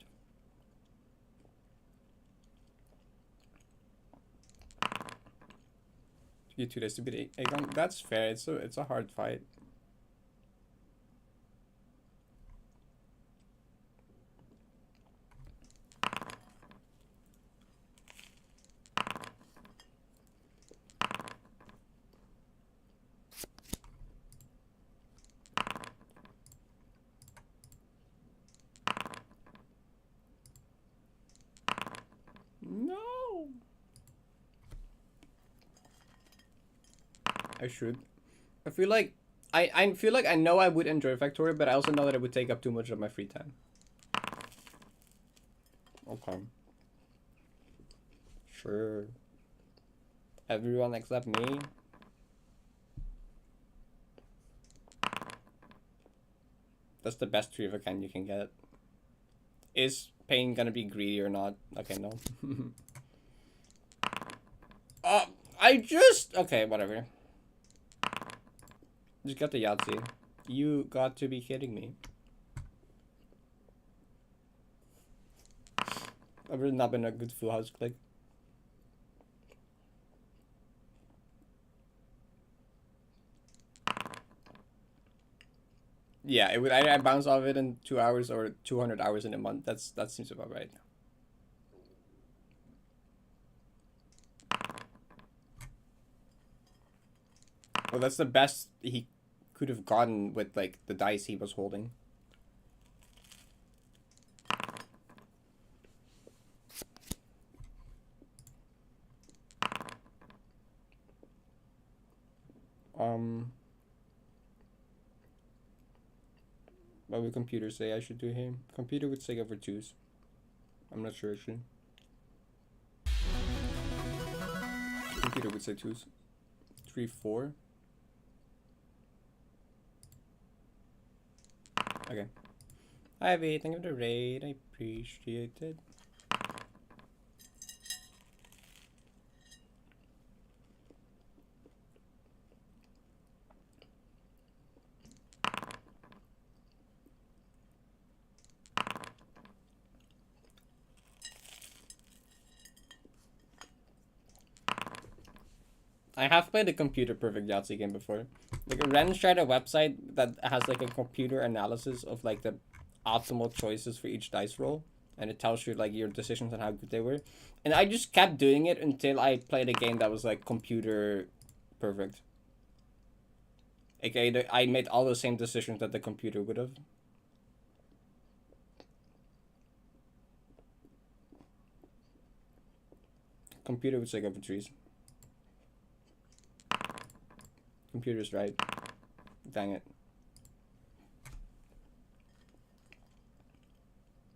You 2 days to beat Aegon. That's fair. It's a hard fight. No. I should. I feel like I feel like I know I would enjoy Factorio, but I also know that it would take up too much of my free time. Okay. Sure. Everyone except me. That's the best tree of a kind you can get. Is Pain gonna be greedy or not? Okay, no. Okay, whatever. Just got the Yahtzee. You got to be kidding me. I've really not been a good full house click. Yeah, it would. I bounce off it in 2 hours or 200 hours in a month. That seems about right. Well, that's the best he could have gotten with like the dice he was holding. What would computer say I should do here? Computer would say go for 2s. I'm not sure actually. Computer would say 2s. 3, 4. Okay. Hi V, thank you for the raid. I appreciate it. I have played a computer perfect Yahtzee game before. Like Ren tried a website that has like a computer analysis of like the optimal choices for each dice roll, and it tells you like your decisions and how good they were. And I just kept doing it until I played a game that was like computer perfect. Okay, I made all the same decisions that the computer would have. Computer would say go for 3s. Computer's right. Dang it.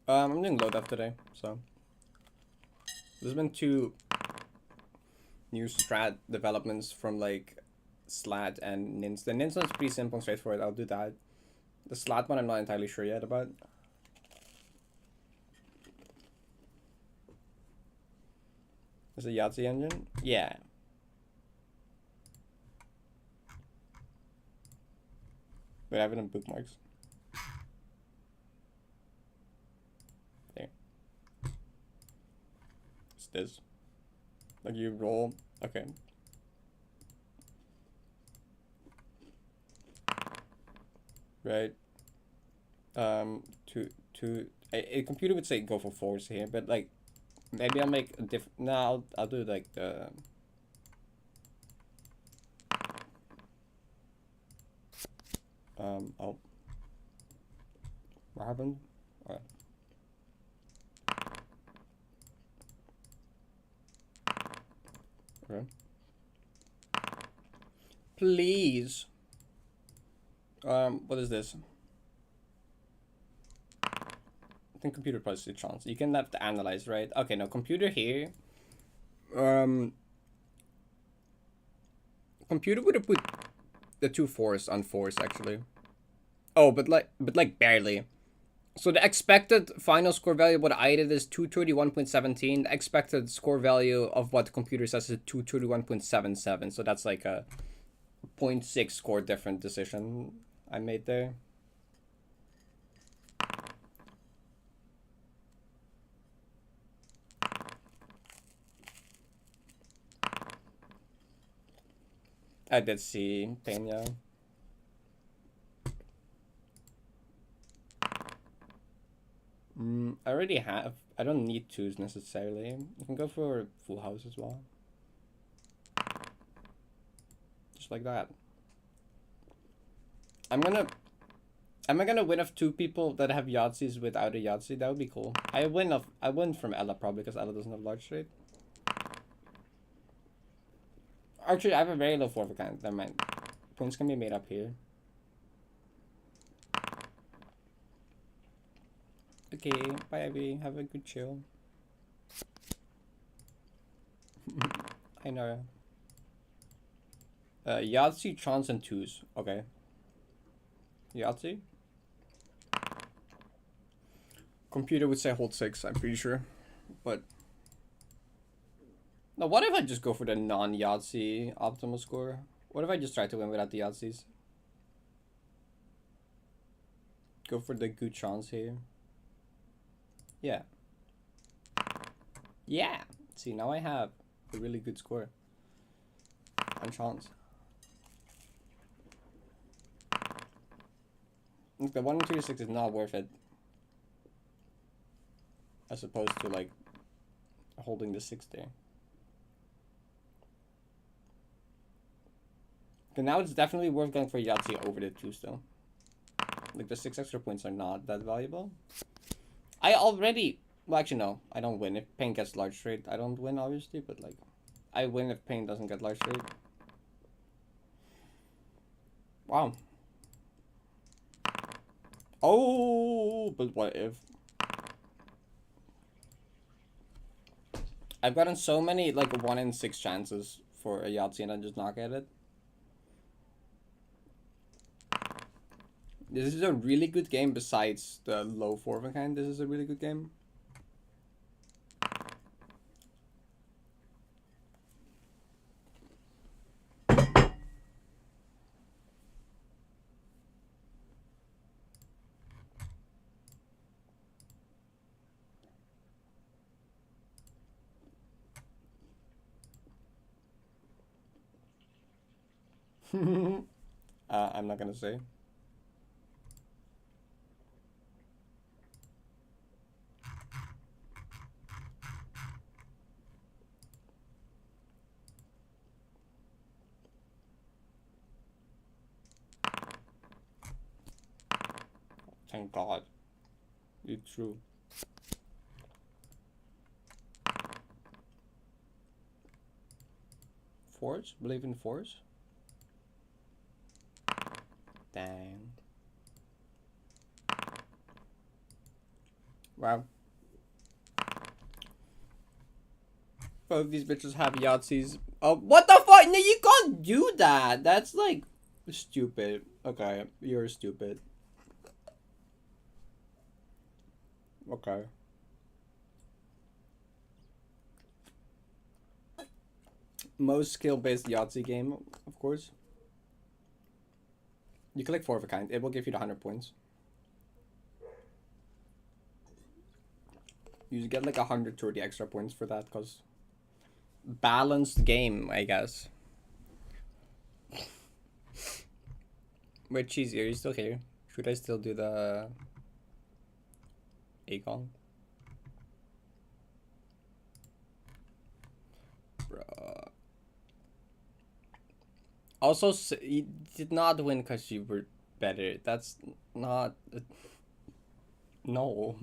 I'm doing low def today, so there's been 2 new strat developments from like Slat and Nins. The Nins one's pretty simple and straightforward. I'll do that. The Slat one I'm not entirely sure yet about. Is it Yahtzee engine? Yeah. Wait, I have it in bookmarks. There. It's this. Like you roll. Okay. Right. A computer would say go for 4s here, but like maybe I'll make a different. No, I'll do like the. Oh. What happened? Alright. Okay. Please. What is this? I think computer plus a chance. You can have to analyze, right? Okay, now computer here. Computer would have put the 2 4s on 4s actually. Oh, but like barely. So the expected final score value of what I did is 231.17. The expected score value of what the computer says is 231.77. So that's like a 0.6 score different decision I made there. I did see Peña. I already have. I don't need twos necessarily. You can go for full house as well. Just like that. Am I gonna win off two people that have Yahtzees without a Yahtzee? That would be cool. I win from Ella probably because Ella doesn't have large straight. Actually, I have a very low 4 of a kind. Never mind. Points can be made up here. Okay, bye Ivy. Have a good chill. Hi Nara. Yahtzee, Trons, and twos. Okay. Yahtzee? Computer would say hold 6, I'm pretty sure. But now what if I just go for the non-Yahtzee optimal score? What if I just try to win without the Yahtzees? Go for the Gutrons here. Yeah. Yeah! See, now I have a really good score. On chance. The 1 and 2 to 6 is not worth it. As opposed to like holding the 6 there. Okay, now it's definitely worth going for Yahtzee over the 2s though. Like the 6 extra points are not that valuable. I already, well actually no, I don't win. If Pain gets large straight, I don't win obviously, but like, I win if Pain doesn't get large straight. Wow. Oh, but what if? I've gotten so many like 1 in 6 chances for a Yahtzee and I just not get it. This is a really good game besides the low 4 of a kind. This is a really good game. I'm not gonna say. Thank God. It's true. Fours? Believe in fours? Dang. Wow. Both these bitches have Yahtzees. Oh, what the fuck? No, you can't do that. That's like stupid. Okay, you're stupid. Okay. Most skill-based Yahtzee game, of course. You collect 4 of a kind. It will give you the 100 points. You get like 130 extra points for that, because balanced game, I guess. Wait, Cheesy, are you still here? Should I still do the Akon? Bruh. Also, you did not win because you were better. That's not... No.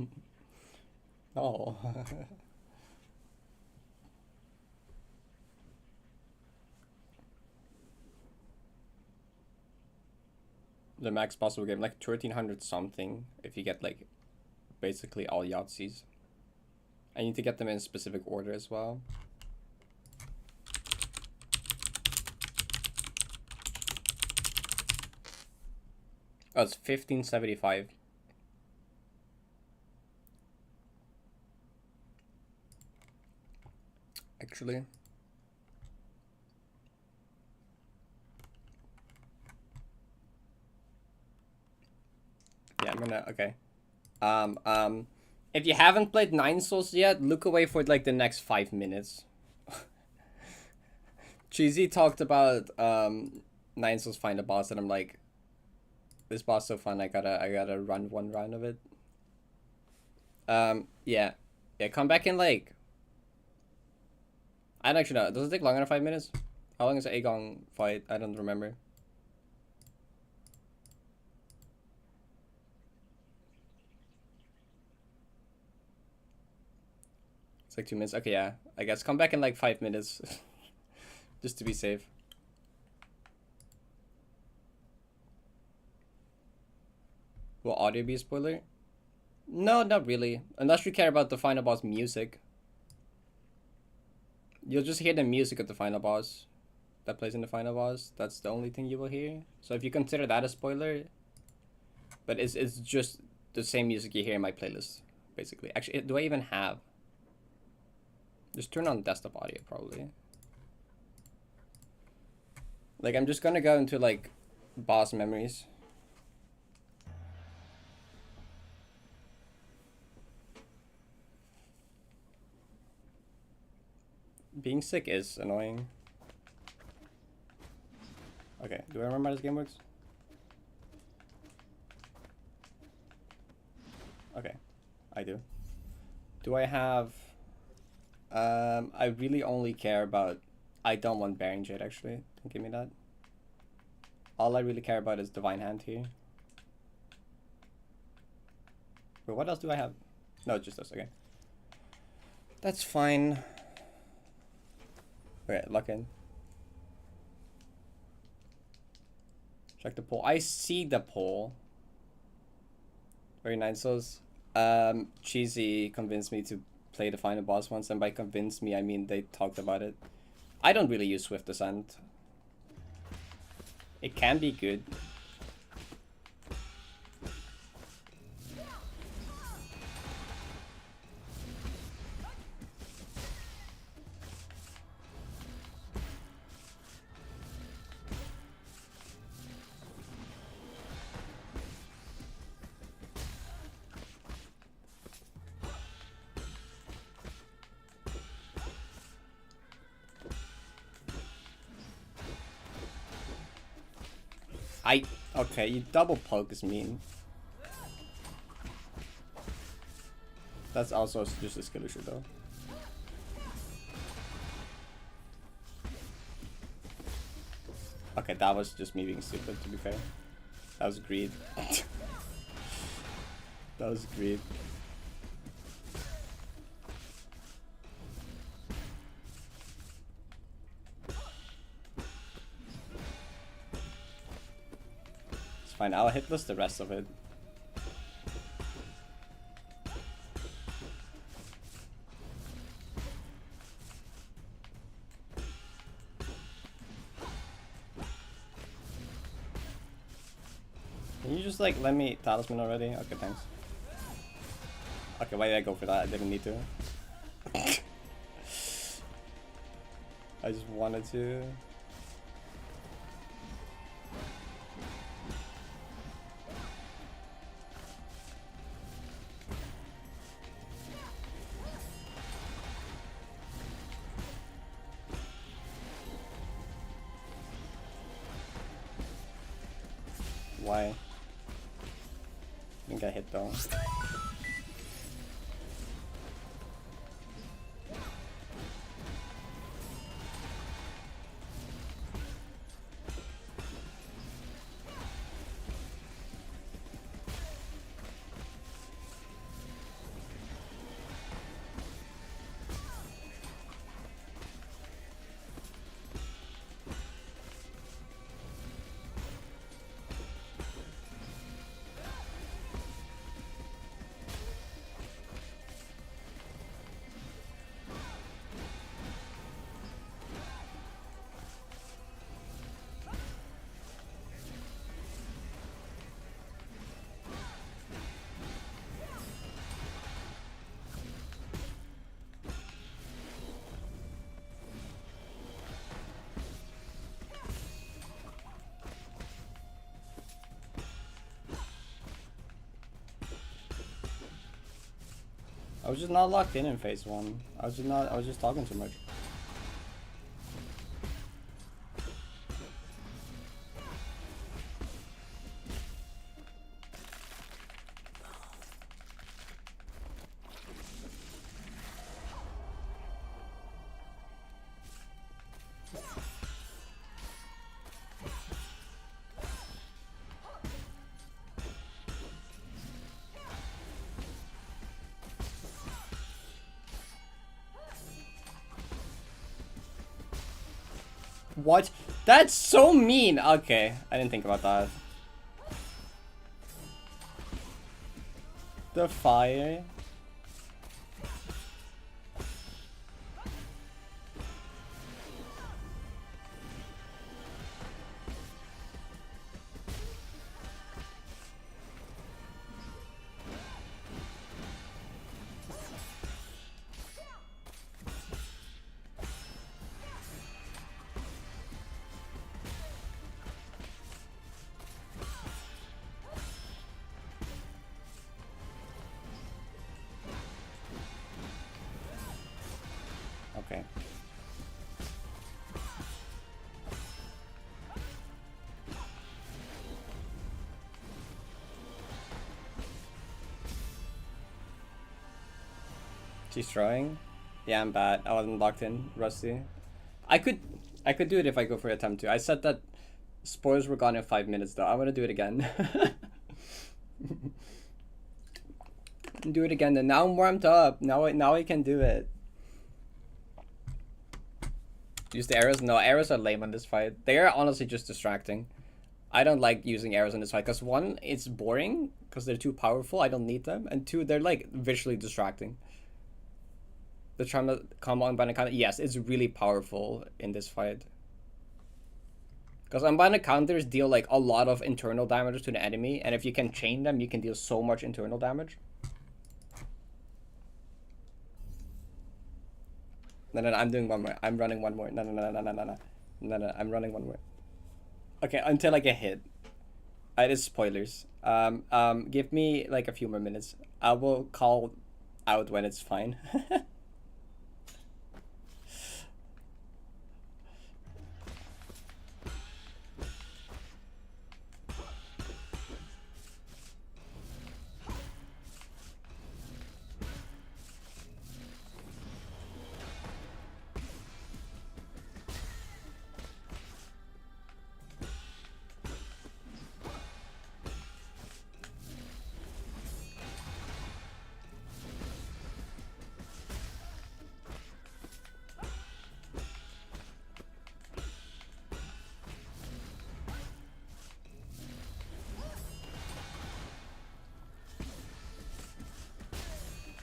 No. The max possible game, like 1300 something, if you get like basically all Yahtzees. I need to get them in specific order as well. Oh, it's 1575. actually. Yeah, I'm gonna, okay. If you haven't played Nine Souls yet, look away for like the next 5 minutes. Cheesy talked about Nine Souls Find a Boss, and I'm like, this boss so fun. I gotta run one round of it. Yeah, come back in like, I don't actually know. Does it take longer than 5 minutes? How long is the Agong fight? I don't remember. It's like 2 minutes. Okay, yeah. I guess come back in like 5 minutes. Just to be safe. Will audio be a spoiler? No, not really. Unless you care about the final boss music. You'll just hear the music of the final boss that plays in the final boss. That's the only thing you will hear. So if you consider that a spoiler, but it's just the same music you hear in my playlist, basically. Actually, do I even have? Just turn on desktop audio, probably. Like, I'm just gonna go into, like, boss memories. Being sick is annoying. Okay, do I remember how this game works? Okay, I do. Do I have... I really only care about... I don't want Bearing Jade, actually. Don't give me that. All I really care about is Divine Hand here. But what else do I have? No, it's just this, okay. That's fine. Okay, lock in. Check the poll. I see the poll. Very nice. So, Cheesy convinced me to play the final boss once, and by convinced me, I mean they talked about it. I don't really use Swift Descent. It can be good. Okay, you double poke is mean. That's also just a skill issue though. Okay, that was just me being stupid, to be fair. That was greed. That was greed. Fine, I'll hitlist the rest of it. Can you just like let me talisman already? Okay, thanks. Okay, why did I go for that? I didn't need to. I just wanted to. Why? I think I hit though. I was just not locked in phase 1. I was just talking too much. What? That's so mean! Okay, I didn't think about that. The fire. Okay. She's trying? Yeah, I'm bad. I wasn't locked in, Rusty. I could do it if I go for attempt 2. I said that spoilers were gone in 5 minutes though. I want to do it again. Do it again. Then now I'm warmed up. Now I can do it. Use the arrows? No, arrows are lame on this fight. They are honestly just distracting. I don't like using arrows in this fight because 1, it's boring because they're too powerful. I don't need them, and 2, they're like visually distracting. The trying to come on by counter. Yes, it's really powerful in this fight. Because unbound counters deal like a lot of internal damage to the enemy, and if you can chain them, you can deal so much internal damage. No, I'm doing one more. I'm running one more. No, I'm running one more. Okay, until I get hit. It is spoilers. Give me like a few more minutes. I will call out when it's fine.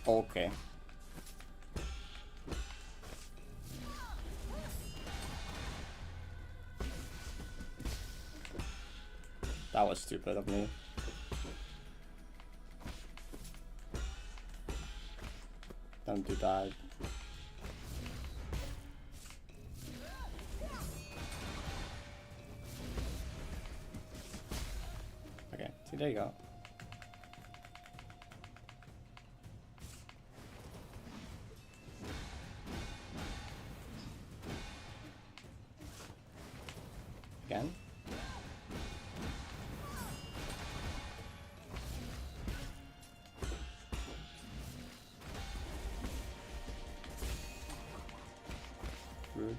Okay. That was stupid of me. Don't do that. Okay, see, there you go. Again. Rude.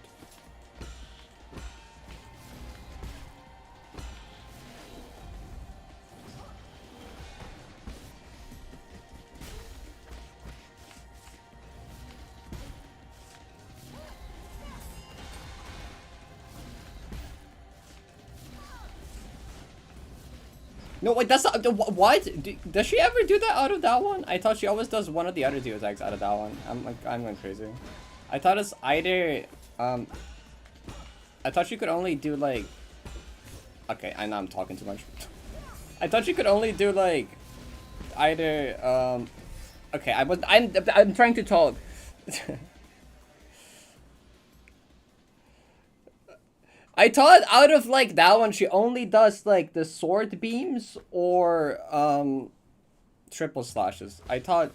No, wait, that's not, what? Does she ever do that out of that one? I thought she always does one of the other 2 attacks out of that one. I'm going crazy. I thought it's either, I thought she could only do like, okay, I know I'm talking too much. I thought she could only do like, either, okay, I'm trying to talk. I thought out of like that one, she only does like the sword beams or triple slashes. I thought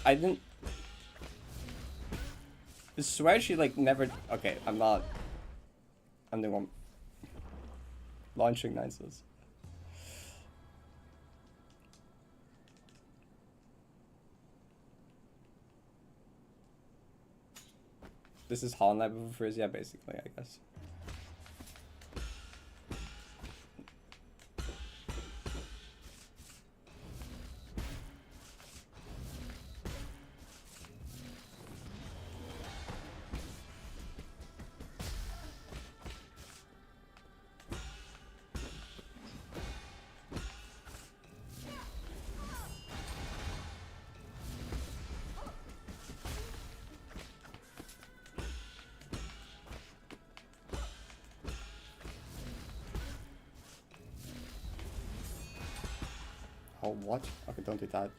I didn't I swear she like never. Okay, I'm not. I'm the one launching nices. This is Hollow Knight with Frizz, yeah, basically, I guess. Oh, what? Okay, don't do that.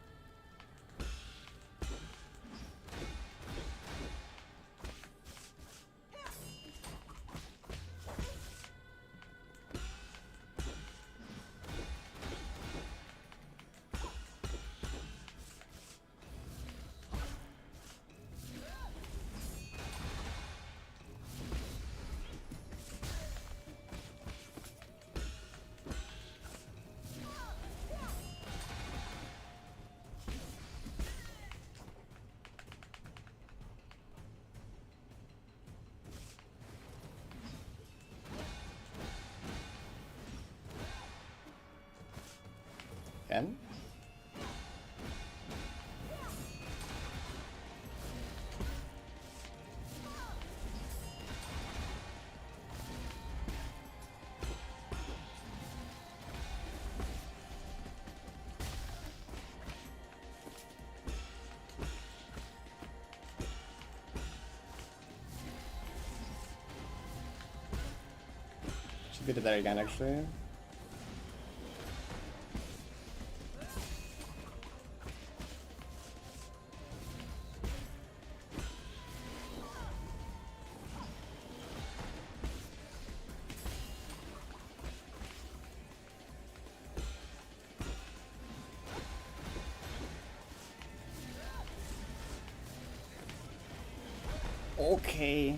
Again? Should be that again, actually. Okay.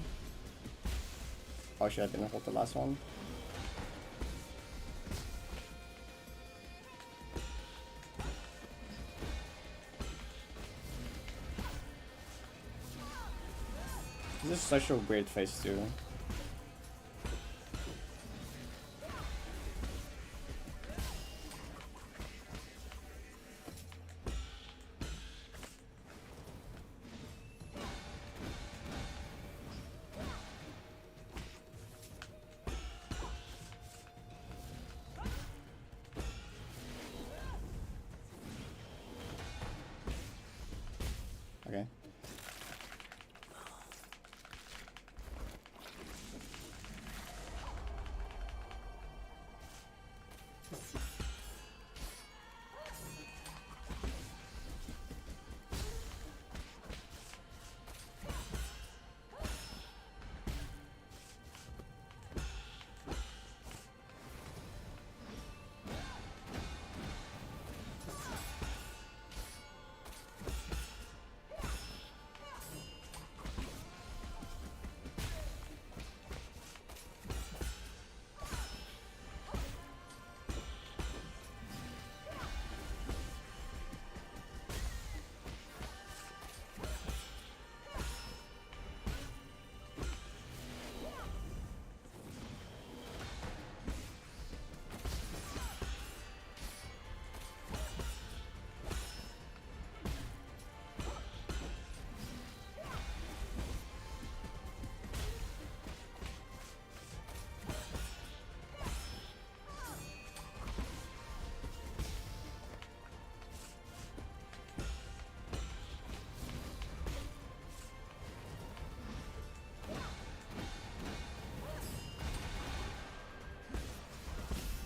Oh shit, I didn't hold the last one. This is such a weird face too. Okay.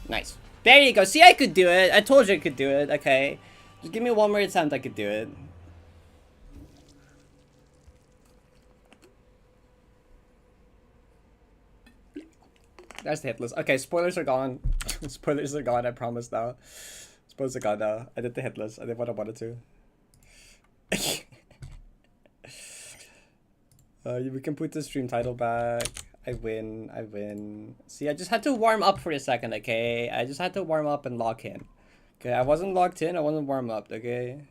Nice. There you go. See, I could do it. I told you I could do it. Okay. Just give me one more attempt, I could do it. That's the hitless. Okay, spoilers are gone. Spoilers are gone, I promise now. Spoilers are gone now. I did the hitless. I did what I wanted to. We can put the stream title back. I win. I win. See, I just had to warm up for a second, okay? I just had to warm up and lock in. Okay, I wasn't locked in. I wasn't warm up, okay?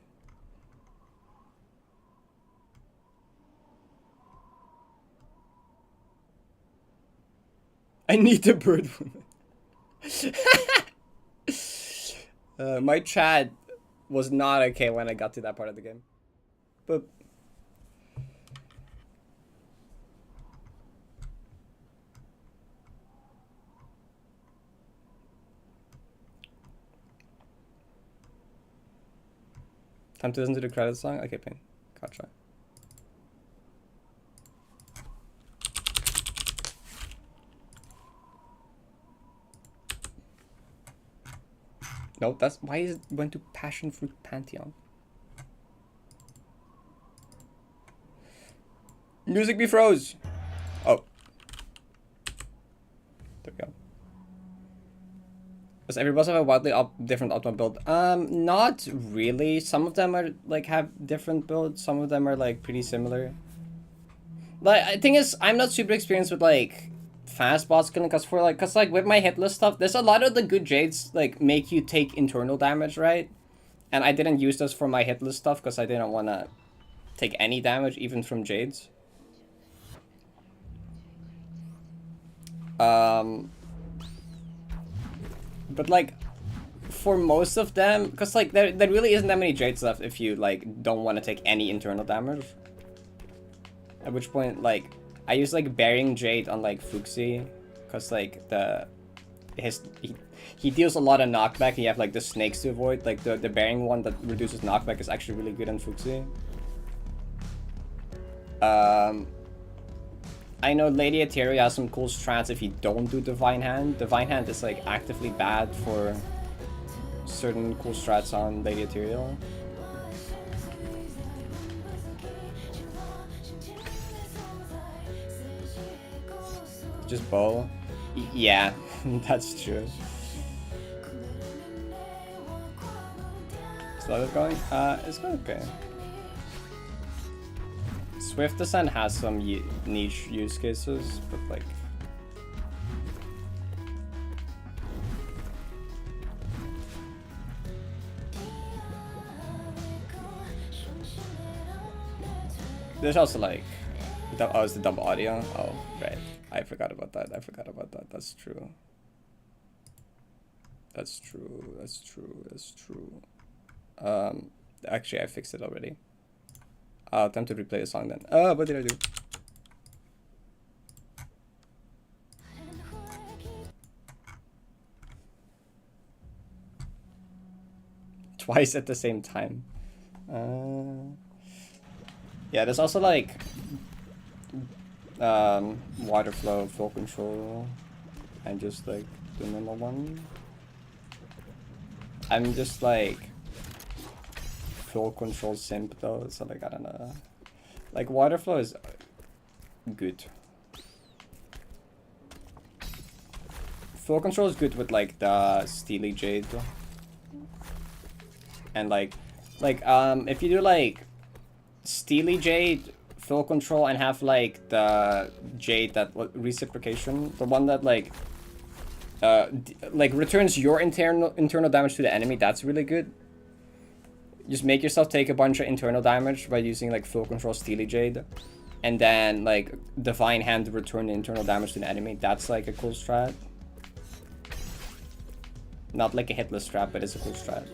I need the bird woman. My chat was not okay when I got to that part of the game. But time to listen to the credits song? Okay, Pain. Gotcha. No, that's why is it went to Passion Fruit Pantheon. Music be froze. Oh. There we go. Does every boss have a wildly different optimal build? Not really. Some of them are like have different builds. Some of them are like pretty similar. Like, the thing is, I'm not super experienced with like fast boss killing, cause with my hitless stuff, there's a lot of the good jades like make you take internal damage, right? And I didn't use those for my hitless stuff because I didn't want to take any damage even from jades. But like for most of them, because like there really isn't that many jades left if you like don't want to take any internal damage. At which point, like, I use like Bearing Jade on like Fuxi, because like he deals a lot of knockback and you have like the snakes to avoid. Like the Bearing one that reduces knockback is actually really good on Fuxi. I know Lady Etheria has some cool strats if you don't do Divine Hand. Divine Hand is like actively bad for certain cool strats on Lady Etheria. Just bow? Yeah, that's true. Slow it going? It's going okay. Swift Descent has some niche use cases, but like... There's also like... Oh, it's the double audio? Oh, right. I forgot about that. That's true. That's true. Actually, I fixed it already. Time to replay the song then. What did I do? Twice at the same time. Yeah, there's also like water flow, flow control, and just like the normal one. I'm just like flow control simp though, so like I don't know. Like water flow is good. Flow control is good with like the Steely Jade. And like if you do like Steely Jade, flow control, and have like the Jade that reciprocation, the one that like returns your internal damage to the enemy, that's really good. Just make yourself take a bunch of internal damage by using like flow control Steely Jade, and then like Divine Hand to return the internal damage to the enemy. That's like a cool strat. Not like a hitless strat, but it's a cool strat.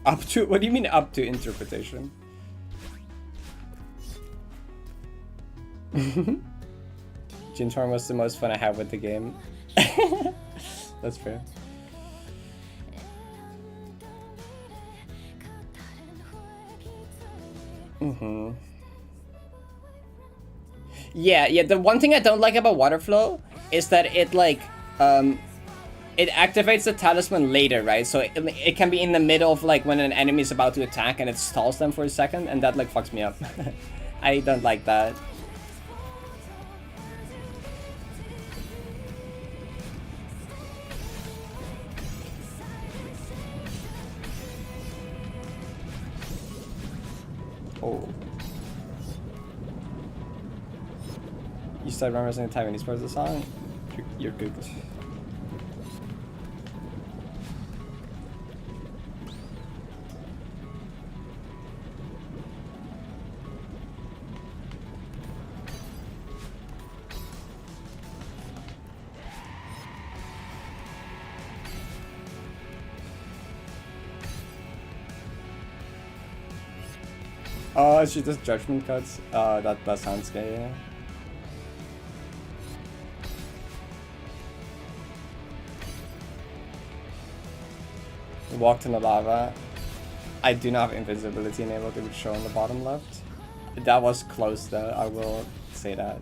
Up to? What do you mean up to interpretation? Gin Charm was the most fun I had with the game. That's fair. Yeah, the one thing I don't like about water flow is that it like it activates the talisman later, right? So it can be in the middle of like when an enemy is about to attack and it stalls them for a second, and that like fucks me up. I don't like that. Oh. You started memorizing the Taiwanese part of the song? You're good. Oh, she does judgment cuts. That sounds gay. Yeah. Walked in the lava. I do not have invisibility enabled. It would show on the bottom left. That was close though. I will say that.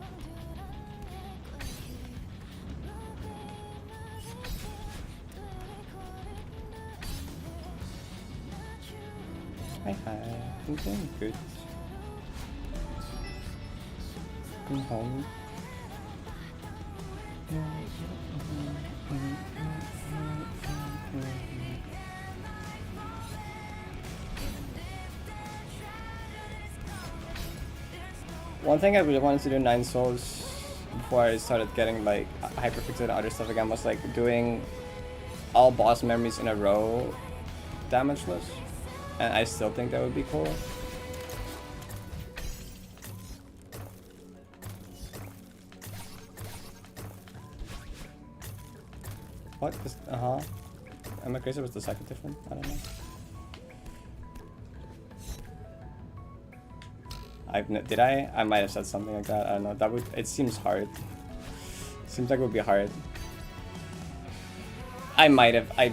Hi. I'm doing good. Come home. One thing I really wanted to do in 9 Souls before I started getting like hyperfixated on other stuff again was like doing all boss memories in a row damageless. And I still think that would be cool. What is am I crazy? Was the second different? I don't know. Did I? I might have said something like that. I don't know. That would. It seems hard. Seems like it would be hard. I might have. I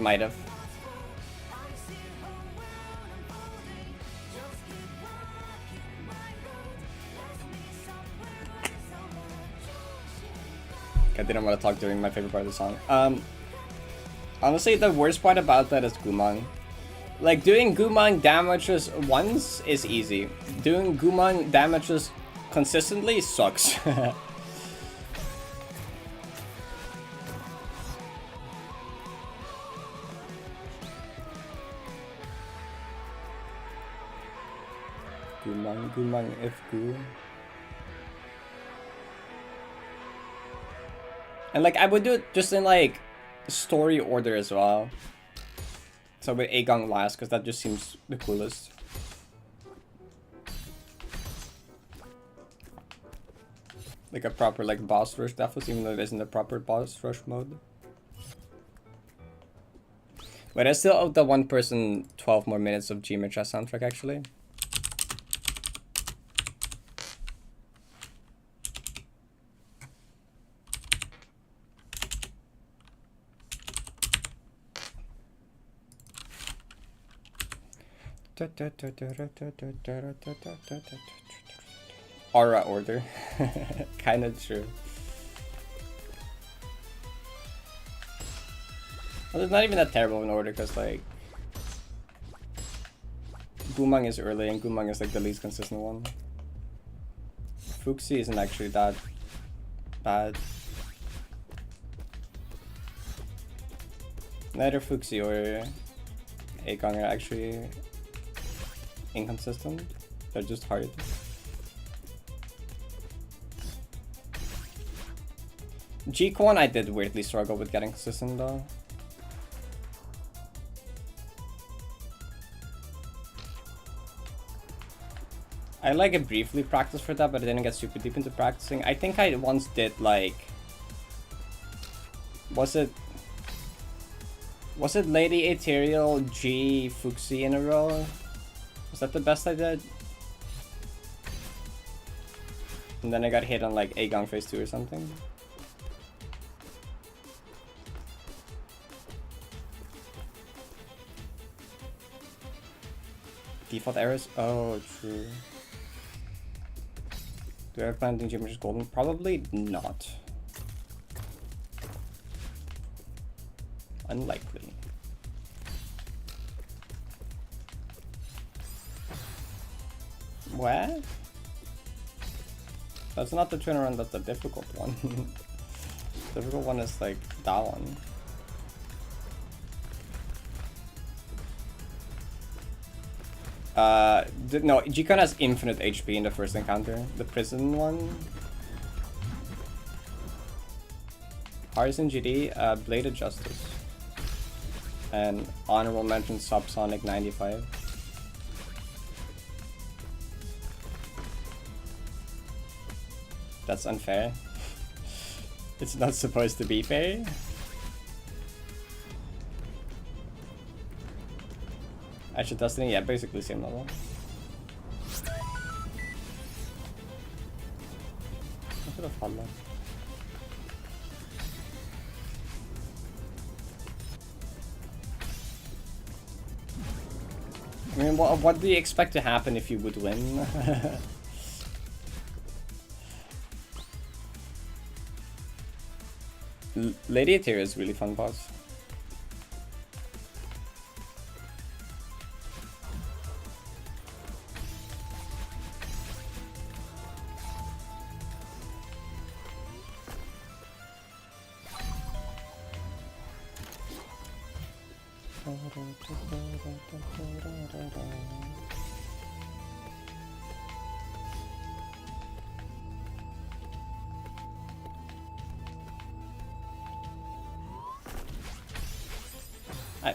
didn't want to talk during my favorite part of the song. Honestly, the worst part about that is Gumang. Like, doing Gumang damages once is easy. Doing Gumang damages consistently sucks. Gumang if Gu. And like, I would do it just in like story order as well. So with Aegon last, because that just seems the coolest. Like a proper like boss rush deaths, even though it isn't a proper boss rush mode. But I still owe the one person 12 more minutes of Gmich soundtrack actually. Aura order. Kinda true. Well, it's not even that terrible of an order because like Gumang is early and Gumang is like the least consistent one. Fuxi isn't actually that bad. Neither Fuxi or Aegon are actually inconsistent. They're just hard. G-Quan I did weirdly struggle with getting consistent though. I like it briefly practiced for that, but I didn't get super deep into practicing. I think I once did like... Was it Lady Ethereal G Fuxi in a row? Was that the best I did? And then I got hit on like Aegon phase 2 or something. Default errors? Oh, true. Do I have planned in Gym Golden? Probably not. unlikely. What? That's not the turnaround, that's the difficult one. Difficult one is like that one. No, G-Con has infinite HP in the first encounter. The prison one. Artisan GD, Blade of Justice. And honorable mention Subsonic 95. That's unfair. It's not supposed to be fair. Actually, Destiny, yeah, basically same level. I should have fun that. I mean, what do you expect to happen if you would win? Lady Etheria is really fun boss.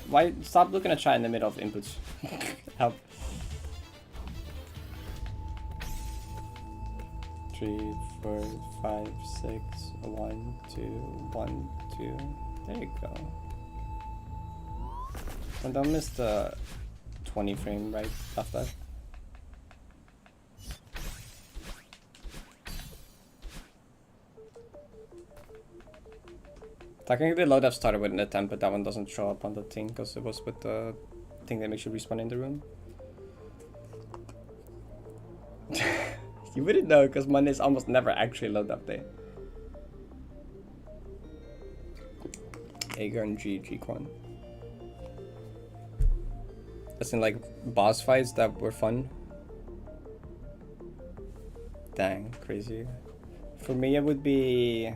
Why stop looking at chat in the middle of inputs? Help. 3, 4, 5, 6, 1, 2, 1, 2. There you go. And don't miss the 20 frame right after that. Technically, the loadout started with an attempt, but that one doesn't show up on the thing because it was with the thing that makes you respawn in the room. You wouldn't know because Monday is almost never actually loadout day. Agar and G-Quan. As in like boss fights that were fun. Dang, crazy. For me, it would be.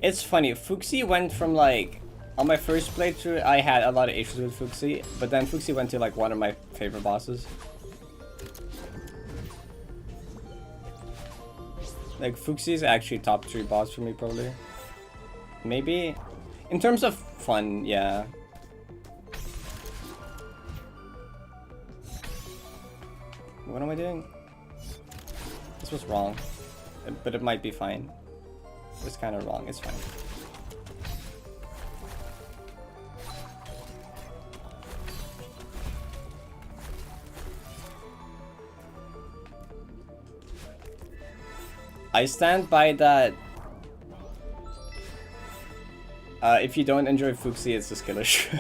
It's funny, Fuxi went from like, on my first playthrough I had a lot of issues with Fuxi, but then Fuxi went to like one of my favorite bosses. Like Fuxi is actually top 3 boss for me probably. Maybe, in terms of fun, yeah. What am I doing? This was wrong, but it might be fine. It's kind of wrong, it's fine. I stand by that. If you don't enjoy Fuxi, it's a skill issue.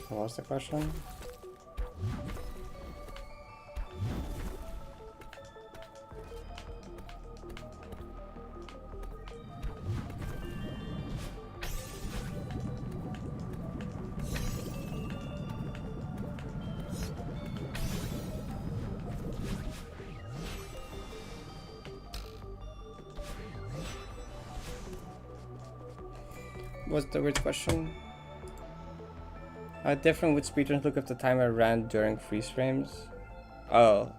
What was the question? What's the weird question? How different would speedruns look if the timer ran during freeze frames? Oh,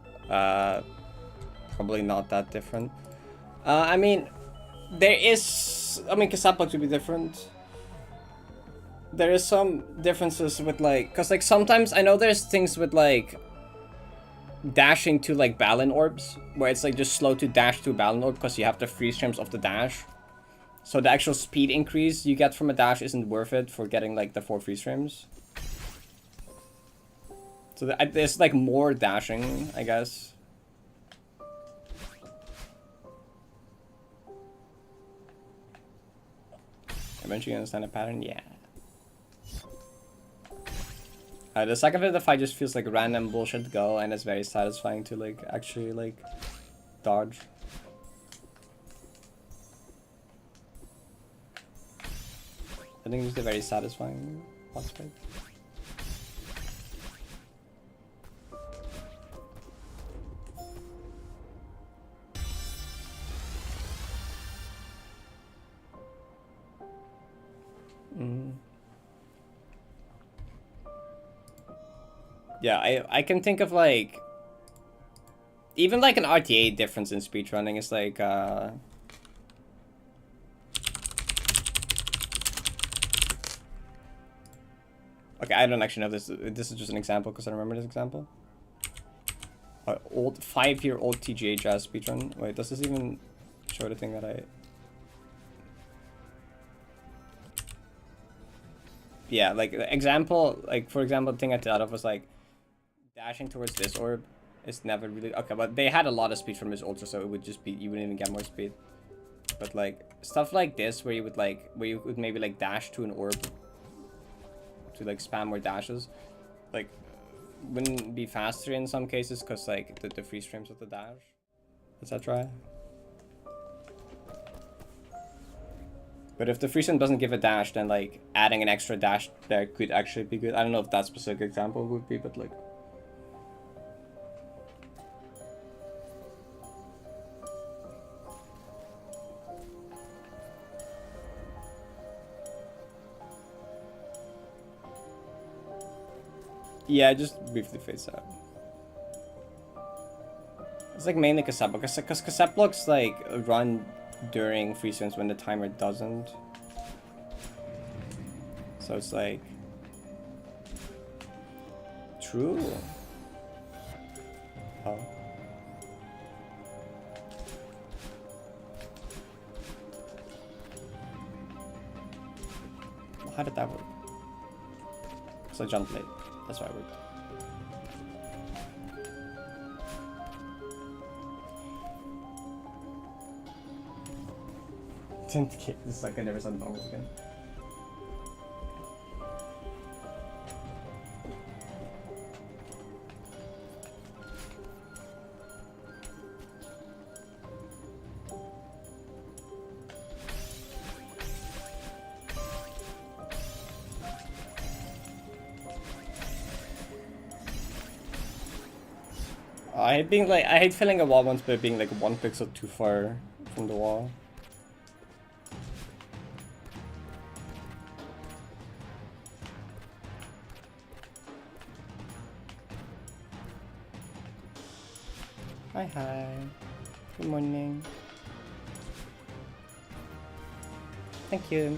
probably not that different. I mean, there is. I mean, Kasapok would be different. There is some differences with like, cause like sometimes I know there's things with like dashing to like Balin orbs where it's like just slow to dash to a Balin orb because you have the freeze frames of the dash. So the actual speed increase you get from a dash isn't worth it for getting like the 4 freeze frames. So there's like more dashing, I guess. Eventually you understand the pattern? Yeah. The second bit of the fight just feels like random bullshit go, and it's very satisfying to like actually like dodge. I think it's a very satisfying boss fight. Yeah, I can think of like even like an RTA difference in speedrunning is like okay, I don't actually know this. This is just an example because I remember this example. Old 5-year-old TGA jazz speedrun. Wait, does this even show the thing that I? Yeah, like example, like for example, the thing I thought of was like dashing towards this orb is never really okay, but they had a lot of speed from this ultra, so it would just be you wouldn't even get more speed. But like stuff like this, where you would maybe like dash to an orb to like spam more dashes, like wouldn't be faster in some cases because like the freeze frames of the dash, etc. But if the freeze frame doesn't give a dash, then like adding an extra dash there could actually be good. I don't know if that specific example would be, but like. Yeah, just briefly face out. It's like mainly Kasap, because Kasap blocks like run during freeze frames when the timer doesn't. So it's like true. Oh. How did that work? So I jumped late. That's why it worked. This is like I never said normal again. I hate filling a wall once by being like 1 pixel too far from the wall. Hi. Good morning. Thank you.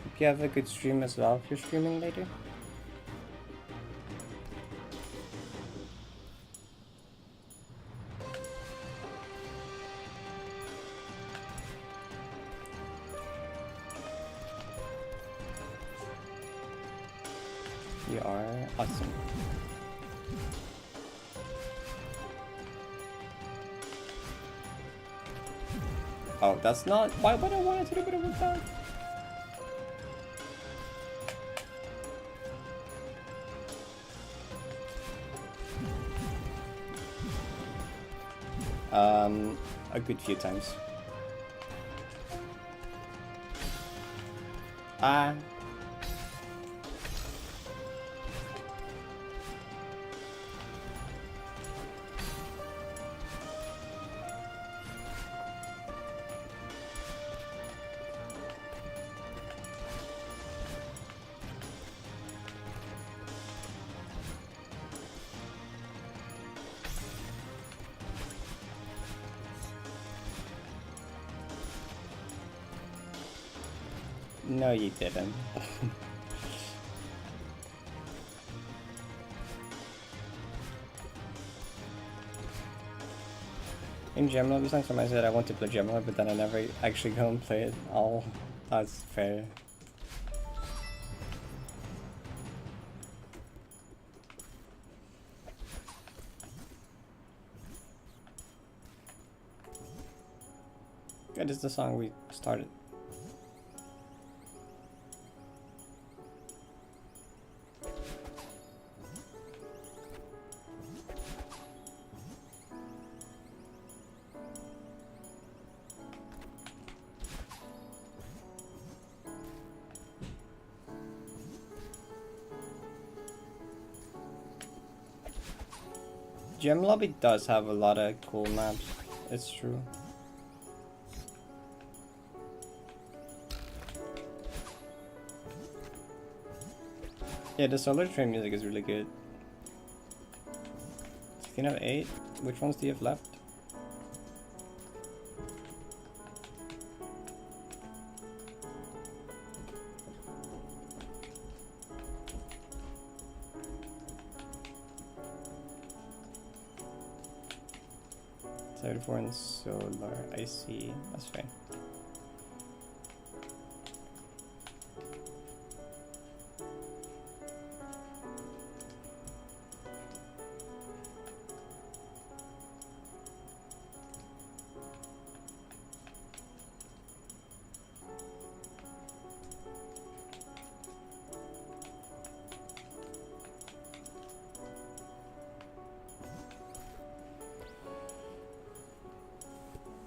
Hope you have a good stream as well if you're streaming later. You are awesome. Oh, that's not. Why would I want to do a bit of work done? A good few times. No, you didn't. In Gemini, this time I said I want to play Gemini, but then I never actually go and play it. Oh, that's fair. Yeah, this is the song we started. Gem Lobby does have a lot of cool maps, it's true. Yeah, the Solar Train music is really good. 16 out of 8. Which ones do you have left? .74 in Solar, I see. That's fine.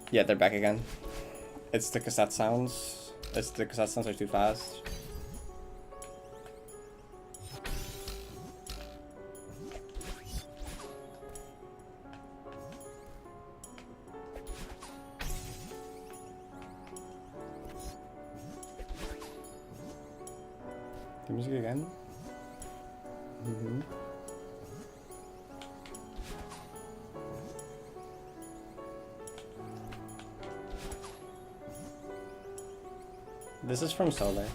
Yeah, they're back again. It's the cassette sounds. The cassette sounds are too fast. The music again? Mm-hmm. This is from Solar.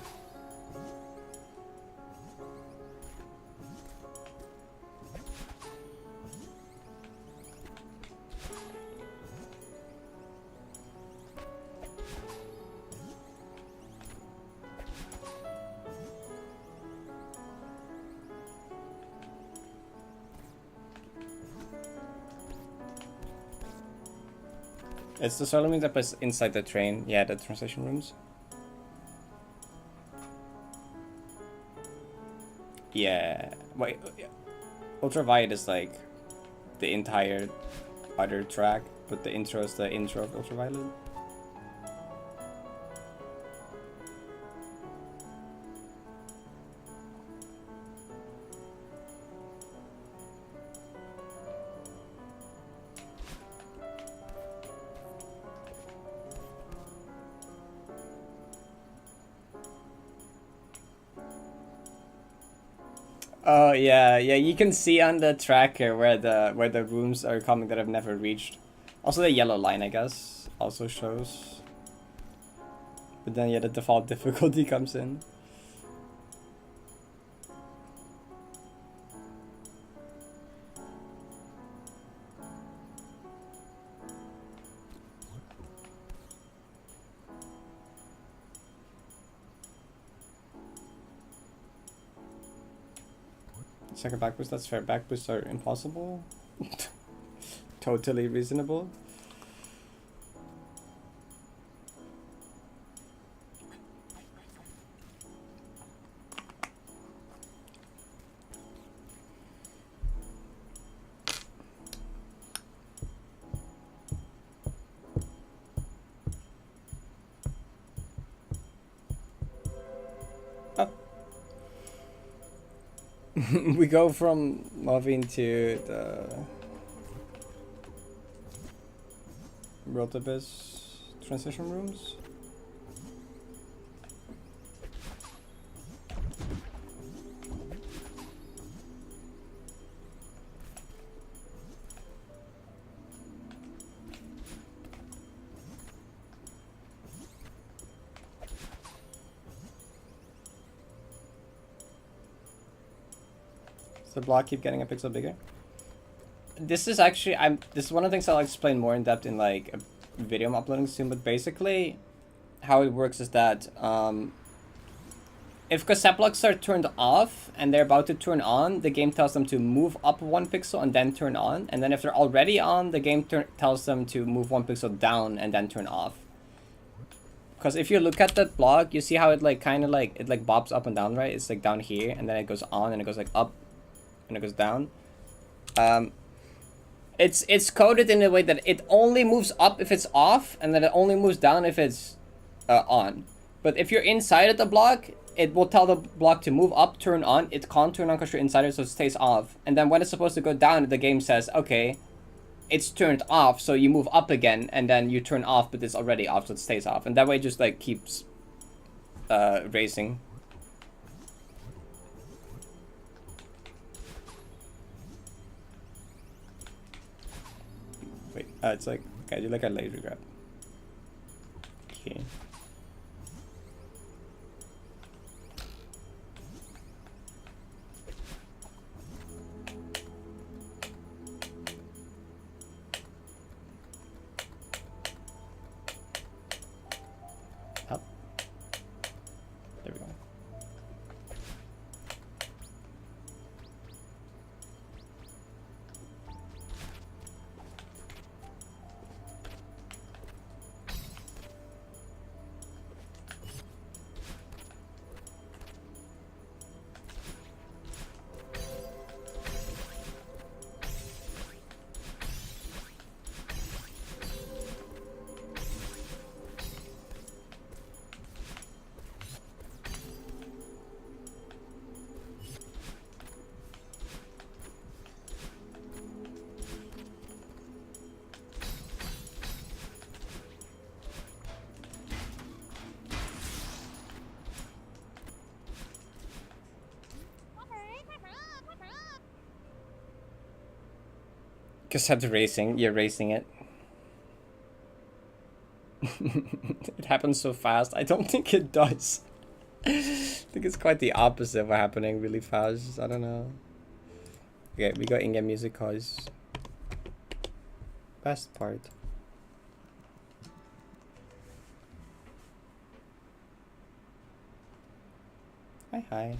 It's the Solar music that was inside the train. Yeah, the translation rooms. Yeah, wait, Ultraviolet is like the entire other track, but the intro is the intro of Ultraviolet. Oh yeah, yeah. You can see on the tracker where the rooms are coming that I've never reached. Also, the yellow line, I guess, also shows. But then, yeah, the default difficulty comes in. Second back boost, that's fair. Back boosts are impossible. Totally reasonable. We go from moving to the Rotabus transition rooms. Does the block keep getting a pixel bigger? This is actually this is one of the things I'll explain more in depth in like a video I'm uploading soon. But basically, how it works is that if cassette blocks are turned off and they're about to turn on, the game tells them to move up 1 pixel and then turn on. And then if they're already on, the game tells them to move 1 pixel down and then turn off. Because if you look at that block, you see how it like kind of like it like bobs up and down, right? It's like down here and then it goes on and it goes like up and it goes down. It's coded in a way that it only moves up if it's off and then it only moves down if it's on. But if you're inside of the block, it will tell the block to move up, turn on. It can't turn on because you're inside it, so it stays off. And then when it's supposed to go down, the game says, okay, it's turned off, so you move up again, and then you turn off, but it's already off, so it stays off. And that way it just like keeps racing. Wait, it's like, okay, do like a laser grab. Okay. Up. There we go. Cassette racing, you're racing it. It happens so fast. I don't think it does. I think it's quite the opposite of happening really fast. I don't know. Okay, we got in-game music cause best part. Hi.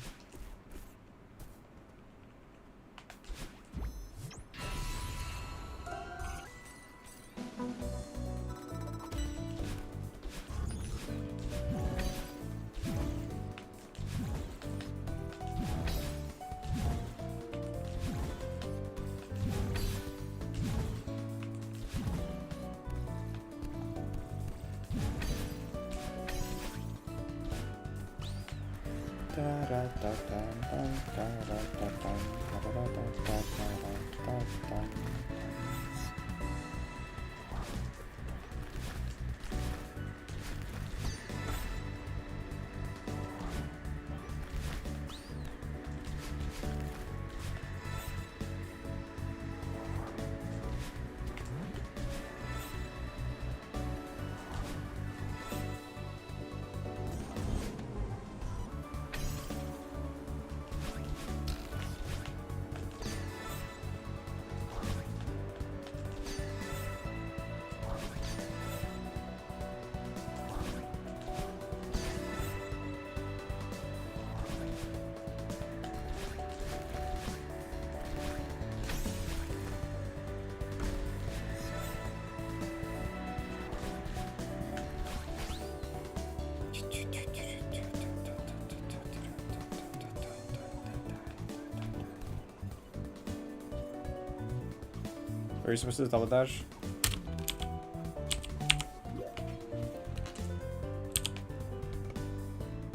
Where are you supposed to double dash?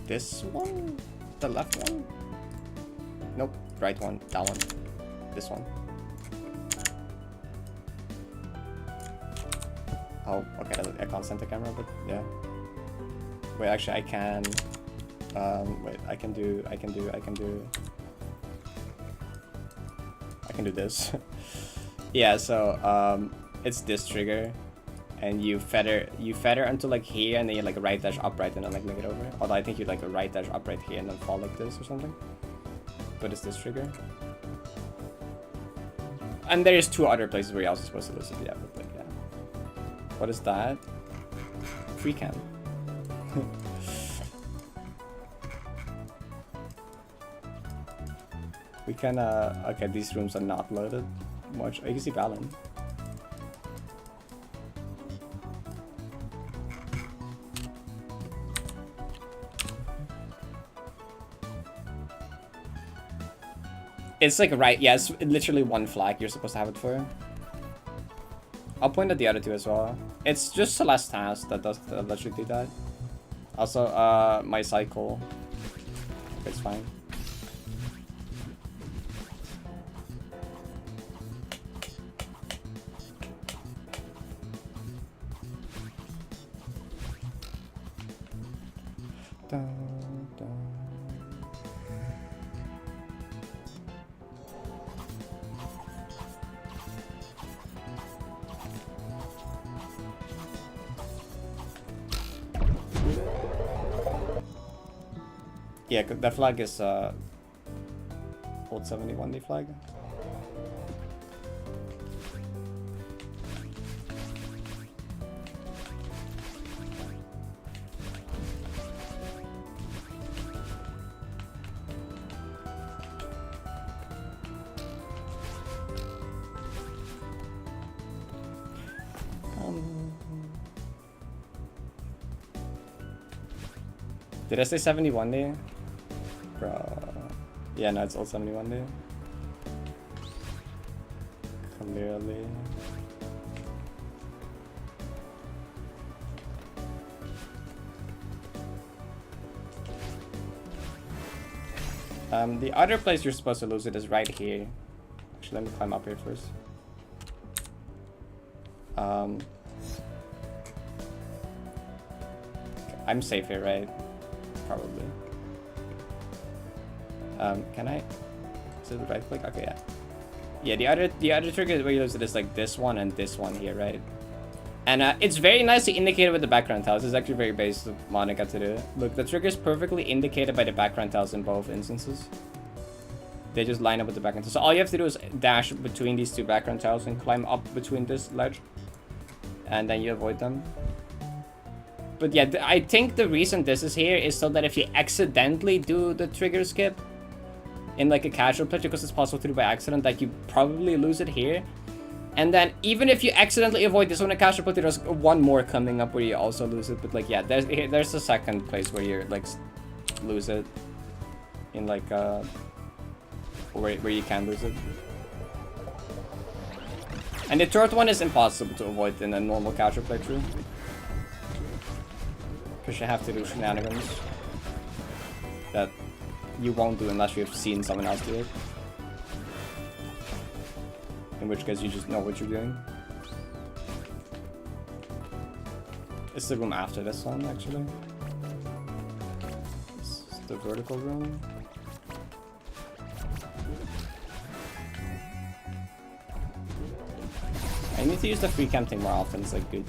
This one? The left one? Nope, right one, that one. This one. Oh, okay, I can't send the camera, but yeah. Wait, actually I can. Wait, I can do this. Yeah, so it's this trigger, and you feather until like here, and then you like right dash upright and then like make it over. Although I think you like a right dash upright here and then fall like this or something. But it's this trigger. And there's 2 other places where you're also supposed to lose it. Yeah, but like, yeah. What is that? Free cam. We can, okay, these rooms are not loaded much. Oh, you can see Balin. It's like right, yeah, it's literally 1 flag you're supposed to have it for. I'll point at the other 2 as well. It's just Celeste task that does that lets you do that. Also, my cycle. It's fine. Dun, dun. Yeah, that flag is old 71D flag. Did I say 71D? Bro. Yeah, no, it's old 71D. Clearly. The other place you're supposed to lose it is right here. Actually, let me climb up here first. I'm safe here, right? Probably. Can I? Is it the right click? Okay, yeah. Yeah, the other trigger where you lose it is like this one and this one here, right? And it's very nicely indicated with the background tiles. It's actually very basic of Monica to do. Look, the trigger is perfectly indicated by the background tiles in both instances. They just line up with the background tiles. So all you have to do is dash between these 2 background tiles and climb up between this ledge. And then you avoid them. But yeah, I think the reason this is here is so that if you accidentally do the trigger skip in like a casual playthrough, because it's possible to do by accident, that you probably lose it here. And then even if you accidentally avoid this one in a casual playthrough, there's 1 more coming up where you also lose it. But like, yeah, there's a second place where you like lose it in like where you can lose it. And the third one is impossible to avoid in a normal casual playthrough. Because you have to do shenanigans that you won't do unless you've seen someone else do it. In which case you just know what you're doing. It's the room after this one, actually. It's the vertical room. I need to use the free cam thing more often, it's like good.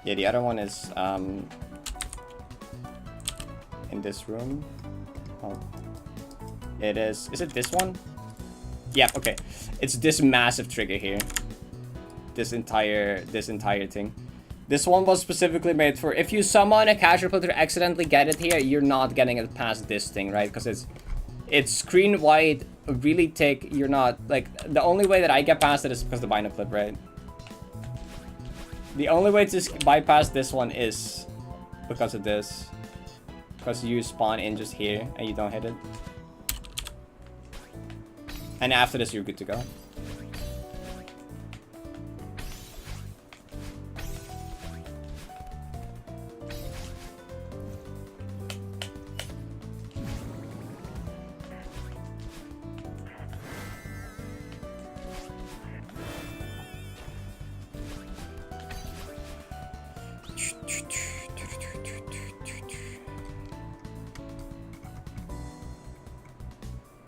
Yeah, the other one is in this room. Oh. It is it this one? Yeah, okay. It's this massive trigger here. This entire thing. This one was specifically made for if you summon a casual player accidentally get it here, you're not getting it past this thing, right? Because it's screen wide, really thick. You're not like the only way that I get past it is because the bind clip, right? The only way to bypass this one is because of this. Because you spawn in just here and you don't hit it. And after this, you're good to go.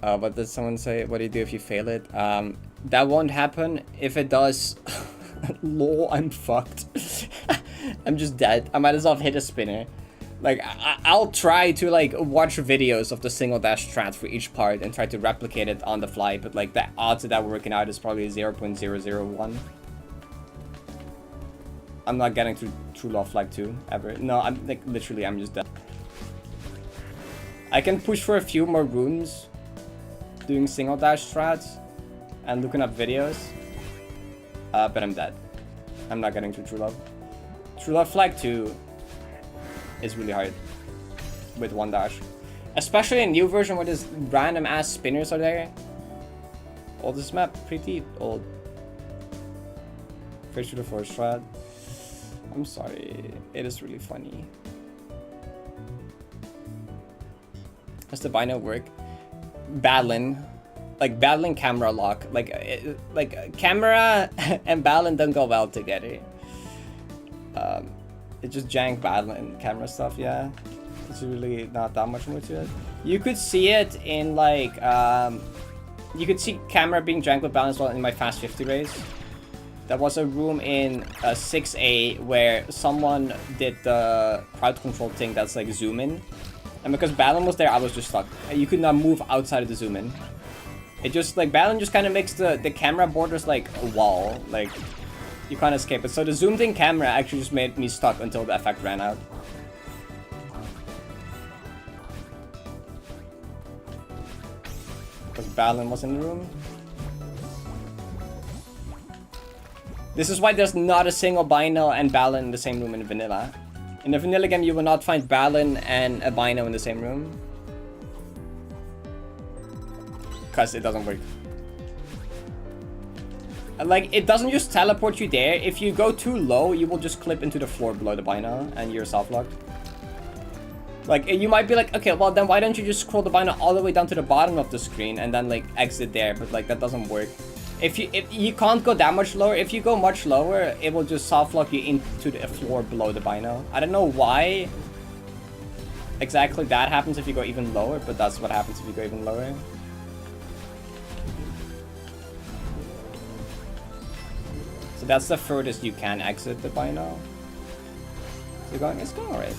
What did someone say? What do you do if you fail it? That won't happen. If it does, lol, I'm fucked. I'm just dead. I might as well hit a spinner. Like, I'll try to, like, watch videos of the single dash strat for each part and try to replicate it on the fly, but, like, the odds of that working out is probably 0.001. I'm not getting through True Love Flag 2, ever. No, I'm, like, literally, I'm just dead. I can push for a few more rooms doing single dash strats and looking up videos, but I'm dead. I'm not getting through True Love. True Love Flag 2 is really hard with one dash, especially in new version where there's random ass spinners are there. Oh, this map pretty old. Fish to the force strat. I'm sorry, it is really funny. Does the bino work? Battling, like battling camera lock, like camera and battling don't go well together. It's just jank battling camera stuff, yeah. It's really not that much more to it. You could see it in like, you could see camera being jank with balance well in my Fast 50 race. There was a room in 6A where someone did the crowd control thing that's like zoom in. And because Balin was there, I was just stuck. You could not move outside of the zoom in. It just, like, Balin just kind of makes the camera borders like a wall. Like, you can't escape it. So the zoomed in camera actually just made me stuck until the effect ran out. Because Balin was in the room. This is why there's not a single Bino and Balin in the same room in vanilla. In the vanilla game, you will not find Balin and a Bino in the same room. Because it doesn't work. Like, it doesn't just teleport you there. If you go too low, you will just clip into the floor below the Bino and you're self-locked. Like, you might be like, okay, well then why don't you just scroll the Bino all the way down to the bottom of the screen and then like exit there, but like that doesn't work. If you can't go that much lower, if you go much lower, it will just soft lock you into the floor below the Bino. I don't know why exactly that happens if you go even lower, but that's what happens if you go even lower. So that's the furthest you can exit the Bino. So it's going alright.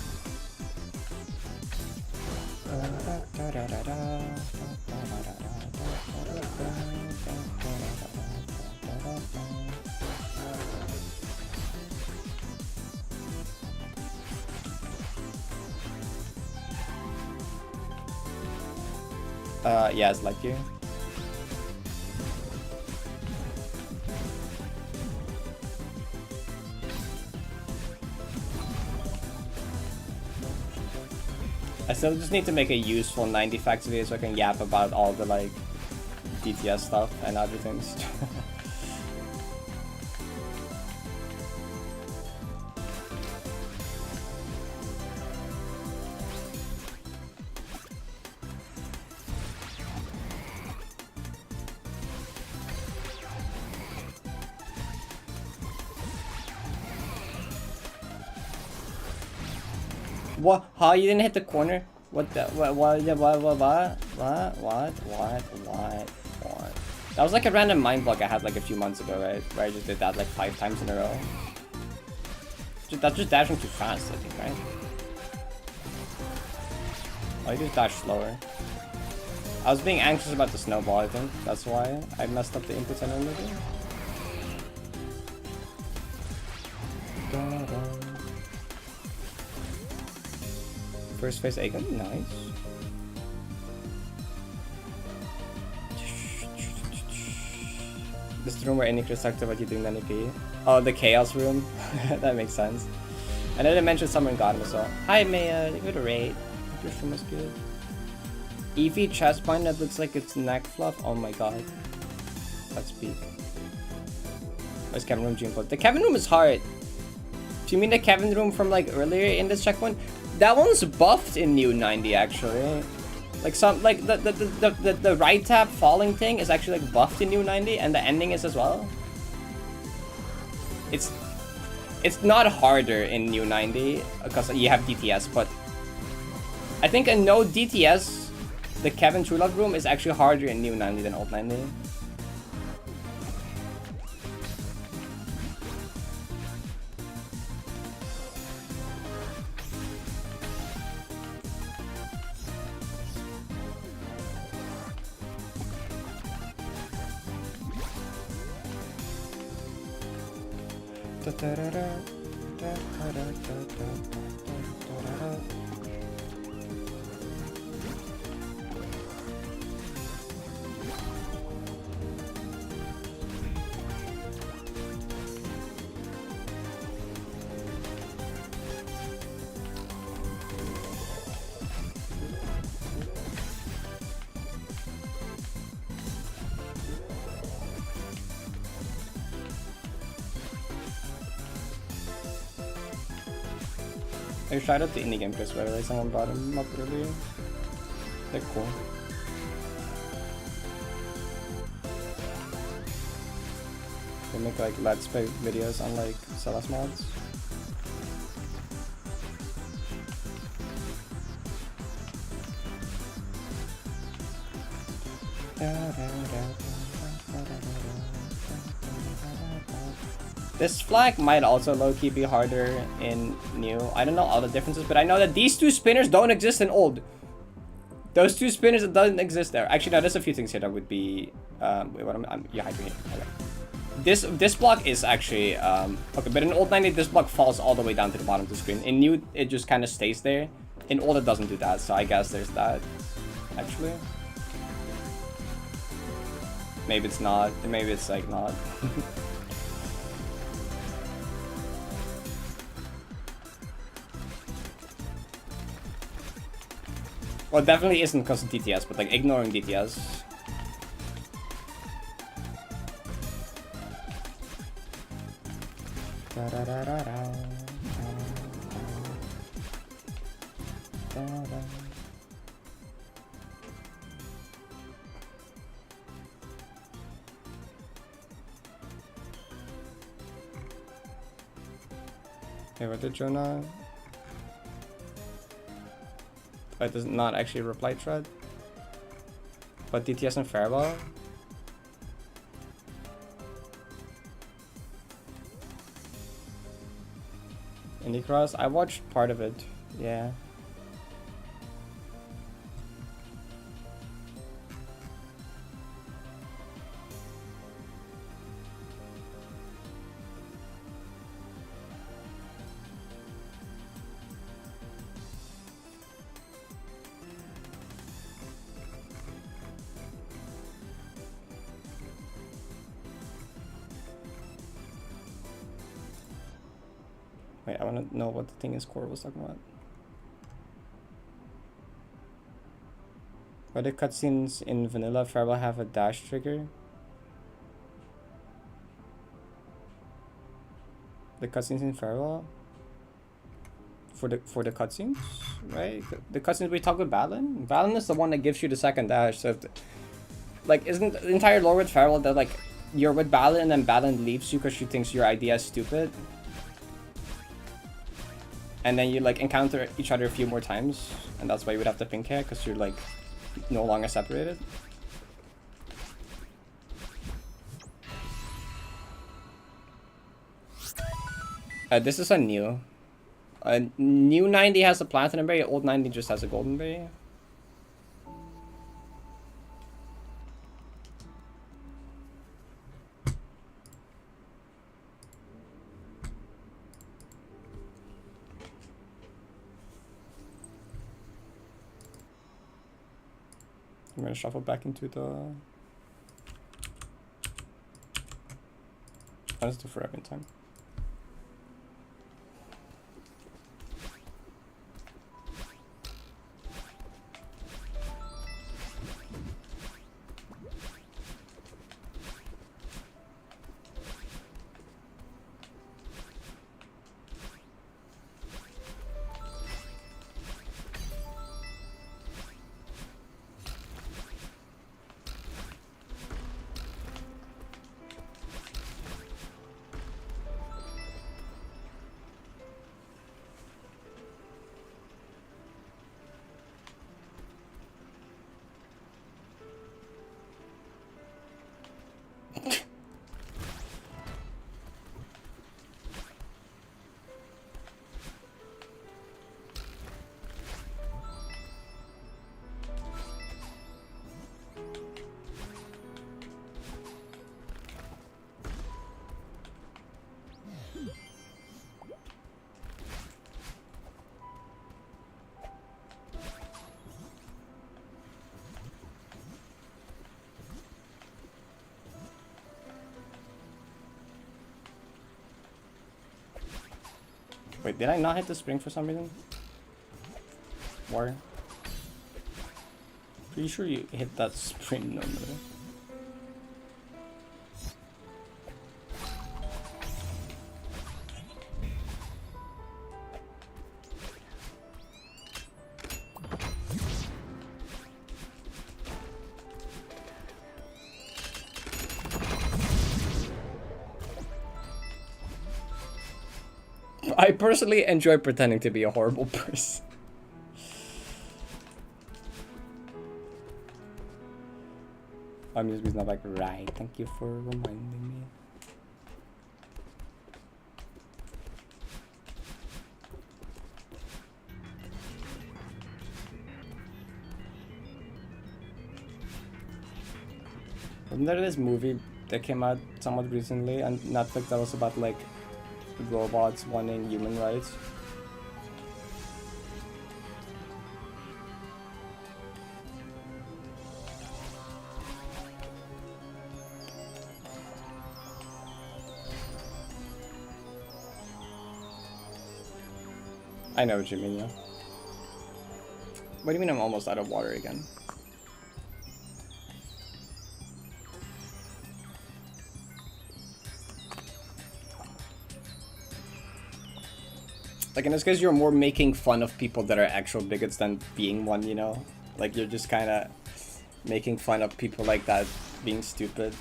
Yeah, it's like you. I still just need to make a useful 90 facts video so I can yap about all the like DTS stuff and other things. What? How you didn't hit the corner? What the? What? That was like a random mind block I had like a few months ago, right? Where I just did that like 5 times in a row. That's just dashing too fast, I think, right? Oh, you just dash slower. I was being anxious about the snowball, I think. That's why I messed up the inputs I normally do. First phase Aegon, nice. This is the room where any talked about you doing the NP. Oh, the chaos room. That makes sense. And then I mentioned someone got him as well. Hi Maya, give it a rate. Your stream was good. Eevee chest point that looks like it's neck fluff. Oh my god. Let's peek. Where's Kevin room June? The Kevin room is hard. Do you mean the Kevin room from like earlier in this checkpoint? That one's buffed in New 90 actually. Like some like the right tap falling thing is actually like buffed in New 90 and the ending is as well. It's not harder in New 90 because you have DTS, but I think a no DTS, the Kevin True Love room is actually harder in New 90 than Old 90. I tried out the indie game Chris, by the way. Someone brought him up earlier. They're cool. They make like let's play videos on like Celeste mods. This flag might also low-key be harder in new. I don't know all the differences, but I know that these two spinners don't exist in old. Those two spinners that doesn't exist there. Actually, no, there's a few things here that would be. Wait, what you're hiding here. Okay. This block is actually okay, but in old 90 this block falls all the way down to the bottom of the screen. In new it just kind of stays there. In old it doesn't do that, so I guess there's that. Actually, maybe it's not. Maybe it's like not. Well, it definitely isn't because of DTS, but like ignoring DTS. Okay, what did Jonah? It does not actually reply thread. But DTS and Farewell. Indie Cross? I watched part of it, yeah. Wait, I want to know what the thing is Core was talking about. Why do cutscenes in vanilla Farewell have a dash trigger? The cutscenes in Farewell? For the cutscenes, right? The cutscenes we talked with Balin? Balin is the one that gives you the second dash, so if like, isn't the entire lore with Farewell that like you're with Balin and then Balin leaves you because she thinks your idea is stupid? And then you like encounter each other a few more times, and that's why you would have the pink hair, because you're like no longer separated. This is a new. New 90 has a platinum berry, old 90 just has a golden berry. I'm gonna shuffle back into the. I'll just do forever in time. Wait, did I not hit the spring for some reason? Or? Pretty sure you hit that spring normally. I personally enjoy pretending to be a horrible person. Music's not like, right, thank you for reminding me. Wasn't there this movie that came out somewhat recently on Netflix that was about like robots wanting human rights? I know what you mean, yeah. What do you mean I'm almost out of water again? Like, in this case, you're more making fun of people that are actual bigots than being one, you know? Like, you're just kind of making fun of people like that being stupid.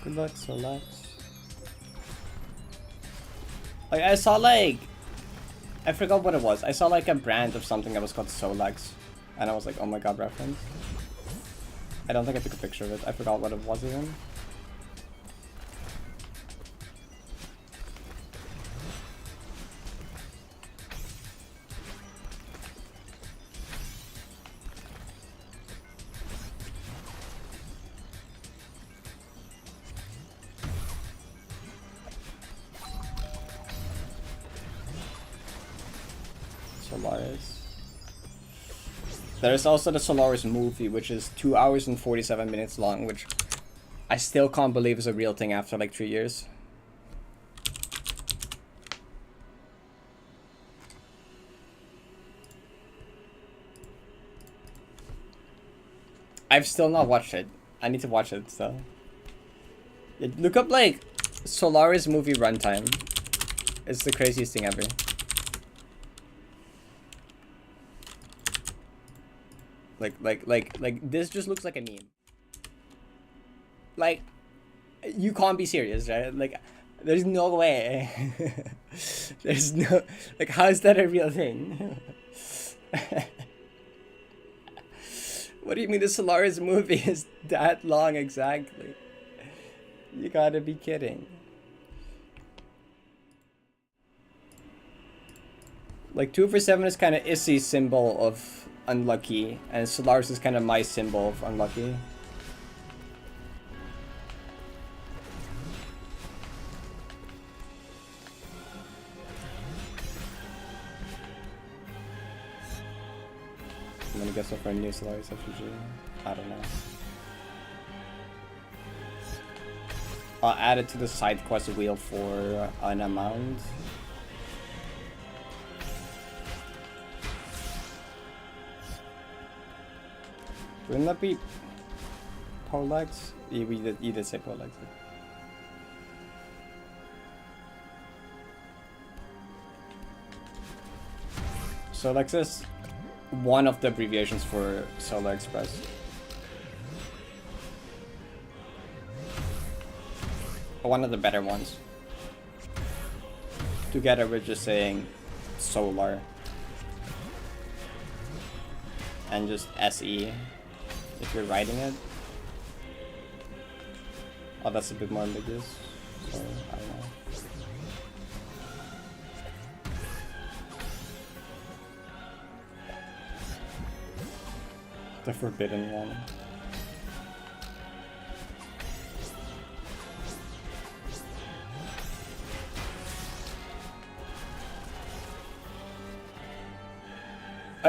Good luck, Celeste. Like, I saw like... I forgot what it was. I saw like a brand of something that was called Solex. And I was like, oh my god, reference. I don't think I took a picture of it. I forgot what it was even. Solaris. There's also the Solaris movie, which is 2 hours and 47 minutes long, which I still can't believe is a real thing after like 3 years. I've still not watched it. I need to watch it, so. Look up like Solaris movie runtime. It's the craziest thing ever. Like this just looks like a meme. Like, you can't be serious, right? Like, there's no way. There's no, like, how is that a real thing? What do you mean the Solaris movie is that long exactly? You gotta be kidding. Like, 2 for 7 is kind of Issy's symbol of unlucky, and Solaris is kind of my symbol of unlucky. I'm gonna guess for a new Solaris refugee. I don't know. I'll add it to the side quest wheel for an amount. Wouldn't that be Polex? You did say Polex. So Lexus, one of the abbreviations for Solar Express. One of the better ones. Together we're just saying solar. And just SE if you're writing it. Oh, that's a bit more ambiguous. Or, I don't know. The forbidden one.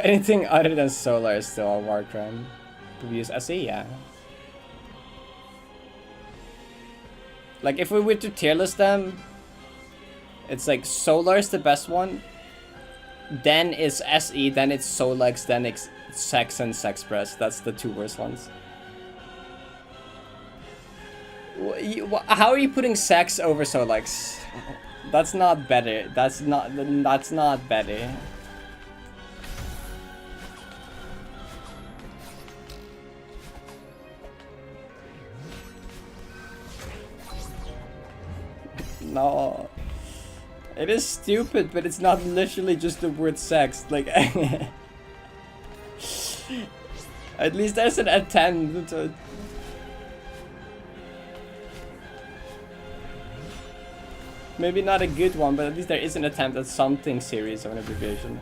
Anything other than solar is still a war crime. To use SE, yeah. Like if we were to tier list them, it's like solar is the best one. Then it's SE, then it's Solex, then it's Sex and Sexpress. That's the two worst ones. How are you putting Sex over Solex? That's not better. That's not better. No. It is stupid, but it's not literally just the word sex. Like, at least there's an attempt to... Maybe not a good one, but at least there is an attempt at something serious of an abbreviation.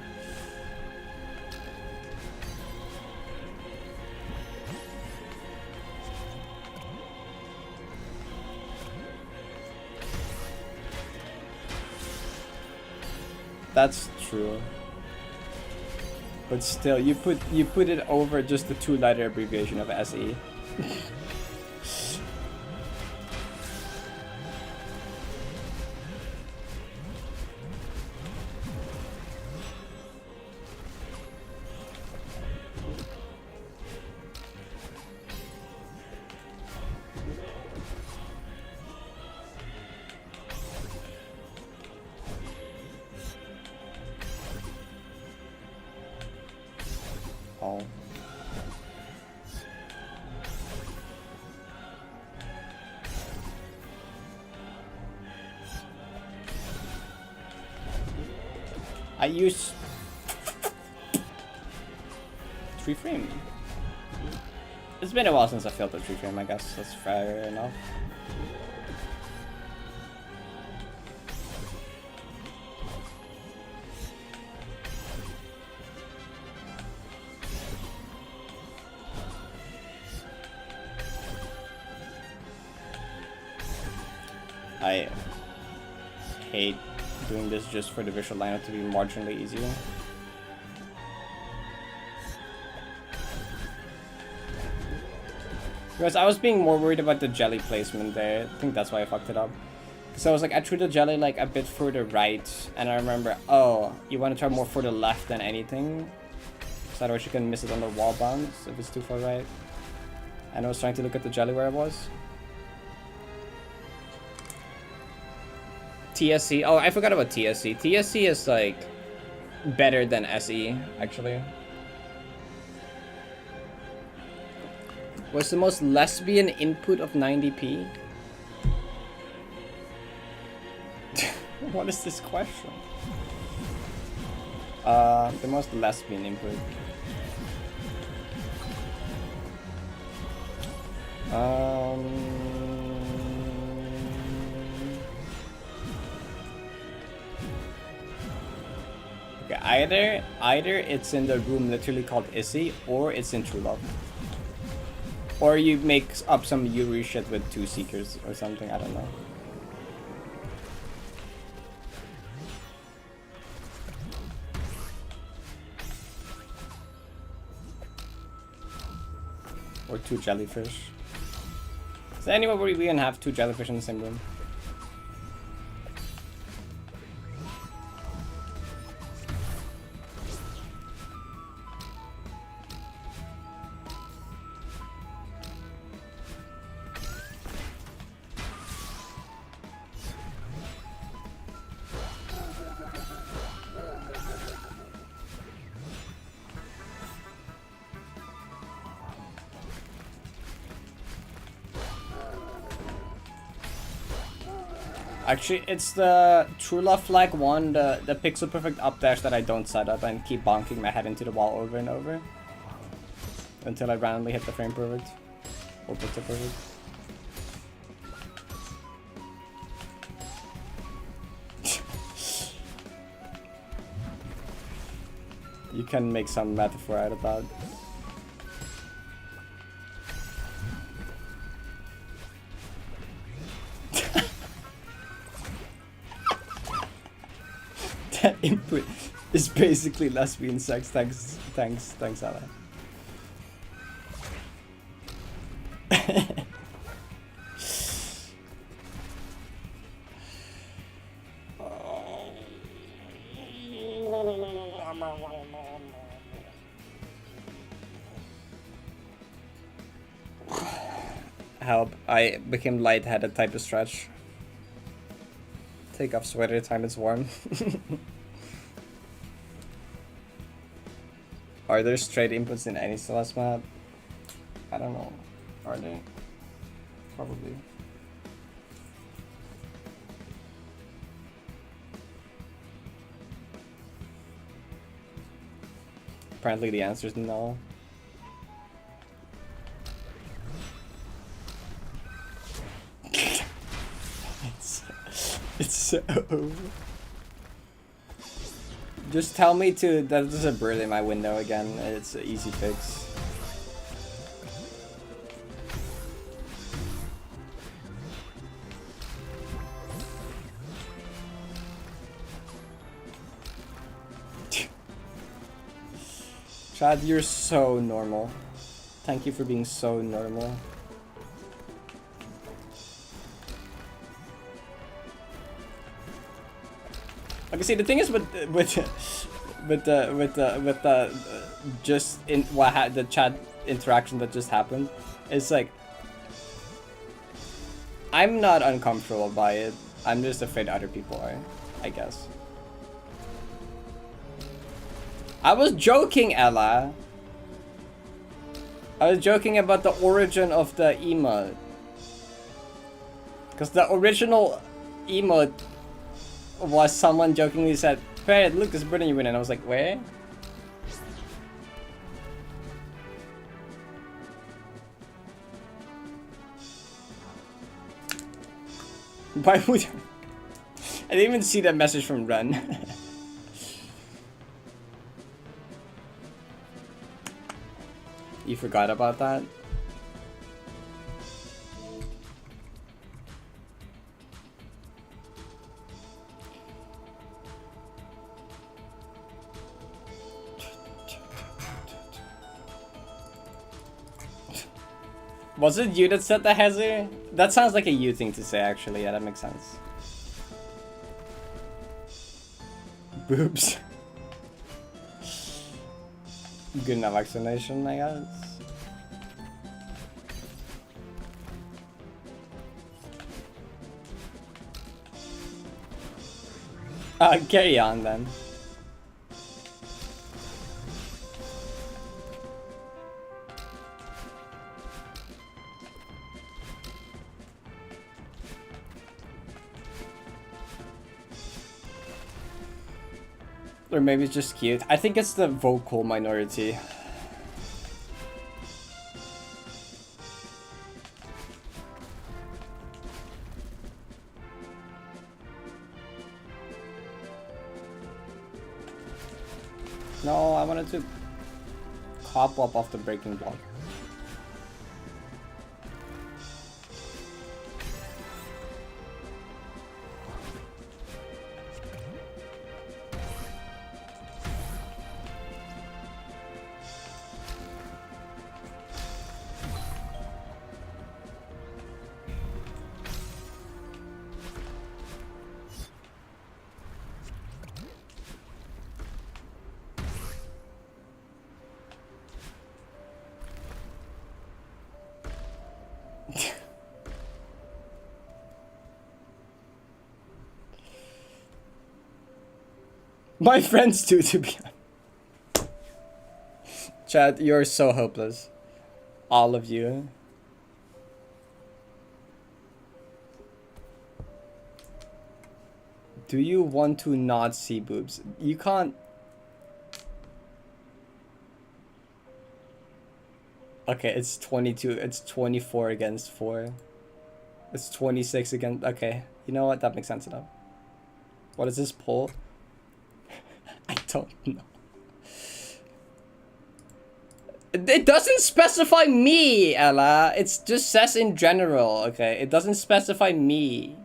That's true. But still, you put it over just the 2-letter abbreviation of SE. I use 3 frame. It's been a while since I felt the 3 frame, I guess that's fair enough. I hate doing this just for the visual lineup to be marginally easier. Because I was being more worried about the jelly placement there. I think that's why I fucked it up. So I was like, I threw the jelly like a bit further right, and I remember, oh, you want to try more for the left than anything, so otherwise you can miss it on the wall bounce if it's too far right. And I was trying to look at the jelly where I was. TSC. Oh, I forgot about TSC. TSC is like better than SE, actually. What's the most lesbian input of 90p? What is this question? The most lesbian input. Okay, either it's in the room literally called Issy, or it's in True Love. Or you make up some Yuri shit with 2 Seekers or something, I don't know. Or 2 Jellyfish. Is there anywhere where we can have 2 Jellyfish in the same room? Actually, it's the True Love Flag one, the pixel perfect up dash that I don't set up and keep bonking my head into the wall over and over until I randomly hit the frame perfect or pixel perfect. You can make some metaphor out of that. That input is basically lesbian sex. Thanks, Ella. Help, I became lightheaded type of stretch. Take off sweater time it's warm. Are there straight inputs in any Celeste map? I don't know. Are they? Probably. Apparently the answer is no. It's so over. Just tell me to that there's a bird in my window again. It's an easy fix. Chad, you're so normal. Thank you for being so normal. Okay, see, the thing is with just in what the chat interaction that just happened, it's like I'm not uncomfortable by it. I'm just afraid other people are, I guess. I was joking, Ella. I was joking about the origin of the emote. Because the original emote was someone jokingly said, Parrot, look, there's a bird in your window. And I was like, where? Why would I didn't even see that message from Run. You forgot about that? Was it you that said the hazard? That sounds like a you thing to say, actually. Yeah, that makes sense. Boobs. Good enough explanation, I guess. Carry on then. Or maybe it's just cute. I think it's the vocal minority. No, I wanted to hop up off the breaking block. My friends too, to be honest. Chad, you're so hopeless. All of you. Do you want to not see boobs? You can't. Okay, it's 22. It's 24 against 4. It's 26 against. Okay, you know what? That makes sense enough. What is this poll? I don't know. It doesn't specify me, Ella. It just says in general, okay? It doesn't specify me.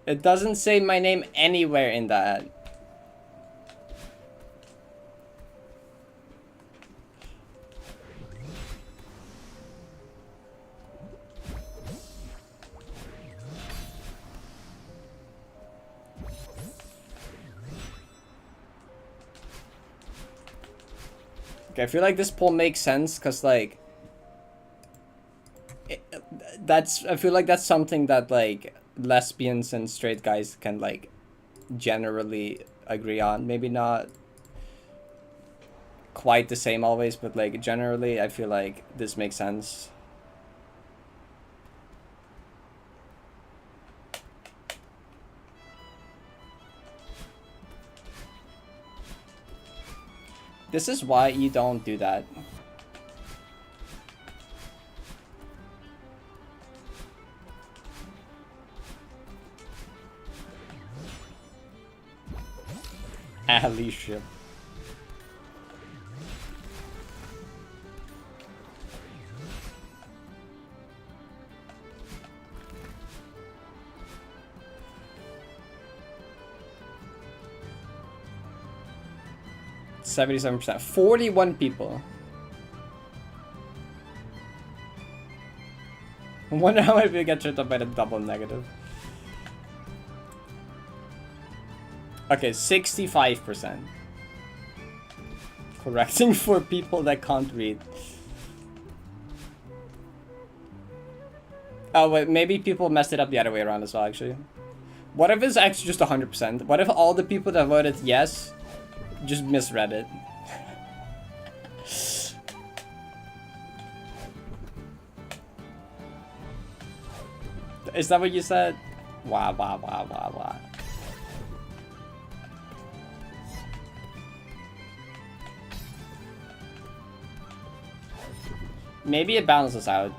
It doesn't say my name anywhere in that. Okay, I feel like this poll makes sense because, like, I feel like that's something that, like, lesbians and straight guys can, like, generally agree on. Maybe not quite the same always, but, like, generally I feel like this makes sense. This is why you don't do that. Alicia. %77. 41 people. I wonder how many people get tripped up by the double negative. Okay, 65%. Correcting for people that can't read. Oh wait, maybe people messed it up the other way around as well, actually. What if it's actually just 100%? What if all the people that voted yes just misread it? Is that what you said? Wow. Maybe it balances out.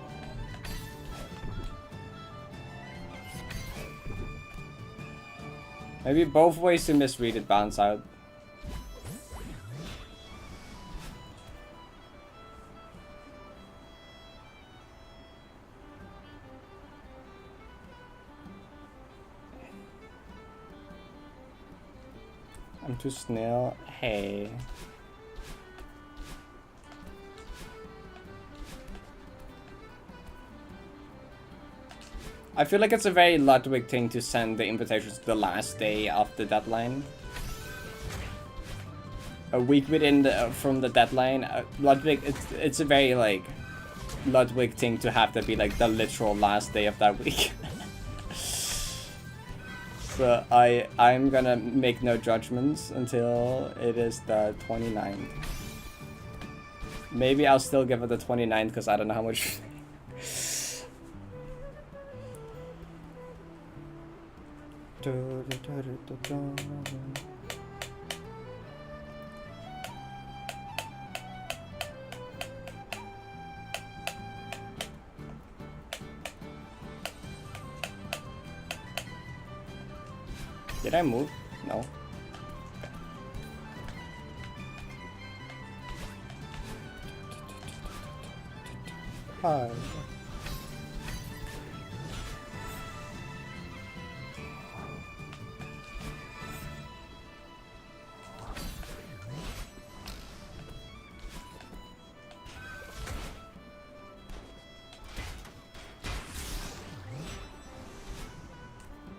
Maybe both ways to misread it balance out. I'm too snail. Hey. I feel like it's a very Ludwig thing to send the invitations the last day of the deadline. A week within from the deadline. Ludwig, it's a very like Ludwig thing to have to be like the literal last day of that week. So I'm gonna make no judgments until it is the 29th. Maybe I'll still give it the 29th because I don't know how much. Did I move? No. Hi.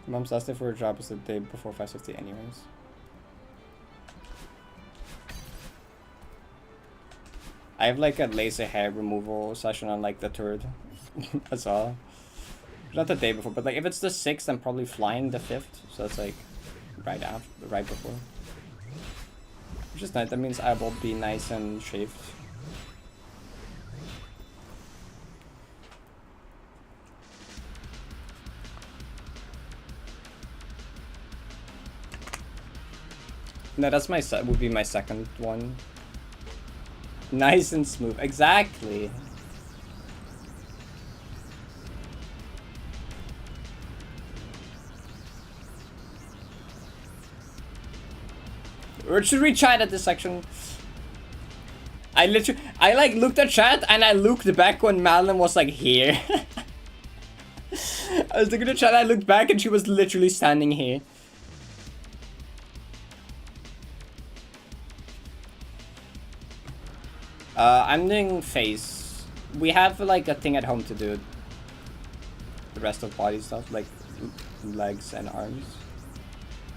Mom's last day for her job is the day before 5:50 anyways. I have like a laser hair removal session on like the 3rd as well. Not the day before, but like if it's the 6th, I'm probably flying the 5th. So that's like right after, right before. Which is nice, that means I will be nice and shaved. No, that's my would be my second one. Nice and smooth. Exactly. Or should we chat at this section? I like looked at chat and I looked back when Madeline was like here. I was looking at chat, I looked back and she was literally standing here. I'm doing face. We have like a thing at home to do the rest of body stuff, like legs and arms.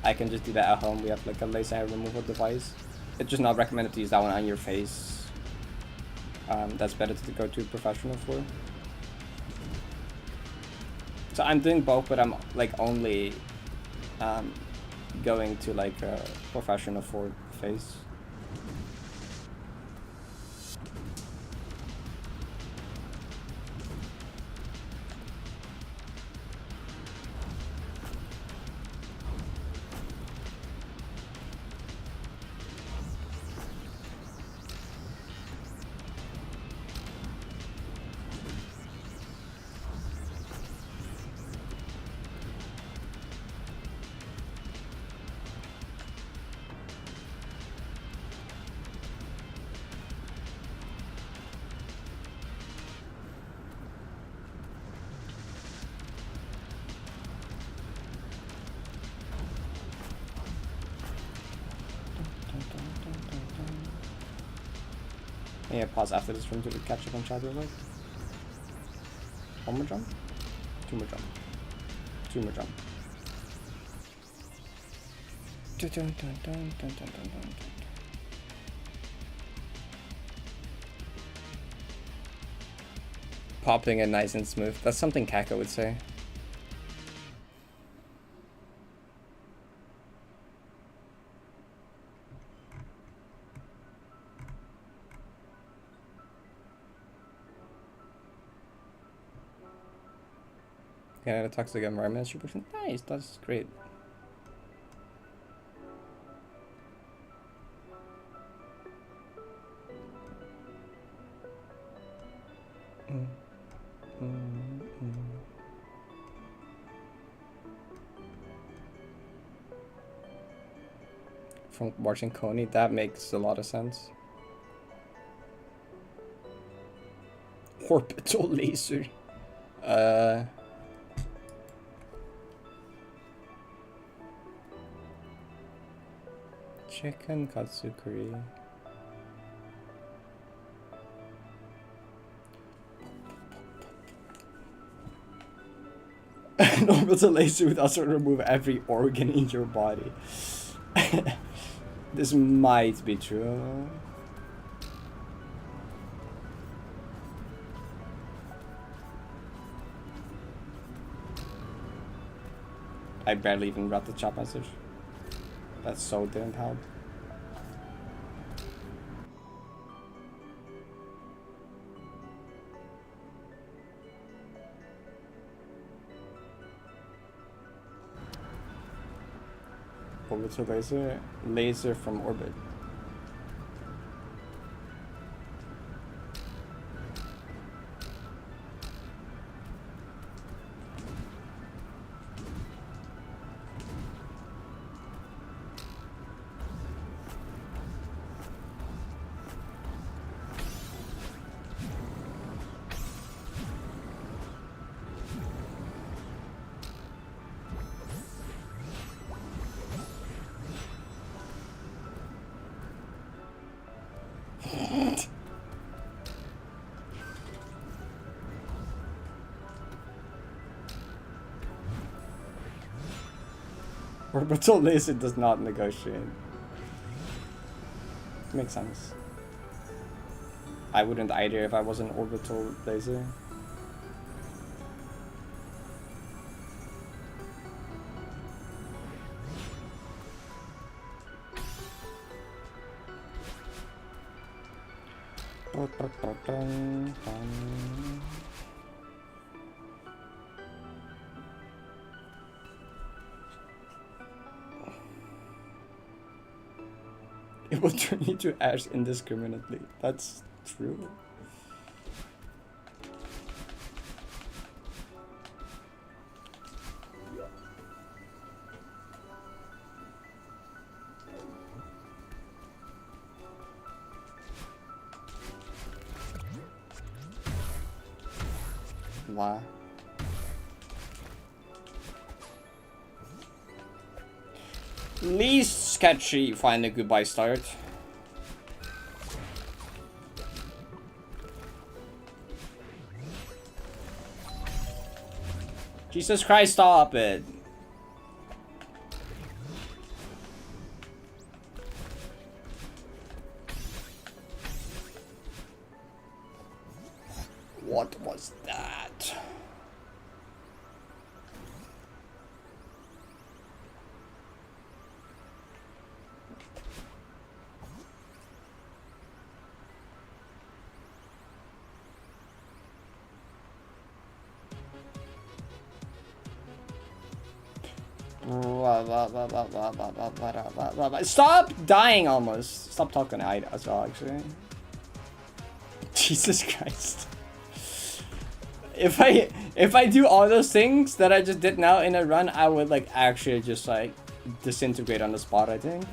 I can just do that at home. We have like a laser hair removal device. It's just not recommended to use that one on your face. That's better to go to a professional for. So I'm doing both, but I'm like only going to like a professional for face. Yeah, pause after this room to catch up on chat real quick. One more jump. Two more jump. Two more jump. Dun, dun, dun, dun, dun, dun, dun, dun. Popping it nice and smooth. That's something Kako would say. Yeah, the toxic environment distribution. Nice, that's great. From watching Coney, that makes a lot of sense. Orbital laser. Chicken katsukuri. An orbital laser would also remove every organ in your body. This might be true. I barely even read the chat message. That so didn't help. Orbital laser? Laser from orbit. Orbital laser does not negotiate. Makes sense. I wouldn't either if I was an orbital laser. It will turn you to ash indiscriminately. That's true. Why? Least sketchy. Find a goodbye start. Jesus Christ, stop it. What was that? Stop dying almost. Stop talking as well, actually. Jesus Christ. If I do all those things that I just did now in a run, I would like actually just like disintegrate on the spot, I think.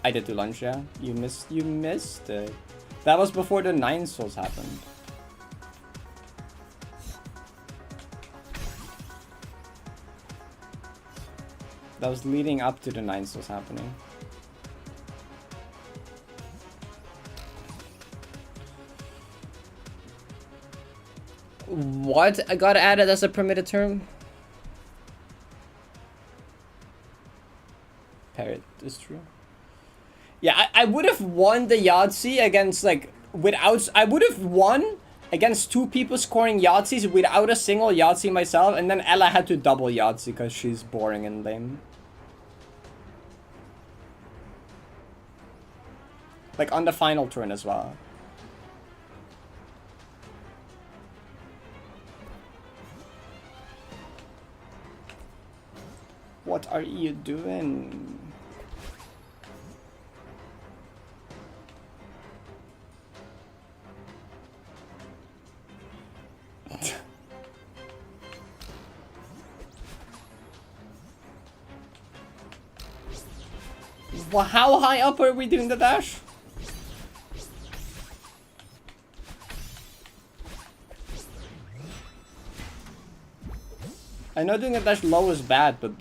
I did do lunch, yeah. You missed it. That was before the 9 souls happened. That was leading up to the 9 souls happening. What? I got added as a permitted term? Parrot is true. Yeah, I would have won the Yahtzee against like without. I would have won against 2 people scoring Yahtzees without a single Yahtzee myself, and then Ella had to double Yahtzee because she's boring and lame. Like on the final turn as well. What are you doing? Well, how high up are we doing the dash? I know doing a dash low is bad, but...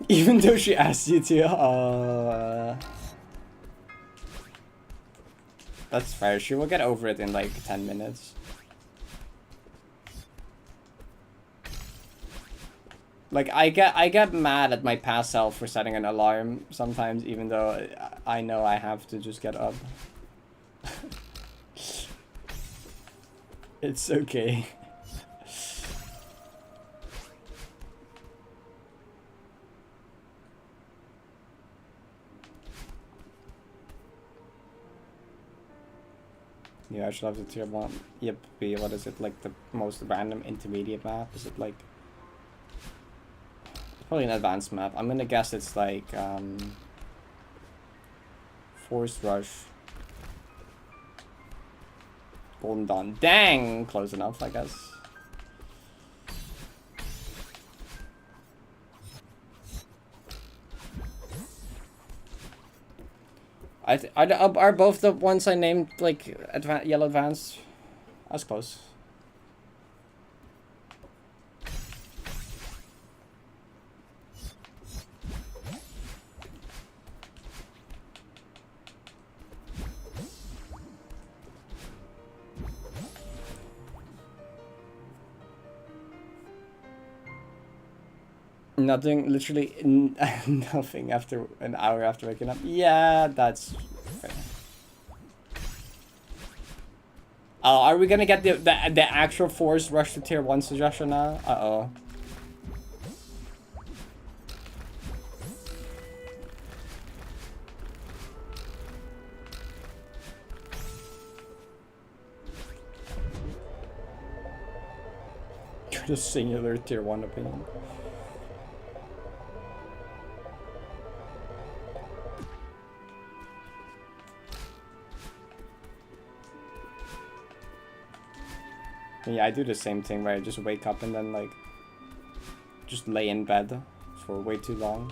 Even though she asked you to, that's fair. She will get over it in like 10 minutes. Like I get mad at my past self for setting an alarm sometimes, even though I know I have to just get up. It's okay. Yeah, I should have the tier 1. Yep, what is it, like the most random intermediate map? Is it like... Probably an advanced map. I'm gonna guess it's like, Forced Rush. Golden Dawn. Dang! Close enough, I guess. Are both the ones I named like yellow advanced? That's close. Nothing, literally nothing after an hour after waking up. Yeah, that's fair. Are we gonna get the actual forced rush to tier 1 suggestion now? Uh-oh. Just singular tier 1 opinion. Yeah, I do the same thing, right? I just wake up and then like just lay in bed for way too long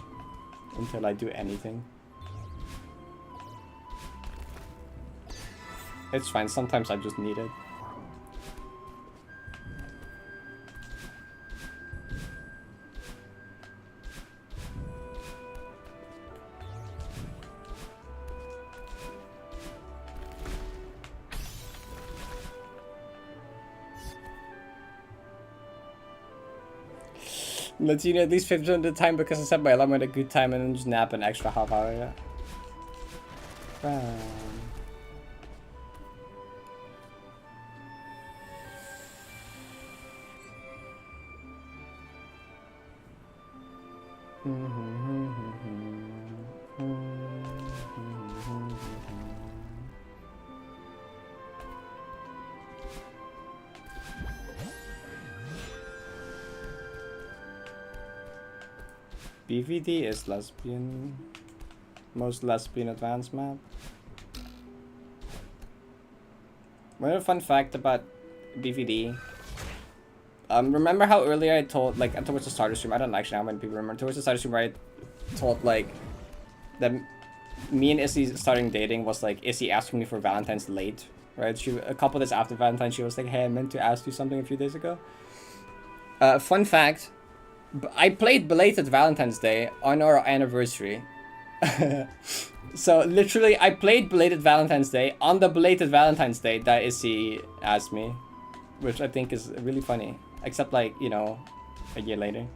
until I do anything. It's fine, sometimes I just need it. Latino at least 50% of the time because I set my alarm at a good time and then just nap an extra half hour. Yeah. BVD is lesbian. Most lesbian advanced map. Another fun fact about BVD. Remember how earlier I told, like, towards the start of stream, I don't actually know how many people remember, towards the start of stream where I told, like, that me and Izzy starting dating was, like, Izzy asking me for Valentine's late, right? A couple days after Valentine's, she was like, hey, I meant to ask you something a few days ago. Fun fact, I played belated Valentine's Day on our anniversary. So, literally, I played belated Valentine's Day on the belated Valentine's Day that Izzy asked me, which I think is really funny. Except, like, you know, a year later.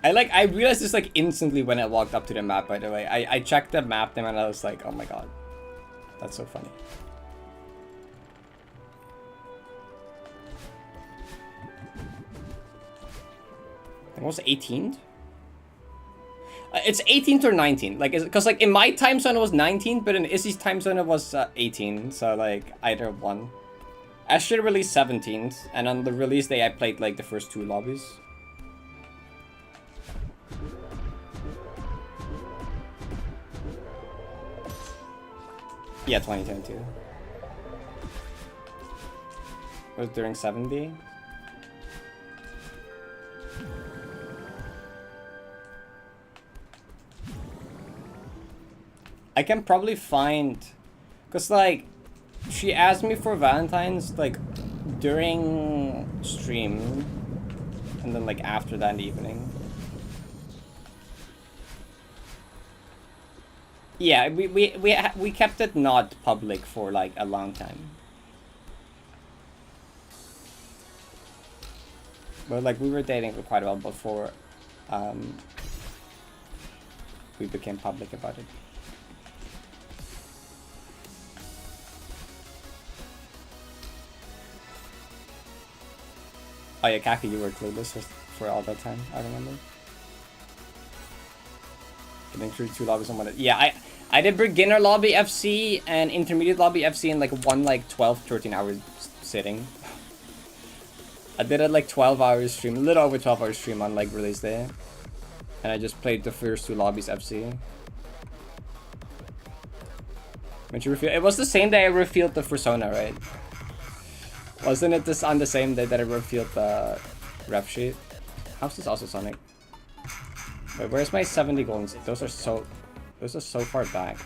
I realized this, like, instantly when I walked up to the map, by the way. I checked the map name and I was like, oh my god. That's so funny. I think it was 18th? It's 18th or 19th, like, because like in my time zone it was 19, but in Izzy's time zone it was 18, so like either one. Asher released 17th, and on the release day I played like the first 2 lobbies. Yeah, 2022. It was during 70. I can probably find, cause like, she asked me for Valentine's like during stream, and then like after that in the evening. Yeah, we kept it not public for like a long time. But like we were dating for quite a while before we became public about it. Oh yeah, Kaki, you were clueless for all that time, I remember. Getting through 2 lobbies on one. Yeah, I did beginner lobby FC and intermediate lobby FC in like one like 12-13 hour sitting. I did it like 12 hours stream, a little over 12 hours stream on like release day. And I just played the first 2 lobbies FC. When you reveal, it was the same day I revealed the persona, right? Wasn't it this on the same day that I revealed the rep sheet? How's this also Sonic? Wait, where's my 70 golds? Those are so far back.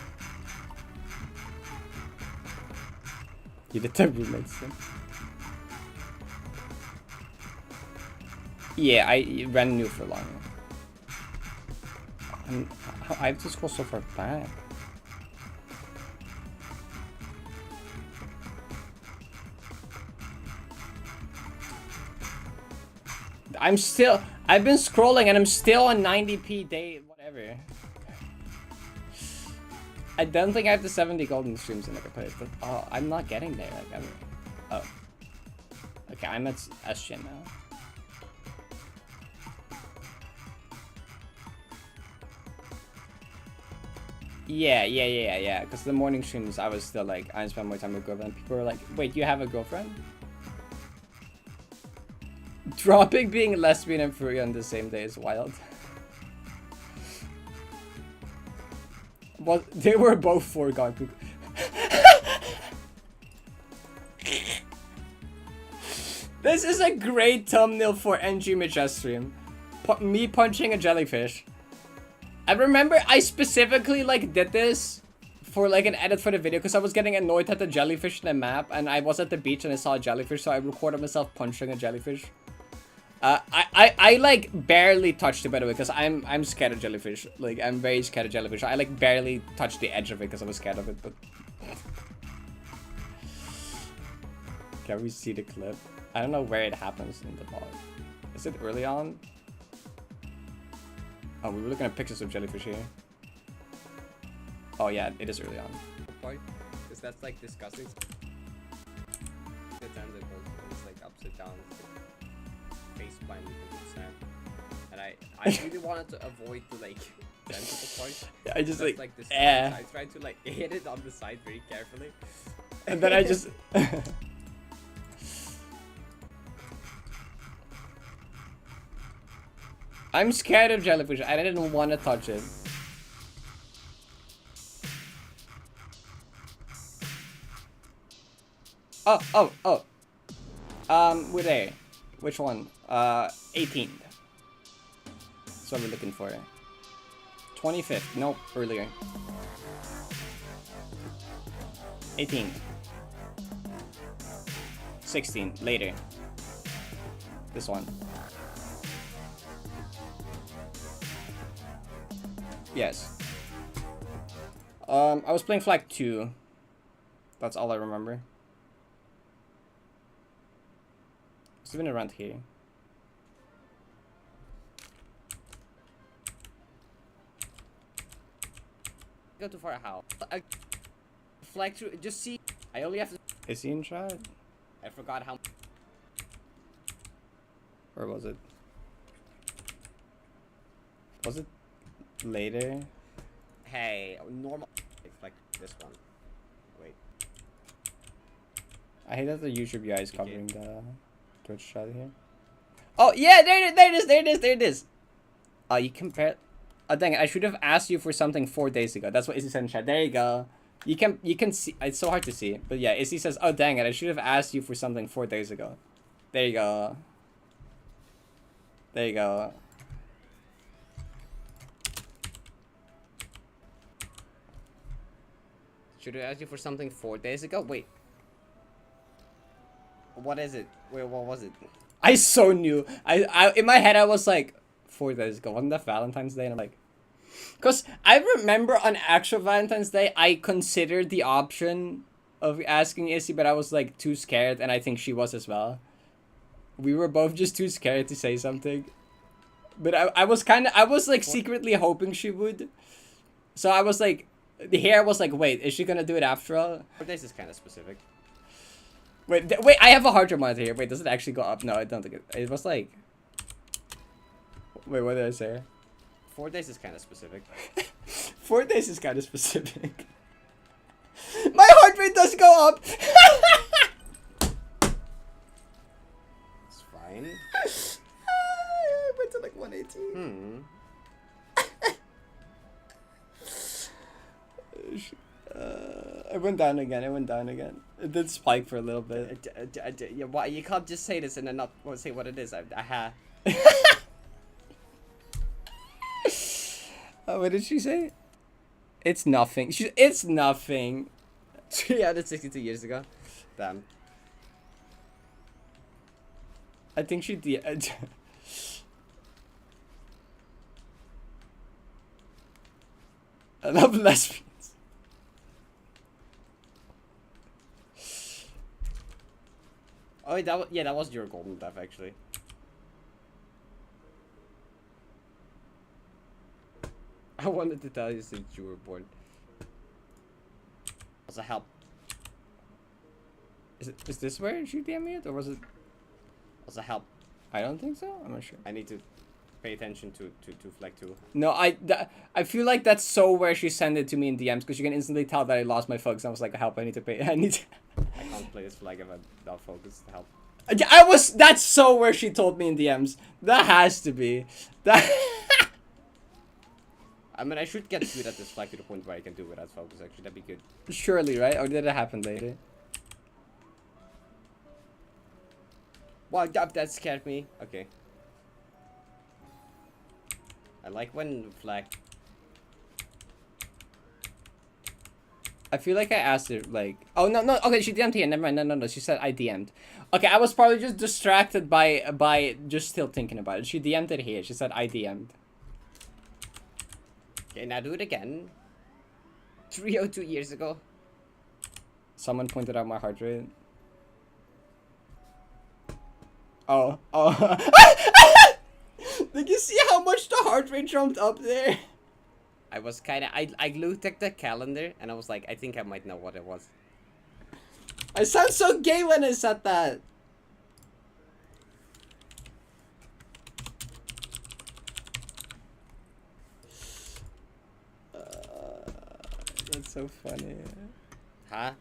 You did the roommates thing. Yeah, I ran new for long. I have to scroll so far back. I've been scrolling and I'm still on 90p day, whatever. I don't think I have the 70 golden streams in like a place, but oh, I'm not getting there. Like oh. Okay, I'm at SGN now. Yeah. Because the morning streams, I was still like, I spend more time with girlfriend. People were like, wait, you have a girlfriend? Dropping being lesbian and furry on the same day is wild. Well, they were both foregone. This is a great thumbnail for NG Majestic stream. Me punching a jellyfish. I remember I specifically like did this for like an edit for the video because I was getting annoyed at the jellyfish in the map and I was at the beach and I saw a jellyfish, so I recorded myself punching a jellyfish. I like barely touched it, by the way, because I'm scared of jellyfish. Like, I'm very scared of jellyfish. I like barely touched the edge of it because I was scared of it, but can we see the clip? I don't know where it happens in the vlog. Is it early on? Oh, we were looking at pictures of jellyfish here. Oh yeah, it is early on. Because that's like disgusting. The times I both it's like upside down, face blind with sand. And I really wanted to avoid the like gentle part. Yeah, I just like this I tried to like hit it on the side very carefully. And then I just I'm scared of jellyfish. I didn't want to touch it. Oh. We're there. Which one? 18th. That's what we're looking for. 25th. Nope, earlier. 18th. 16th. Later. This one. Yes. I was playing Flag 2. That's all I remember. It's even around here. Go too far. How? Flag 2. Just see. I only have to. Is he in chat? I forgot how. Or was it? Was it later? Hey, normal. Like this one. Wait. I hate that the YouTube UI is covering the Twitch chat here. Oh yeah, there it is. Oh, you compare. Oh dang it! I should have asked you for something 4 days ago. That's what Izzy said in chat. There you go. You can see. It's so hard to see, but yeah, Izzy says, "Oh dang it! I should have asked you for something 4 days ago." There you go. There you go. Should I ask you for something 4 days ago? Wait. What is it? Wait, what was it? I so knew. I in my head I was like 4 days ago. Wasn't that Valentine's Day? And I'm like, cause I remember on actual Valentine's Day I considered the option of asking Izzy, but I was like too scared, and I think she was as well. We were both just too scared to say something. But I was like secretly hoping she would. So I was like, here I was like, wait, is she gonna do it after all? 4 days is kind of specific. Wait, I have a heart reminder here. Wait, does it actually go up? No, I don't think it was like... Wait, what did I say? 4 days is kind of specific. 4 days is kind of specific. My heart rate does go up! It's fine. I went to like 118. It went down again. It did spike for a little bit. Yeah, why you can't just say this and then not say what it is. What did she say? It's nothing. It's nothing. 362 years ago. Damn. I think she did. I love lesbians. Oh, that was your golden death actually. wanted to tell you since you were born. Was a help. Is this where she DM'd me it, or was it? Was a help. I don't think so. I'm not sure. I need to pay attention to Flag 2. No, I feel like that's so where she sent it to me in DMs, because you can instantly tell that I lost my focus. I was like, help! I need to pay. I need to. I can't play this flag if I'm not focused. Help. That's so where she told me in DMs. That has to be. That. I mean, I should get good at this flag to the point where I can do it without focus. Actually, that'd be good. Surely, right? Or did it happen later? Wow, that scared me. Okay. I like when flag. I feel like I asked her, like... Oh, no. Okay, she DM'd here. Never mind. No. She said I DM'd. Okay, I was probably just distracted by just still thinking about it. She DM'd it here. She said I DM'd. Okay, now do it again. 302 years ago. Someone pointed out my heart rate. Oh. Did you see how much the heart rate jumped up there? I was kind of... I looked at the calendar and I was like, I think I might know what it was. I sound so gay when I said that. That's so funny. Huh?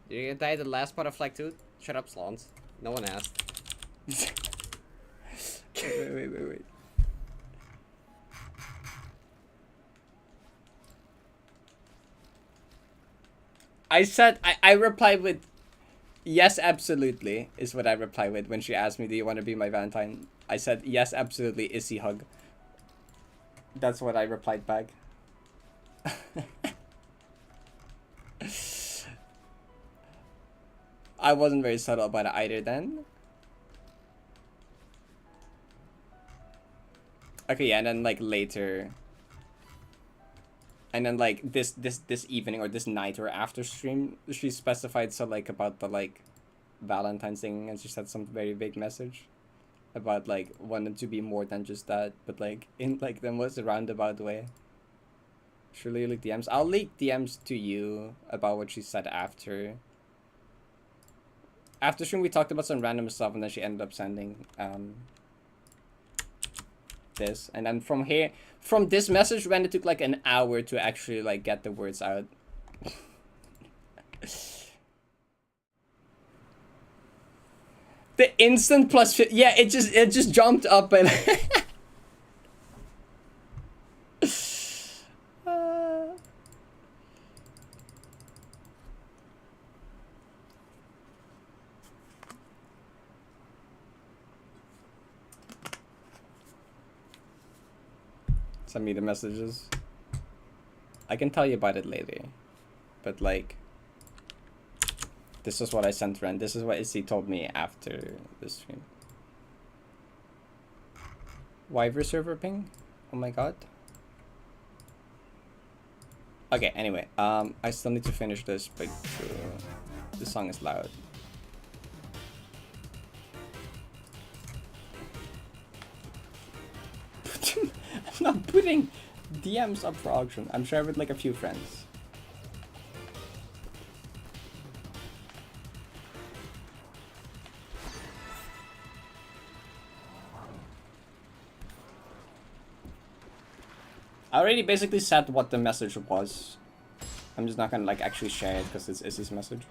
You're gonna die the last part of Flag 2? Shut up, Slons. No one asked. Wait. I said, I replied with, yes, absolutely, is what I replied with when she asked me, do you want to be my Valentine? I said, yes, absolutely, Issy hug. That's what I replied back. I wasn't very subtle about it either then. Okay, yeah, and then like later... And then like this evening or this night or after stream, she specified so like about the like Valentine's thing, and she said some very big message about like wanting to be more than just that, but like in like the most roundabout way. Surely you leak DMs. I'll leak DMs to you about what she said after. After stream we talked about some random stuff, and then she ended up sending this, and then from here, from this message, when it took like an hour to actually like get the words out. The instant plus yeah, it just jumped up and send me the messages. I can tell you about it later, but like this is what I sent Ren. This is what Izzy told me after the stream. Wyver server ping? Oh my god. Okay, anyway, I still need to finish this, but the song is loud. I'm not putting DMs up for auction. I'm sharing with like a few friends. I already basically said what the message was. I'm just not gonna like actually share it because it's Izzy's message.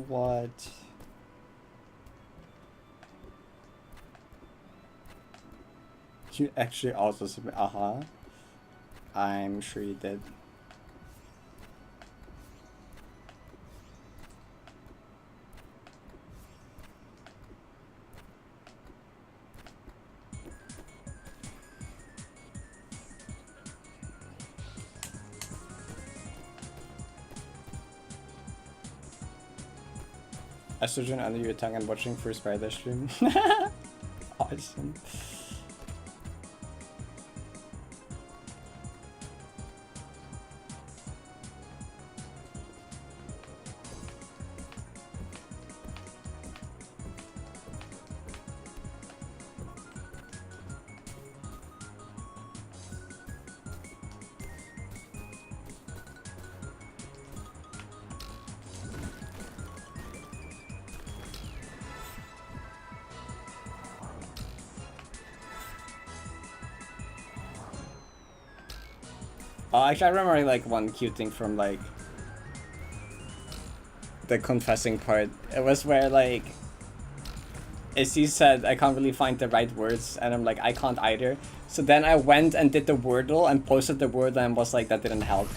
What? You actually also submit? I'm sure you did. estrogen under your tongue and watching first Friday stream. Awesome. Actually, I remember like one cute thing from like the confessing part. It was where like Izzy said, I can't really find the right words, and I'm like, I can't either. So then I went and did the Wordle and posted the word and was like, that didn't help.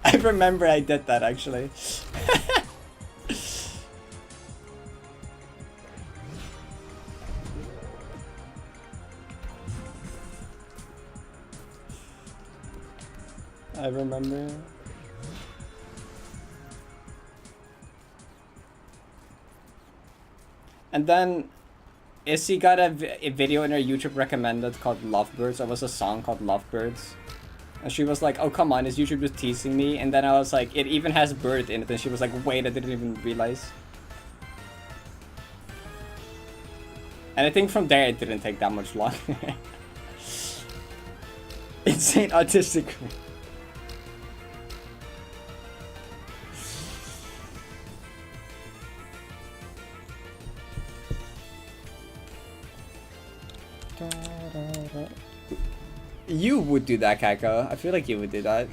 I remember I did that actually. I remember. And then Izzy got a video in her YouTube recommended called Lovebirds. It was a song called Lovebirds. And she was like, oh come on, is YouTube just teasing me? And then I was like, it even has bird in it. And she was like, wait, I didn't even realize. And I think from there it didn't take that much long. Insane autistic. You would do that, Kako. I feel like you would do that.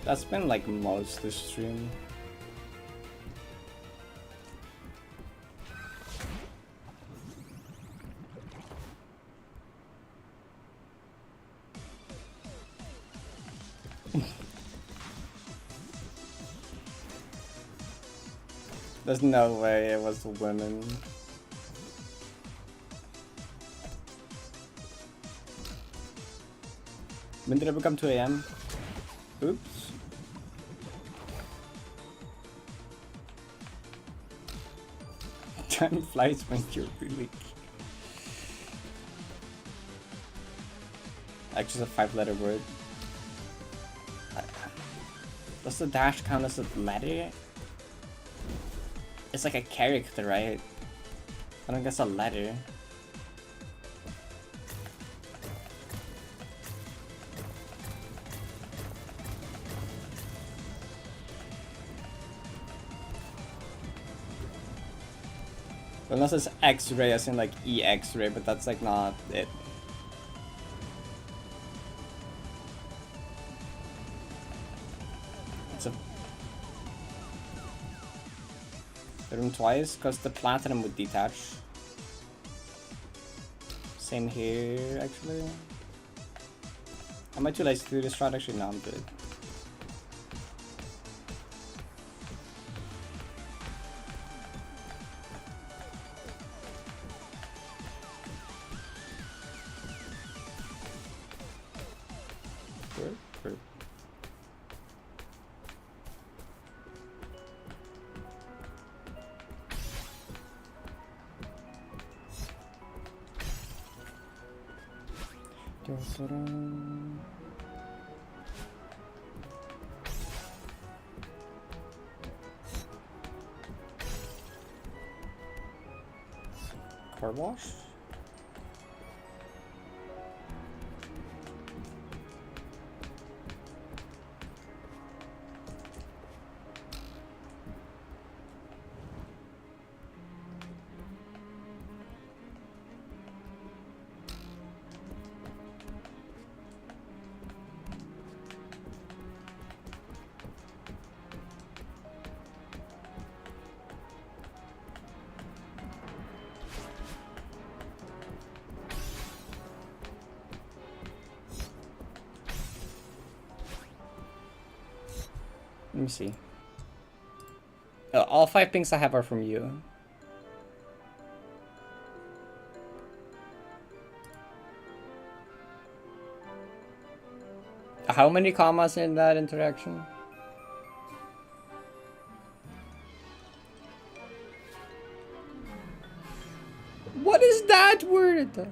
That's been like most this stream. There's no way it was women. When did it become 2 AM? Oops. Time flies when you're really... Actually, it's a 5-letter word. Does the dash count as a letter? It's like a character, right? I don't guess a letter. Unless it's X-ray as in like E-X-ray, but that's like not it. It's a... Hit him twice, because the platinum would detach. Same here, actually. Am I too lazy to do this strat? Actually, no, I'm good. Car wash? me see. All 5 pings I have are from you. How many commas in that interaction? What is that word?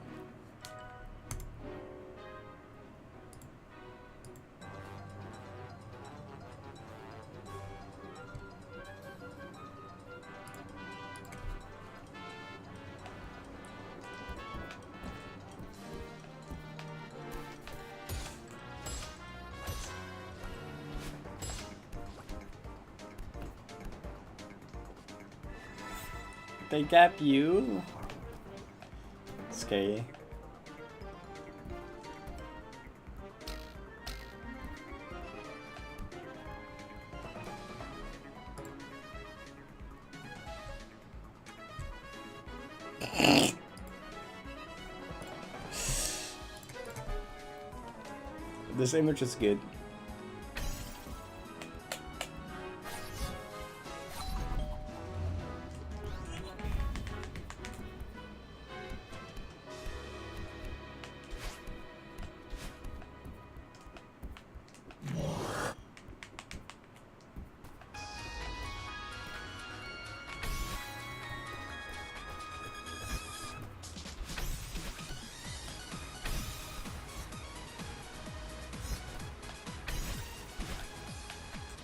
They gap you? Scary. This image is good.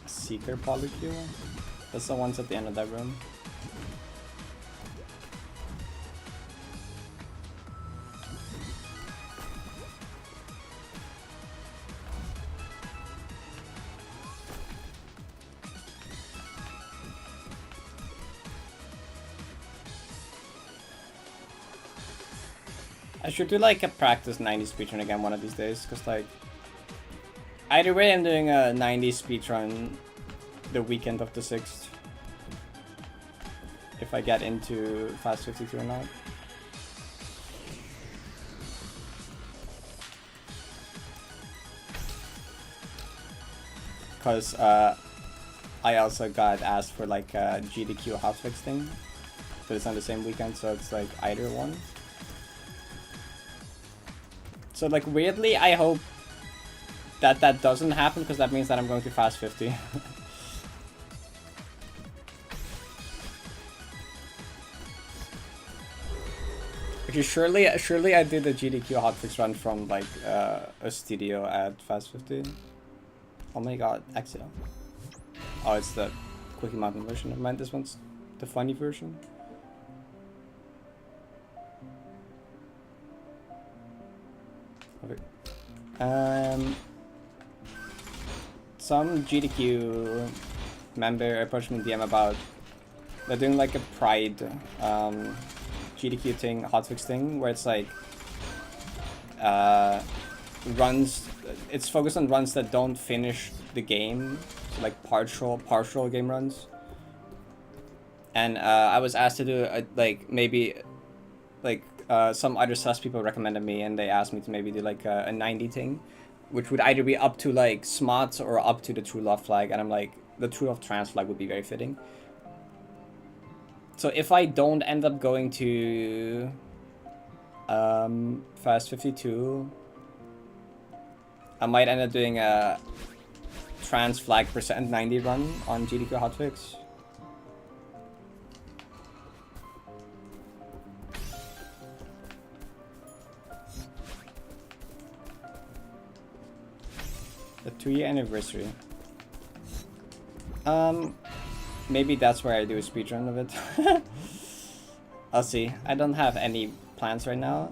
Seeker polycule? That's the ones at the end of that room. I should do like a practice 90 speedrun again one of these days, cause like either way I'm doing a 90 speedrun the weekend of the 6th. If I get into Fast 52 or not. Cause I also got asked for like a GDQ hotfix thing, but it's on the same weekend, so it's like either one. So like weirdly, I hope that that doesn't happen, because that means that I'm going to Fast 50. Okay, surely I did a GDQ hotfix run from like a studio at Fast 50. Oh my god, Axel. Oh, it's the Quickie Mountain version. I meant this one's the funny version. Okay. Some GDQ member approached me in DM about they're doing like a Pride GDQ thing, hotfix thing, where it's like runs. It's focused on runs that don't finish the game, so like partial game runs. And I was asked to do like maybe like some other sus people recommended me, and they asked me to maybe do like a 90 thing, which would either be up to like Smots or up to the True Love flag, and I'm like, the True Love trans flag would be very fitting. So if I don't end up going to Fast 52, I might end up doing a trans flag percent 90 run on GDQ hotfix. The 2-year anniversary. Maybe that's where I do a speedrun of it. I'll see. I don't have any plans right now.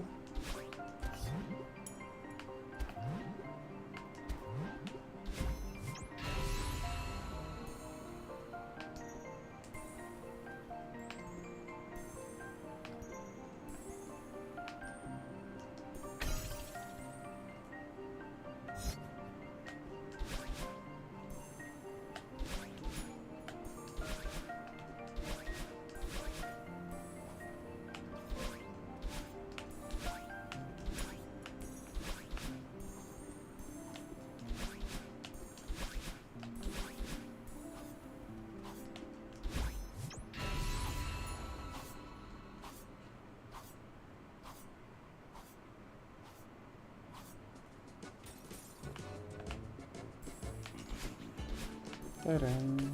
Ta-dum.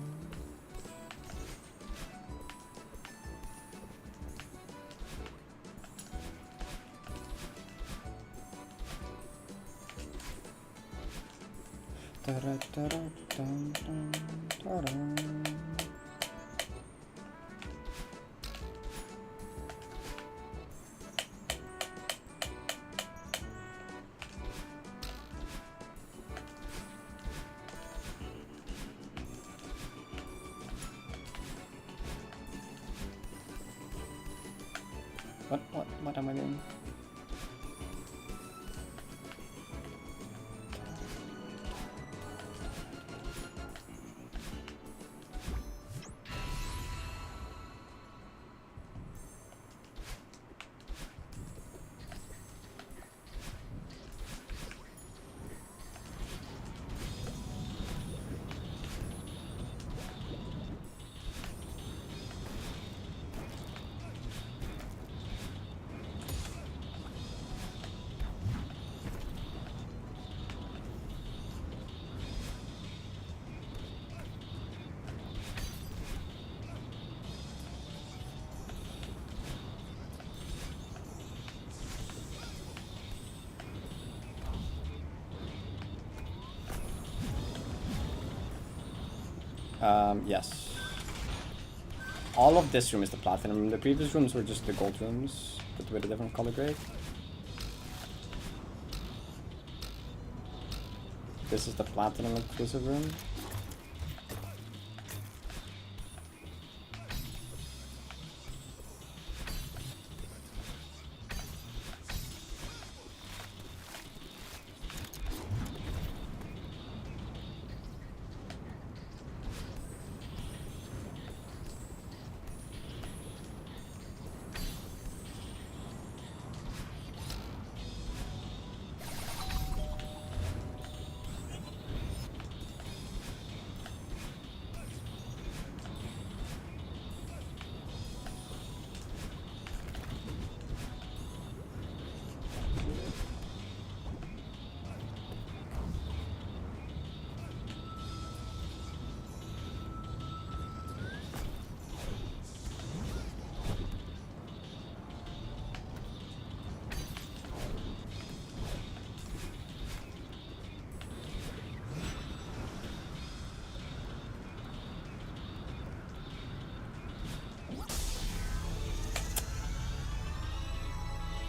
What am I doing? Yes. All of this room is the platinum. The previous rooms were just the gold rooms, but with a different color grade. This is the platinum exclusive room.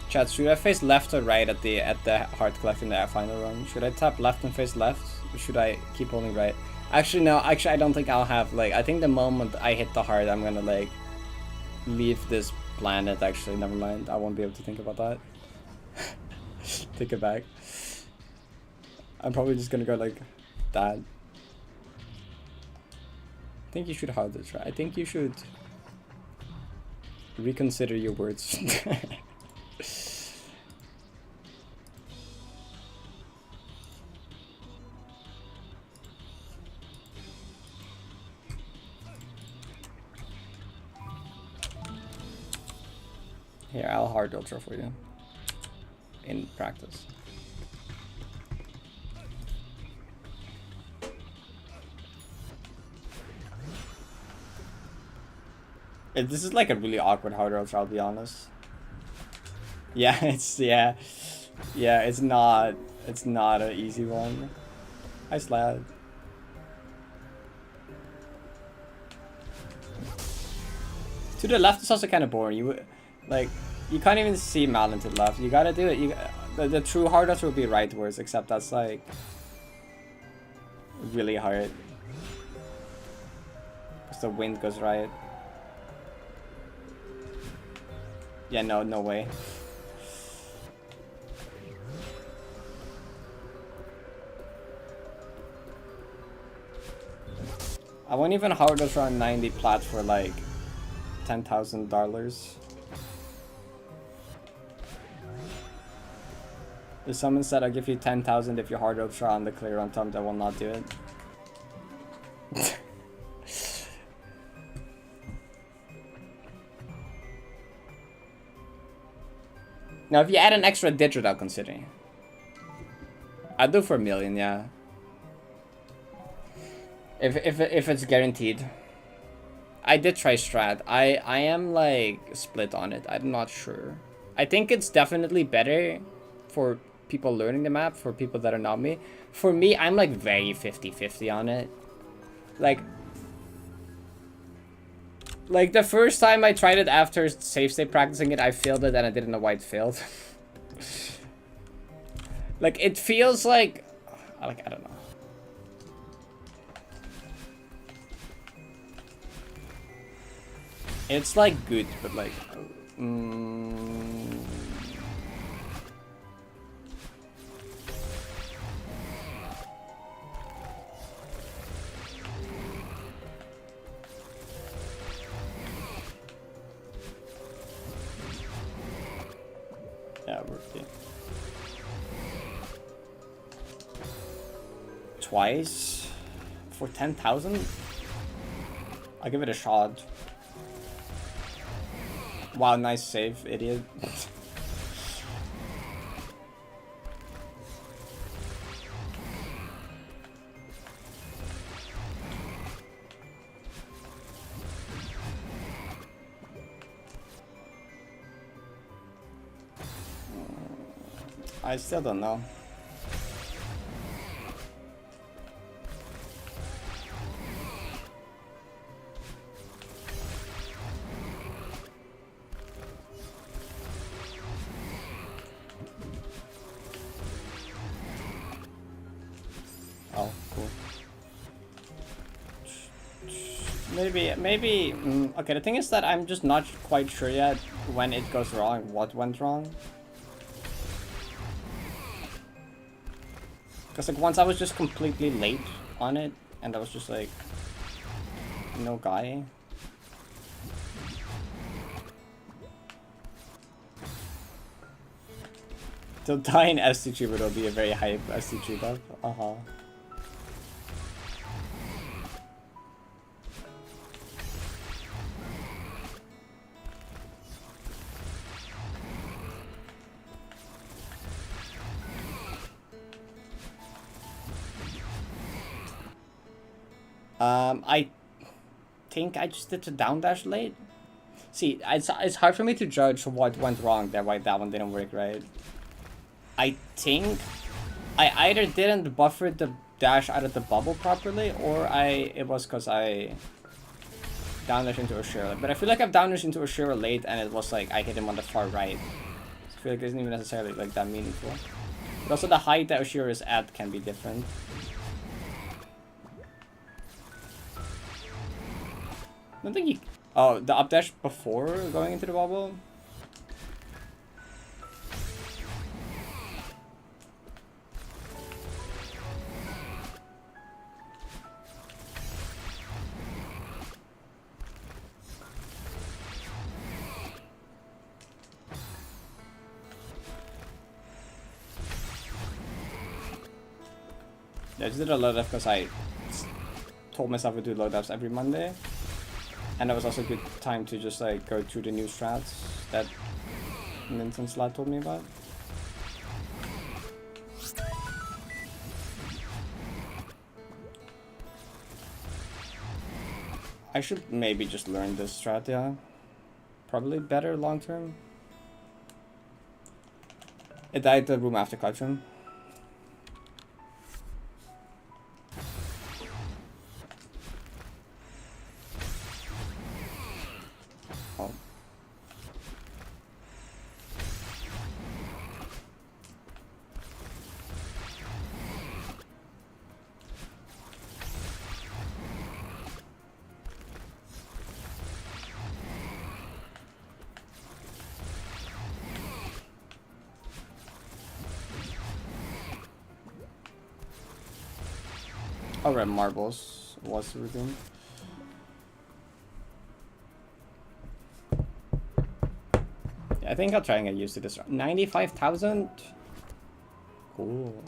Chat, should I face left or right at the heart collecting the final run? Should I tap left and face left? Or should I keep holding right? Actually, no. Actually, I don't think I'll have, like, I think the moment I hit the heart, I'm gonna, like, leave this planet. Actually, never mind. I won't be able to think about that. Take it back. I'm probably just gonna go like that. I think you should harder try. I think you should reconsider your words. Here, I'll hard ultra for you in practice. This is like a really awkward hard ultra, I'll be honest. Yeah, it's it's not an easy one. Hi Slad. To the left is also kind of boring. You can't even see Malin to the left. You gotta do it. The true hard ultra would be rightwards, except that's like really hard because the wind goes right. Yeah, no way. I won't even hard ultra on 90 plat for like $10,000. If someone said I'll give you 10,000 if you hard ultra on the clear on top, I will not do it. Now if you add an extra digit, I'll consider. I'd do for $1 million, yeah. If it's guaranteed. I did try strat. I am like split on it. I'm not sure. I think it's definitely better for people learning the map, for people that are not me. For me, I'm like very 50-50 on it. Like the first time I tried it after safe state practicing it, I failed it and I didn't know why it failed. Like it feels like I don't know. It's like good, but like yeah, working. Twice for 10,000? I'll give it a shot. Wow, nice save, idiot. I still don't know. Oh, cool. Maybe. Okay, the thing is that I'm just not quite sure yet when it goes wrong, what went wrong. Because like once I was just completely late on it, and I was just like, no guy. To die in STG would be a very hype STG buff. I think I just did the down dash late. See, it's hard for me to judge what went wrong there, why that one didn't work right. I think I either didn't buffer the dash out of the bubble properly, or it was because I down dash into Ashura. But I feel like I've down dash into Ashura late, and it was like I hit him on the far right. So I feel like it isn't even necessarily like that meaningful. But also the height that Ashura is at can be different. I don't think you... Oh, the up dash before going into the bubble? Yeah, I just did a load up because I told myself to do load ups every Monday. And that was also a good time to just like go through the new strats that Minton Slot told me about. I should maybe just learn this strat, yeah. Probably better long term. It died the room after clutch room. Oh. Oh, red marbles was the routine. Yeah, I think I'll try and get used to this. 95,000? Cool.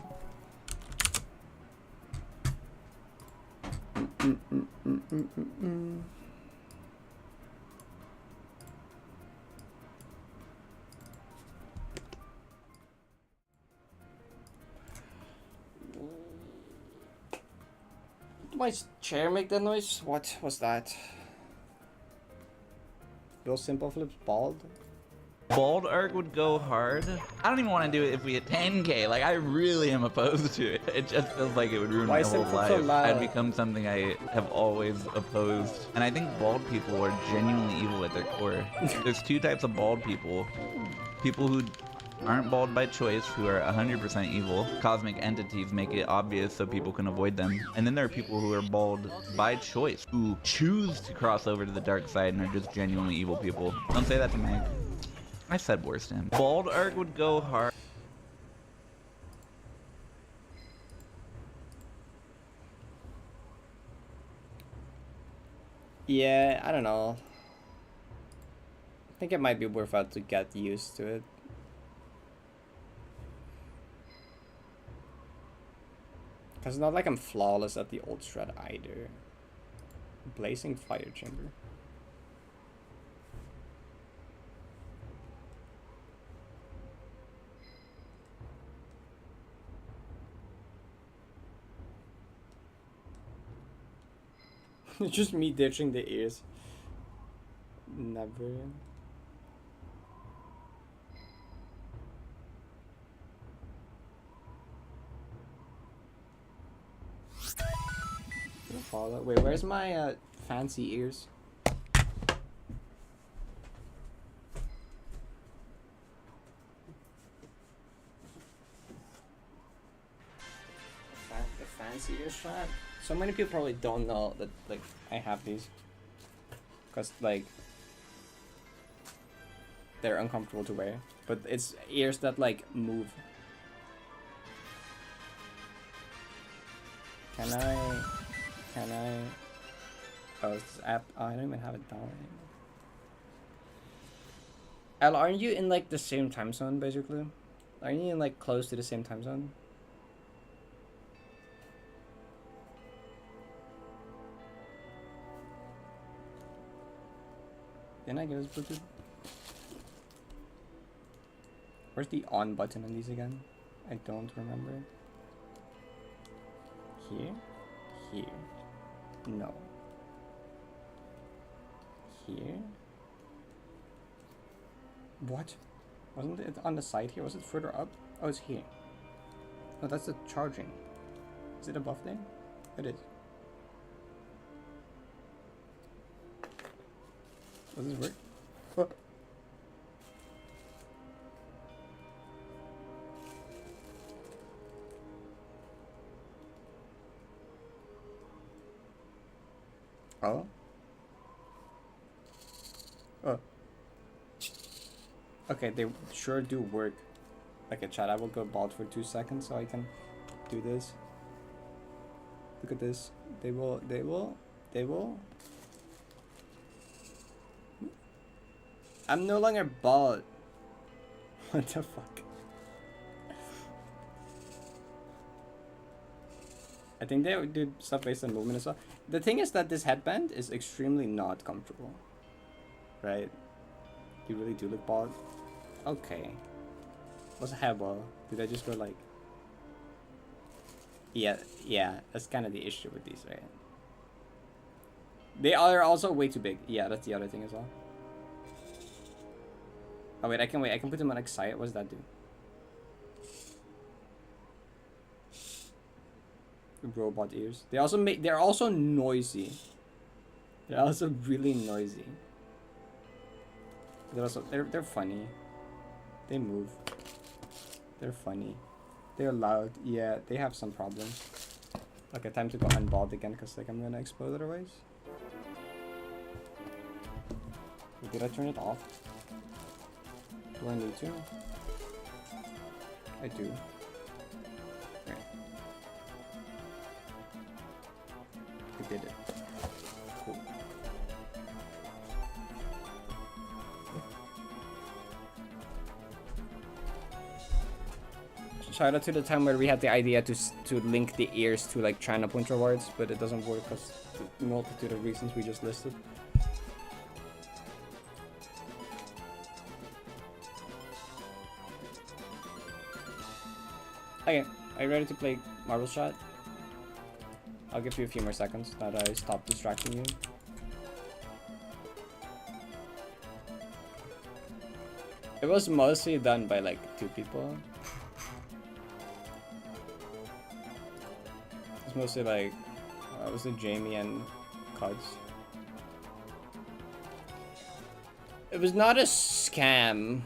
My chair make that noise? What was that? Bill Simple Flips bald? Bald arc would go hard. I don't even want to do it if we hit 10k. Like, I really am opposed to it. It just feels like it would ruin Why my is whole it so life. loud? I'd become something I have always opposed. And I think bald people are genuinely evil at their core. There's two types of bald people. People who aren't bald by choice, who are 100% evil. Cosmic entities make it obvious so people can avoid them. And then there are people who are bald by choice, who choose to cross over to the dark side and are just genuinely evil people. Don't say that to Meg. I said worse to him. Bald arc would go hard. Yeah, I don't know. I think it might be worth it to get used to it. Cause it's not like I'm flawless at the old strat either. Blazing Fire Chamber. It's just me ditching the ears. Never. Follow. Wait, where's my fancy ears? The fancy ear shot. So many people probably don't know that like I have these, cause like they're uncomfortable to wear. But it's ears that like move. Can I? Oh, this app. Oh, I don't even have it down anymore. Al, aren't you in like the same time zone basically? Aren't you in like close to the same time zone? Didn't I get this Bluetooth? Where's the on button on these again? I don't remember. Here? Here. No. Here? What? Wasn't it on the side here? Was it further up? Oh, it's here. Oh, that's the charging. Is it above there? It is. Does this work? Oh. Oh. Oh. Okay, they sure do work. Okay, chat, I will go bald for 2 seconds so I can do this. Look at this. They will. I'm no longer bald. What the fuck? I think they would do stuff based on movement as well. The thing is that this headband is extremely not comfortable. Right? You really do look bald. Okay. What's a headball? Did I just go like... Yeah, that's kind of the issue with these, right? They are also way too big. Yeah, that's the other thing as well. Oh wait, I can put them on Excite. What does that do? Robot ears. They're also noisy. They're also really noisy. They're funny. They move. They're funny. They're loud. Yeah, they have some problems. Okay, time to go unbald again because like I'm gonna explode otherwise. Did I turn it off? Do I need to? I do. Right. I did it. Cool. Shout out to the time where we had the idea to link the ears to like China point rewards, but it doesn't work because the multitude of reasons we just listed. Okay, are you ready to play Marble Shot? I'll give you a few more seconds that I stop distracting you. It was mostly done by like 2 people. It's mostly like, it was Jamie and Cuds. It was not a scam.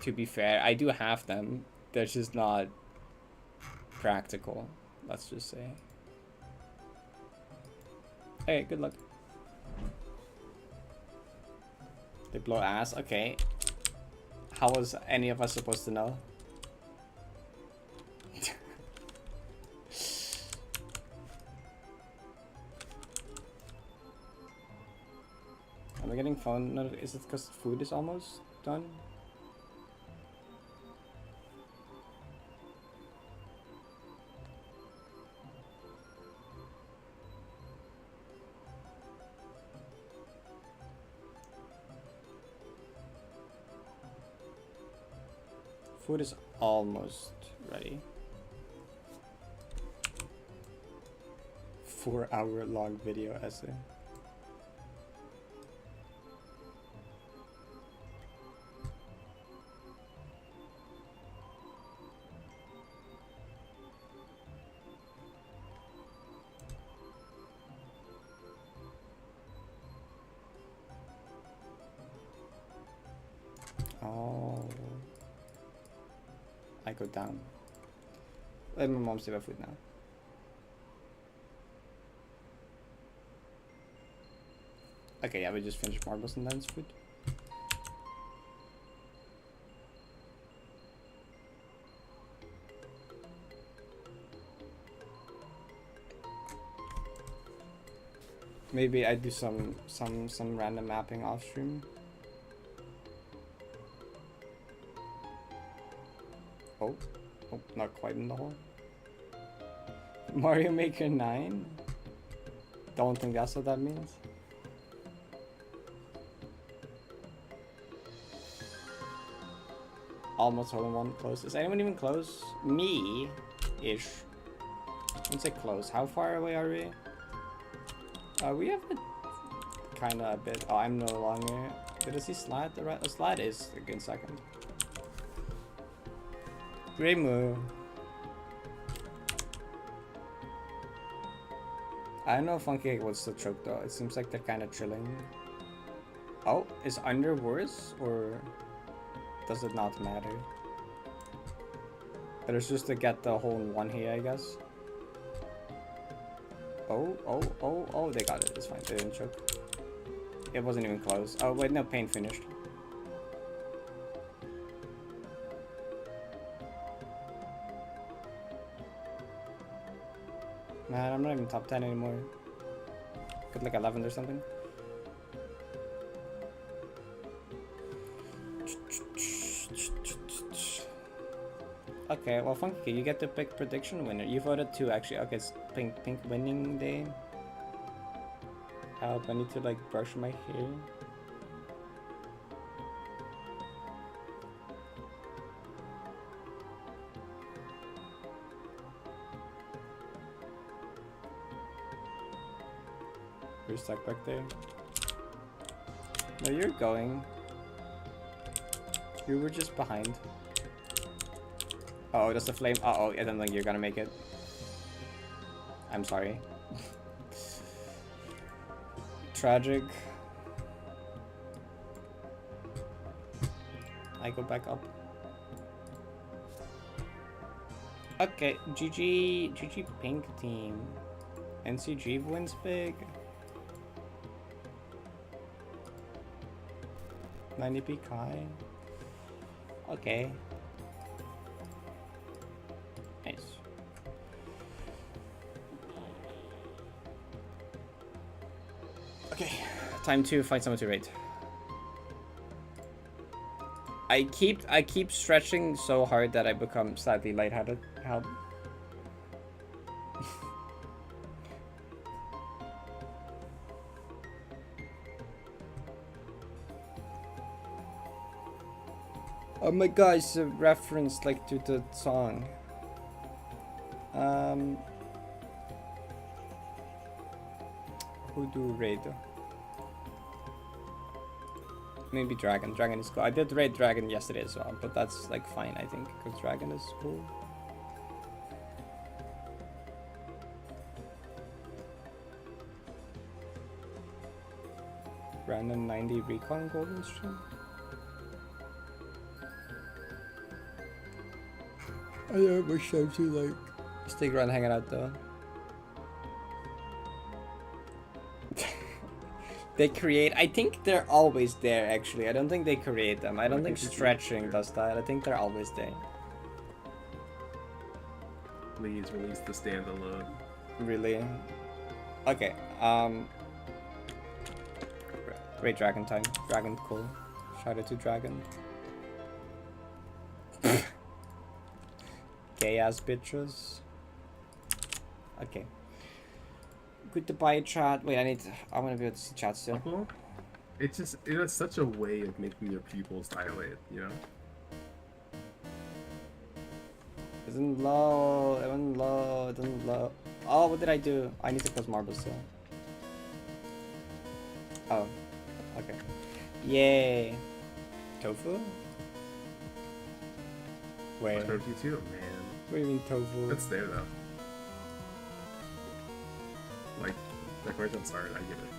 To be fair, I do have them. They're just not practical, let's just say. Hey, good luck. They blow ass? Okay. How was any of us supposed to know? Am I getting phone? Is it because food is almost done? Food is almost ready. 4-hour-long video essay. Oh. I go down. Let my mom save her food now. Okay, yeah, we just finished marbles and then food. Maybe I do some random mapping off stream. Oh, not quite in the hole. Mario Maker 9? Don't think that's what that means. Almost hole in one close. Is anyone even close? Me-ish. I wouldn't say close. How far away are we? We have a kinda a bit. Oh, I'm no longer. Did I see Slide? The right Slide is a good second. Great move. I don't know if Funky Egg was the choke though. It seems like they're kind of chilling. Oh, is under worse or does it not matter? But it's just to get the hole in one here, I guess. Oh, they got it. It's fine. They didn't choke. It wasn't even close. Oh, wait, no, paint finished. Man, I'm not even top 10 anymore. Got like 11th or something. Okay, well, Funky, you get to pick prediction winner. You voted 2, actually. Okay, it's pink winning day. Help, I need to like brush my hair. You're stuck back there. No, you're going. You were just behind. Uh oh, that's a flame. Uh oh, I don't think you're gonna make it. I'm sorry. Tragic. I go back up. Okay, GG pink team. NCG wins big. 90p Kai. Okay. Nice. Okay, time to find someone to raid. I keep stretching so hard that I become slightly lightheaded. Help. Oh my god, it's a reference like to the song. Who do raid? Maybe dragon. Dragon is cool. I did raid dragon yesterday as well, but that's like fine, I think, because dragon is cool. Random 90 recon golden stream. I don't wish I to like stick around hanging out though. They create. I think they're always there. Actually, I don't think they create them. I don't think stretching does that. I think they're always there. Please release the standalone. Really? Okay. Great dragon time. Dragon cool. Shout out to dragon. Gay ass bitches. Okay. Goodbye chat. Wait, I want to be able to see chat still. Well, it has such a way of making your pupils dilate, you know? Isn't low. It went low. It doesn't low. Oh, what did I do? I need to close marble still. Oh. Okay. Yay. Tofu? Wait. Tofu too, man. What do you mean tofu? It's there though. Like where it started, I get it.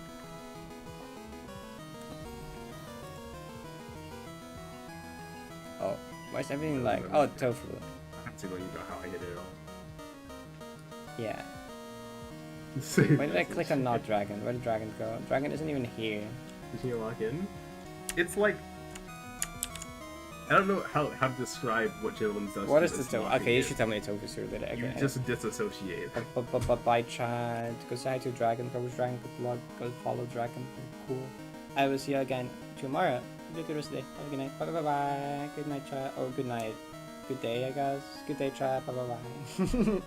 Oh, why is everything like? Oh, tofu. I have to let you know how I get it all. Yeah. Same Why did I message. click on not dragon? Where did dragon go? Dragon isn't even here. Can you lock in? It's like I don't know how to describe what Jalen's does. What to is the this tofu? locking Okay, you in. should tell me the tofu sooner later. You Okay. just disassociate. Bye chat. Go say hi to dragon. Go with dragon. Good luck. Go follow dragon. Cool. I will see you again tomorrow. Have a good rest of the day. Have a good night. Bye bye bye. Good night chat. Or good night. Good day, I guess. Good day chat. Bye bye bye.